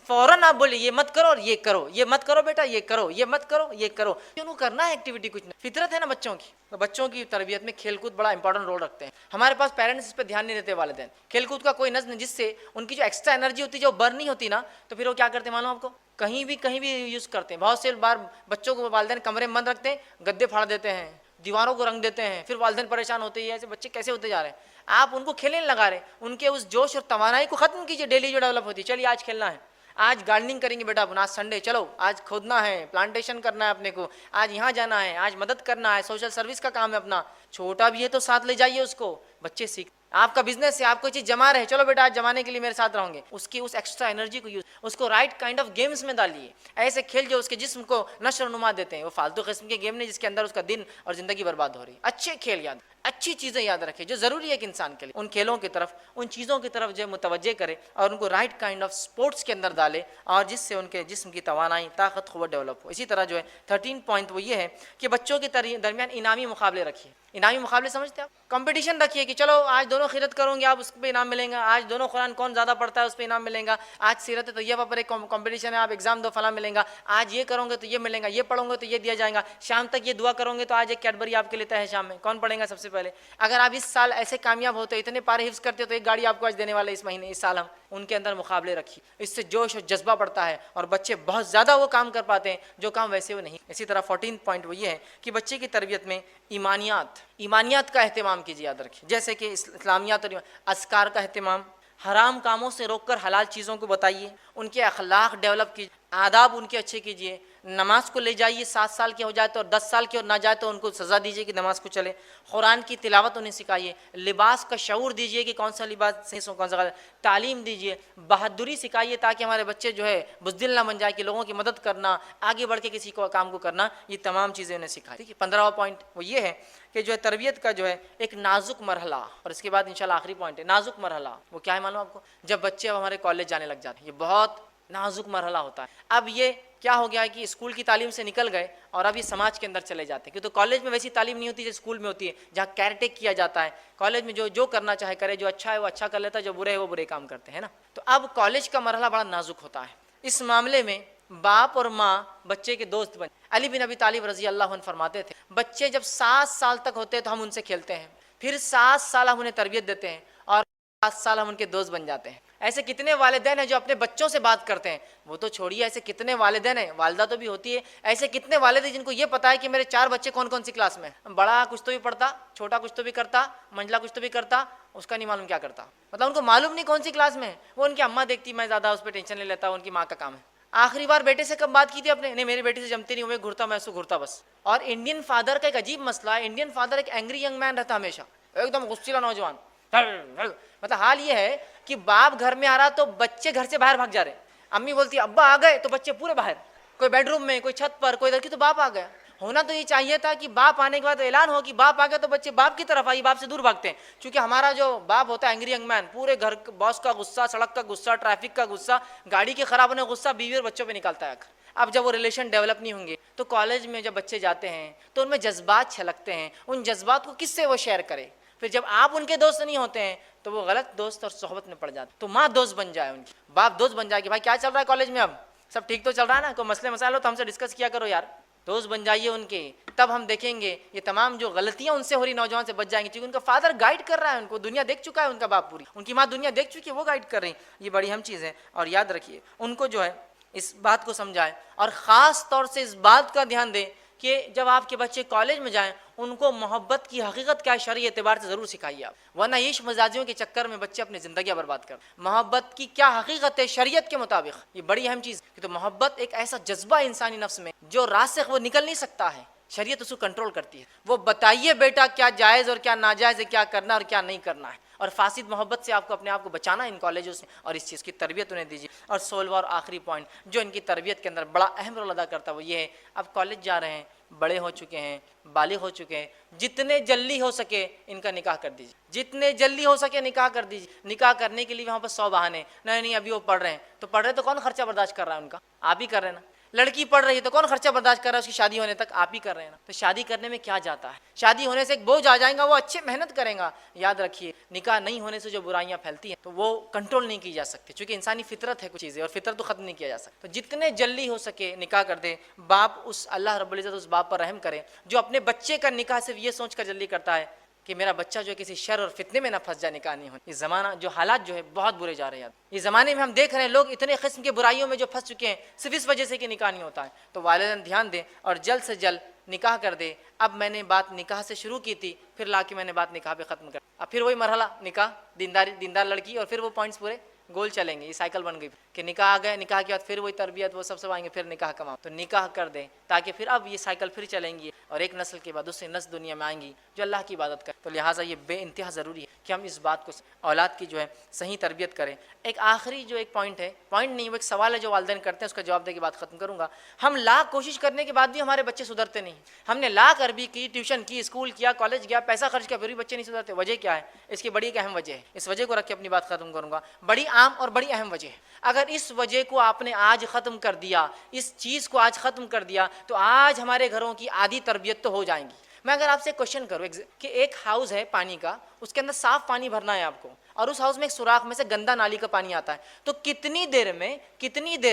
فوراً آپ بولے یہ مت کرو اور یہ کرو، یہ مت کرو بیٹا یہ کرو، یہ مت کرو یہ کرو، کیوں کرنا ہے ایکٹیویٹی کچھ نہیں، فطرت ہے نا بچوں کی۔ تو بچوں کی تربیت میں کھیل کود بڑا امپورٹنٹ رول رکھتے ہیں۔ ہمارے پاس پیرنٹس اس پہ دھیان نہیں دیتے، والدین کھیل کود کا کوئی نظم جس سے ان کی جو ایکسٹرا انرجی ہوتی ہے جو برن نہیں ہوتی نا، تو پھر وہ کیا کرتے ہیں معلوم آپ کو؟ کہیں بھی یوز کرتے ہیں۔ بہت سے بار بچوں کو والدین کمرے میں بند رکھتے ہیں، گدے پھاڑ دیتے ہیں، دیواروں کو رنگ دیتے ہیں، پھر والدین پریشان ہوتے ہیں ایسے بچے کیسے ہوتے جا رہے ہیں۔ آپ ان کو کھیلنے نہیں لگا رہے، ان کے اس جوش اور توانائی کو ختم کیجیے ڈیلی جو ڈیولپ ہوتی ہے۔ چلیے آج کھیلنا ہے، آج گارڈننگ کریں گے بیٹا، آج سنڈے چلو، آج کھودنا ہے، پلانٹیشن کرنا ہے اپنے کو، آج یہاں جانا ہے، آج مدد کرنا ہے، سوشل سروس کا کام ہے اپنا۔ چھوٹا بھی ہے تو ساتھ لے جائیے اس کو، بچے سیکھ۔ آپ کا بزنس ہے، آپ کوئی چیز جما رہے ہیں، چلو بیٹا آج جمانے کے لیے میرے ساتھ رہوں گے، اس کی اس ایکسٹرا انرجی کو یوز، اس کو رائٹ کائنڈ آف گیمز میں ڈالیے، ایسے کھیل جو اس کے جسم کو نشو و نما دیتے ہیں۔ وہ فالتو قسم کے گیم نہیں جس کے اندر اس کا دن اور زندگی برباد ہو رہی ہے۔ اچھے کھیل یاد، اچھی چیزیں یاد رکھے جو ضروری ہے ایک انسان کے لیے، ان کھیلوں کی طرف، ان چیزوں کی طرف جو متوجہ کرے اور ان کو رائٹ کائنڈ آف سپورٹس کے اندر ڈالے، اور جس سے ان کے جسم کی توانائی، طاقت، قوت ڈیولپ ہو۔ اسی طرح جو ہے 13 پوائنٹ وہ یہ ہے کہ بچوں کے درمیان انعامی مقابلے رکھیے۔ انعامی مقابلے سمجھتے ہیں آپ؟ کمپٹیشن رکھیے کہ چلو آج دونوں خیرت کروں گے، آپ اس پہ انعام ملیں گا، آج دونوں قرآن کون زیادہ پڑھتا ہے اس پہ انعام ملیں گا، آج سیرت طیبہ پر ایک کمپٹیشن ہے، آپ ایگزام دو فلاں ملیں گا، آج یہ کروں گے تو یہ ملیں گا، یہ پڑھوں گے تو یہ دیا جائے گا، شام تک یہ دعا کروں گے تو آج ایک کیڈبری آپ کے لیتا ہے شام میں، کون پڑھیں گا سب سے پہلے۔ اگر آپ اس سال ایسے کامیاب ہوتے، اتنے پارے حفظ کرتے تو ایک گاڑی آپ کو آج دینے والے اس مہینے، اس سال ہم ان کے اندر مقابلے رکھیے۔ اس سے جوش اور جذبہ بڑھتا ہے اور بچے بہت زیادہ وہ کام کر پاتے ہیں جو کام ویسے وہ نہیں۔ اسی طرح 14 پوائنٹ وہ یہ ہے کہ بچے کی تربیت میں ایمانیات کا اہتمام کیجیے، یاد رکھیے، جیسے کہ اسلامیات اور اذکار کا اہتمام، حرام کاموں سے روک کر حلال چیزوں کو بتائیے، ان کے اخلاق ڈیولپ کیجیے، آداب ان کے اچھے کیجیے۔ نماز کو لے جائیے، 7 سال کے ہو جائے تو، اور 10 سال کے اور نہ جائے تو ان کو سزا دیجیے کہ نماز کو چلے۔ قرآن کی تلاوت انہیں سکھائیے، لباس کا شعور دیجیے کہ کون سا لباس صحیح کون سا غلط، تعلیم دیجیے، بہادری سکھائیے تاکہ ہمارے بچے جو ہے بزدل نہ بن جائے، کہ لوگوں کی مدد کرنا، آگے بڑھ کے کسی کو کام کو کرنا، یہ تمام چیزیں انہیں سکھائیں۔ ٹھیک ہے، 15واں پوائنٹ وہ یہ ہے کہ جو ہے تربیت کا جو ہے ایک نازک مرحلہ، اور اس کے بعد انشاءاللہ آخری پوائنٹ ہے نازک مرحلہ۔ وہ کیا ہے معلوم آپ کو؟ جب بچے اب ہمارے کالج جانے لگ جاتے ہیں، یہ بہت نازک مرحلہ ہوتا ہے۔ اب یہ کیا ہو گیا ہے کہ اسکول کی تعلیم سے نکل گئے اور اب یہ سماج کے اندر چلے جاتے ہیں، کیونکہ کالج میں ویسی تعلیم نہیں ہوتی جو اسکول میں ہوتی ہے، جہاں کیئرٹیک کیا جاتا ہے۔ کالج میں جو کرنا چاہے کرے، جو اچھا ہے وہ اچھا کر لیتا ہے، جو برے ہے وہ برے کام کرتے ہیں نا۔ تو اب کالج کا مرحلہ بڑا نازک ہوتا ہے، اس معاملے میں باپ اور ماں بچے کے دوست بن۔ علی بن ابی طالب رضی اللہ عنہ فرماتے تھے بچے جب 7 سال تک ہوتے ہیں تو ہم ان سے کھیلتے ہیں، پھر 7 سال ہم انہیں تربیت دیتے ہیں اور 7 سال ہم ان کے دوست بن جاتے ہیں۔ ایسے کتنے والدین ہیں جو اپنے بچوں سے بات کرتے ہیں، وہ تو چھوڑیے، ایسے کتنے والدین ہیں، والدہ تو بھی ہوتی ہے، ایسے کتنے والد ہیں جن کو یہ پتا ہے کہ میرے 4 بچے کون کون سی کلاس میں ہیں، بڑا کچھ تو بھی پڑھتا، چھوٹا کچھ تو بھی کرتا، منجلا کچھ تو بھی کرتا، اس کا نہیں معلوم کیا کرتا، مطلب ان کو معلوم نہیں کون سی کلاس میں ہے، وہ ان کی اماں دیکھتی، میں زیادہ اس پہ ٹینشن نہیں لیتا، ان کی ماں کا کام ہے۔ آخری بار بیٹے سے کب بات کی تھی آپ نے؟ نہیں میری بیٹی سے جمتی نہیں، میں گھرتا، میں اس کو گھرتا بس۔ اور انڈین فادر کا ایک عجیب مسئلہ ہے، انڈین فادر ایک اینگری ینگ مین رہتا ہمیشہ، ایک دم غصیلا نوجوان، مطلب حال یہ ہے کہ باپ گھر میں آ رہا تو بچے گھر سے باہر بھاگ جا رہے ہیں، امی بولتی ابا آ گئے تو بچے پورے باہر، کوئی بیڈ روم میں، کوئی چھت پر، کوئی ادھر کی، تو باپ آ گیا۔ ہونا تو یہ چاہیے تھا کہ باپ آنے کے بعد اعلان ہو کہ باپ آ گیا تو بچے باپ کی طرف آئیے، باپ سے دور بھاگتے ہیں، کیونکہ ہمارا جو باپ ہوتا ہے اینگری ینگ مین، پورے گھر باس کا غصہ، سڑک کا غصہ، ٹریفک کا غصہ، گاڑی کے خراب ہونے کا غصہ بیوی اور بچوں پہ نکالتا ہے۔ اب جب وہ ریلیشن ڈیولپ نہیں ہوں گے تو کالج میں جب بچے جاتے ہیں تو ان میں جذبات چھلکتے ہیں، ان جذبات کو کس سے وہ شیئر کرے؟ پھر جب آپ ان کے دوست نہیں ہوتے ہیں تو وہ غلط دوست اور صحبت میں پڑ جاتے، تو ماں دوست بن جائے ان کی، باپ دوست بن جائے کہ بھائی کیا چل رہا ہے کالج میں، اب سب ٹھیک تو چل رہا ہے نا، کوئی مسئلے مسائل ہو تو ہم سے ڈسکس کیا کرو یار، دوست بن جائیے ان کے، تب ہم دیکھیں گے یہ تمام جو غلطیاں ان سے ہو رہی نوجوان سے بچ جائیں گی، کیونکہ ان کا فادر گائیڈ کر رہا ہے ان کو، دنیا دیکھ چکا ہے ان کا باپ، پوری ان کی ماں دنیا دیکھ چکی ہے، وہ گائیڈ کر رہی ہیں، یہ بڑی اہم چیز ہے۔ اور یاد رکھیے ان کو جو ہے اس بات کو سمجھائیں، اور خاص طور سے اس بات کا دھیان دیں کہ جب آپ کے بچے کالج میں جائیں ان کو محبت کی حقیقت کیا ہے شرعی اعتبار سے ضرور سکھائیے آپ، ورنہ عشق مزاجیوں کے چکر میں بچے اپنی زندگیاں برباد کر. محبت کی کیا حقیقت ہے شریعت کے مطابق، یہ بڑی اہم چیز ہے. تو محبت ایک ایسا جذبہ انسانی نفس میں جو راسخ وہ نکل نہیں سکتا ہے، شریعت اس کو کنٹرول کرتی ہے. وہ بتائیے بیٹا کیا جائز اور کیا ناجائز ہے، کیا کرنا اور کیا نہیں کرنا ہے. اور فاسد محبت سے آپ کو اپنے آپ کو بچانا ہے ان کالجوں سے، اور اس چیز کی تربیت انہیں دیجیے. اور 16واں اور آخری پوائنٹ جو ان کی تربیت کے اندر بڑا اہم رول ادا کرتا ہے وہ یہ ہے، اب کالج جا رہے ہیں، بڑے ہو چکے ہیں، بالغ ہو چکے ہیں، جتنے جلدی ہو سکے ان کا نکاح کر دیجیے، جتنے جلدی ہو سکے نکاح کر دیجیے. نکاح کرنے کے لیے وہاں پر 100 بہانے، نہیں ابھی وہ پڑھ رہے ہیں، تو پڑھ رہے تو کون خرچہ برداشت کر رہا ہے ان کا؟ آپ ہی کر رہے ہیں نا. لڑکی پڑھ رہی ہے تو کون خرچہ برداشت کر رہا ہے اس کی شادی ہونے تک؟ آپ ہی کر رہے ہیں نا. تو شادی کرنے میں کیا جاتا ہے؟ شادی ہونے سے ایک بوجھ آ جائے گا، وہ اچھے محنت کریں گا. یاد رکھیے نکاح نہیں ہونے سے جو برائیاں پھیلتی ہیں تو وہ کنٹرول نہیں کی جا سکتی، چونکہ انسانی فطرت ہے کچھ چیزیں، اور فطرت تو ختم نہیں کیا جا سکتا. تو جتنے جلدی ہو سکے نکاح کر دے. باپ اس اللہ رب العزت اس باپ پر رحم کرے جو اپنے بچے کا نکاح صرف یہ سوچ کر جلدی کرتا ہے کہ میرا بچہ جو ہے کسی شر اور فتنے میں نہ پھنس جائے، نکاح نہیں ہو. یہ زمانہ جو حالات جو ہے بہت برے جا رہے ہیں. اس زمانے میں ہم دیکھ رہے ہیں لوگ اتنے قسم کے برائیوں میں جو پھنس چکے ہیں صرف اس وجہ سے کہ نکاح نہیں ہوتا ہے. تو والدین دھیان دیں اور جلد سے جلد نکاح کر دے. اب میں نے بات نکاح سے شروع کی تھی، پھر لا کے میں نے بات نکاح پہ ختم کر. اب پھر وہی مرحلہ نکاح، دیندار لڑکی، اور پھر وہ پوائنٹس پورے گول چلیں گے. یہ سائیکل بن گئی کہ نکاح آ گئے، نکاح کے بعد پھر وہی تربیت، وہ سب آئیں گے، پھر نکاح کماؤ. تو نکاح کر دیں تاکہ پھر اب یہ سائیکل پھر چلیں گی، اور ایک نسل کے بعد دوسری نسل دنیا میں آئیں گی جو اللہ کی عبادت کرے. تو لہٰذا یہ بے انتہا ضروری ہے کہ ہم اس بات کو اولاد کی جو ہے صحیح تربیت کریں. ایک آخری جو ایک پوائنٹ ہے، پوائنٹ نہیں وہ ایک سوال ہے جو والدین کرتے ہیں، اس کا جواب دے کے بات ختم کروں گا. ہم لاکھ کوشش کرنے کے بعد بھی ہمارے بچے سدھرتے نہیں. ہم نے لاکھ عربی کی، ٹیوشن کی، اسکول کیا، کالج گیا، پیسہ خرچ کیا، پھر بھی بچے نہیں سدھرتے. وجہ کیا ہے؟ اس کی بڑی ایک اہم وجہ ہے. اس وجہ کو رکھ کے اپنی بات ختم کروں گا. بڑی عام اور بڑی اہم وجہ ہے. اگر اس وجہ کو آپ نے آج ختم کر دیا، اس چیز کو آج ختم کر دیا، تو آج ہمارے گھروں کی آدھی تربیت تو ہو جائیں گی. میں اگر آپ سے کوشچن کروں کہ ایک ہاؤس ہے پانی کا، اس کے اندر صاف پانی بھرنا ہے آپ کو، اور اس ہاؤس میں ایک سوراخ میں سے گندا نالی کا پانی آتا ہے، تو کتنی دیر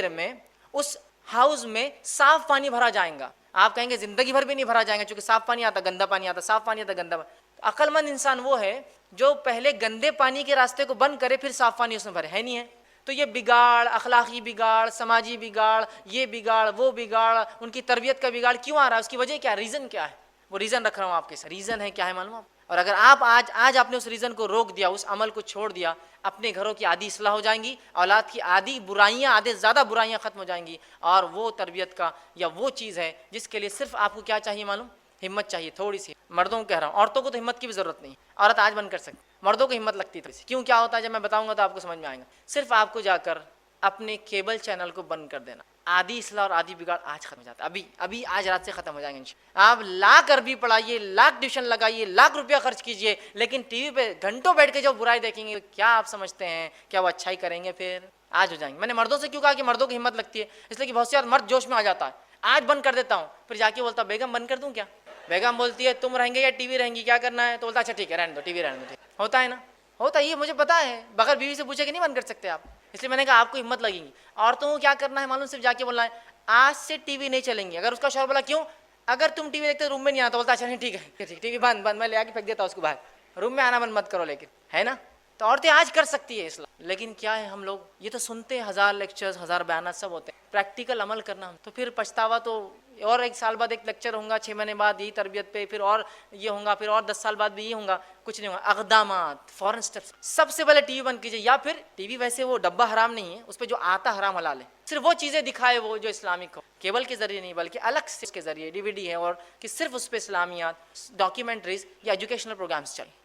میں اس ہاؤس میں صاف پانی بھرا جائے گا؟ آپ کہیں گے زندگی بھر بھی نہیں بھرا جائے گا، چونکہ صاف پانی آتا، گندا پانی آتا، صاف پانی آتا، گندا پانی. عقل مند انسان وہ ہے جو پہلے گندے پانی کے راستے کو بند کرے، پھر صاف پانی اس میں بھرے. ہے نہیں ہے؟ تو یہ بگاڑ، اخلاقی بگاڑ، سماجی بگاڑ، یہ بگاڑ، وہ بگاڑ، ان کی تربیت کا بگاڑ کیوں آ رہا ہے؟ اس کی وجہ کیا ہے؟ ریزن کیا ہے؟ وہ ریزن رکھ رہا ہوں آپ کے ساتھ. ریزن ہے کیا ہے معلوم آپ؟ اور اگر آپ آج آپ نے اس ریزن کو روک دیا، اس عمل کو چھوڑ دیا، اپنے گھروں کی آدھی اصلاح ہو جائیں گی، اولاد کی آدھی برائیاں، آدھے زیادہ برائیاں ختم ہو جائیں گی. اور وہ تربیت کا یا وہ چیز ہے جس کے لیے صرف آپ کو کیا چاہیے معلوم؟ ہمت چاہیے تھوڑی سی. مردوں کو کہہ رہا ہوں، عورتوں کو تو ہمت کی بھی ضرورت نہیں. عورت آج بند کر سکتی، مردوں کو ہمت لگتی تھی. کیوں؟ کیا ہوتا ہے جب میں بتاؤں گا تو آپ کو سمجھ میں آئے گا. صرف آپ کو جا کر اپنے کیبل چینل کو بند کر دینا، آدھی اصلاح اور آدھی بگاڑ آج ختم ہو جاتا ہے. ابھی آج رات سے ختم ہو جائیں گے انشاءاللہ. آپ لاکھ عربی پڑھائیے، لاکھ ٹیوشن لگائیے، لاکھ روپیہ خرچ کیجئے، لیکن ٹی وی پہ گھنٹوں بیٹھ کے جو برائی دیکھیں گے، کیا آپ سمجھتے ہیں کیا وہ اچھائی کریں گے؟ پھر آج ہو جائیں گے. میں نے مردوں سے کیوں کہا کہ مردوں کی ہمت لگتی ہے؟ اس لیے کہ بہت سے مرد جوش میں آ جاتا ہے، آج بند کر دیتا ہوں، پھر جا کے بولتا بیگم بند کر دوں کیا؟ بیگم بولتی ہے تم رہیں گے یا ٹی وی رہیں گی، کیا کرنا ہے؟ تو بولتا اچھا ٹھیک ہے رہنے دو، ٹی وی رہنے دو. ہوتا ہے نا؟ ہوتا ہے. یہ مجھے پتا ہے، بغیر بیوی سے پوچھے کہ نہیں بند کر سکتے آپ. اس لیے میں نے کہا آپ کو ہمت لگے گی. عورتوں کو کیا کرنا ہے معلوم؟ صرف جا کے بولنا ہے آج سے ٹی وی نہیں چلیں گی. اگر اس کا شوہر بولا کیوں؟ اگر تم ٹی وی دیکھتے روم میں نہیں آتا، بولتا اچھا نہیں ٹھیک ہے، ٹی وی بند، میں لے آ کے پھینک دیتا ہوں اس کو باہر، روم میں آنا بند مت کرو. لیکن ہے نا؟ تو عورتیں آج کر سکتی ہے اصلاح. لیکن کیا ہے، ہم لوگ یہ تو سنتے ہیں، ہزار لیکچرز، ہزار بیانات سب ہوتے ہیں، پریکٹیکل عمل کرنا تو پھر پچھتاوا تو. اور ایک سال بعد ایک لیکچر ہوں گا، 6 مہینے بعد یہی تربیت پہ، پھر اور یہ ہوں گا، پھر اور 10 سال بعد بھی یہ ہوں گا. کچھ نہیں ہوگا. اقدامات، فورن اسٹیپس. سب سے پہلے ٹی وی بند کیجیے، یا پھر ٹی وی ویسے وہ ڈبہ حرام نہیں ہے، اس پہ جو آتا حرام حلال ہے، صرف وہ چیزیں دکھائے وہ جو اسلامک ہو. کیبل کے ذریعے نہیں بلکہ الگ سے اس کے ذریعے DVD ہے، اور کہ صرف اس پہ اسلامیات، ڈاکیومنٹریز یا ایجوکیشنل پروگرامز چلیں.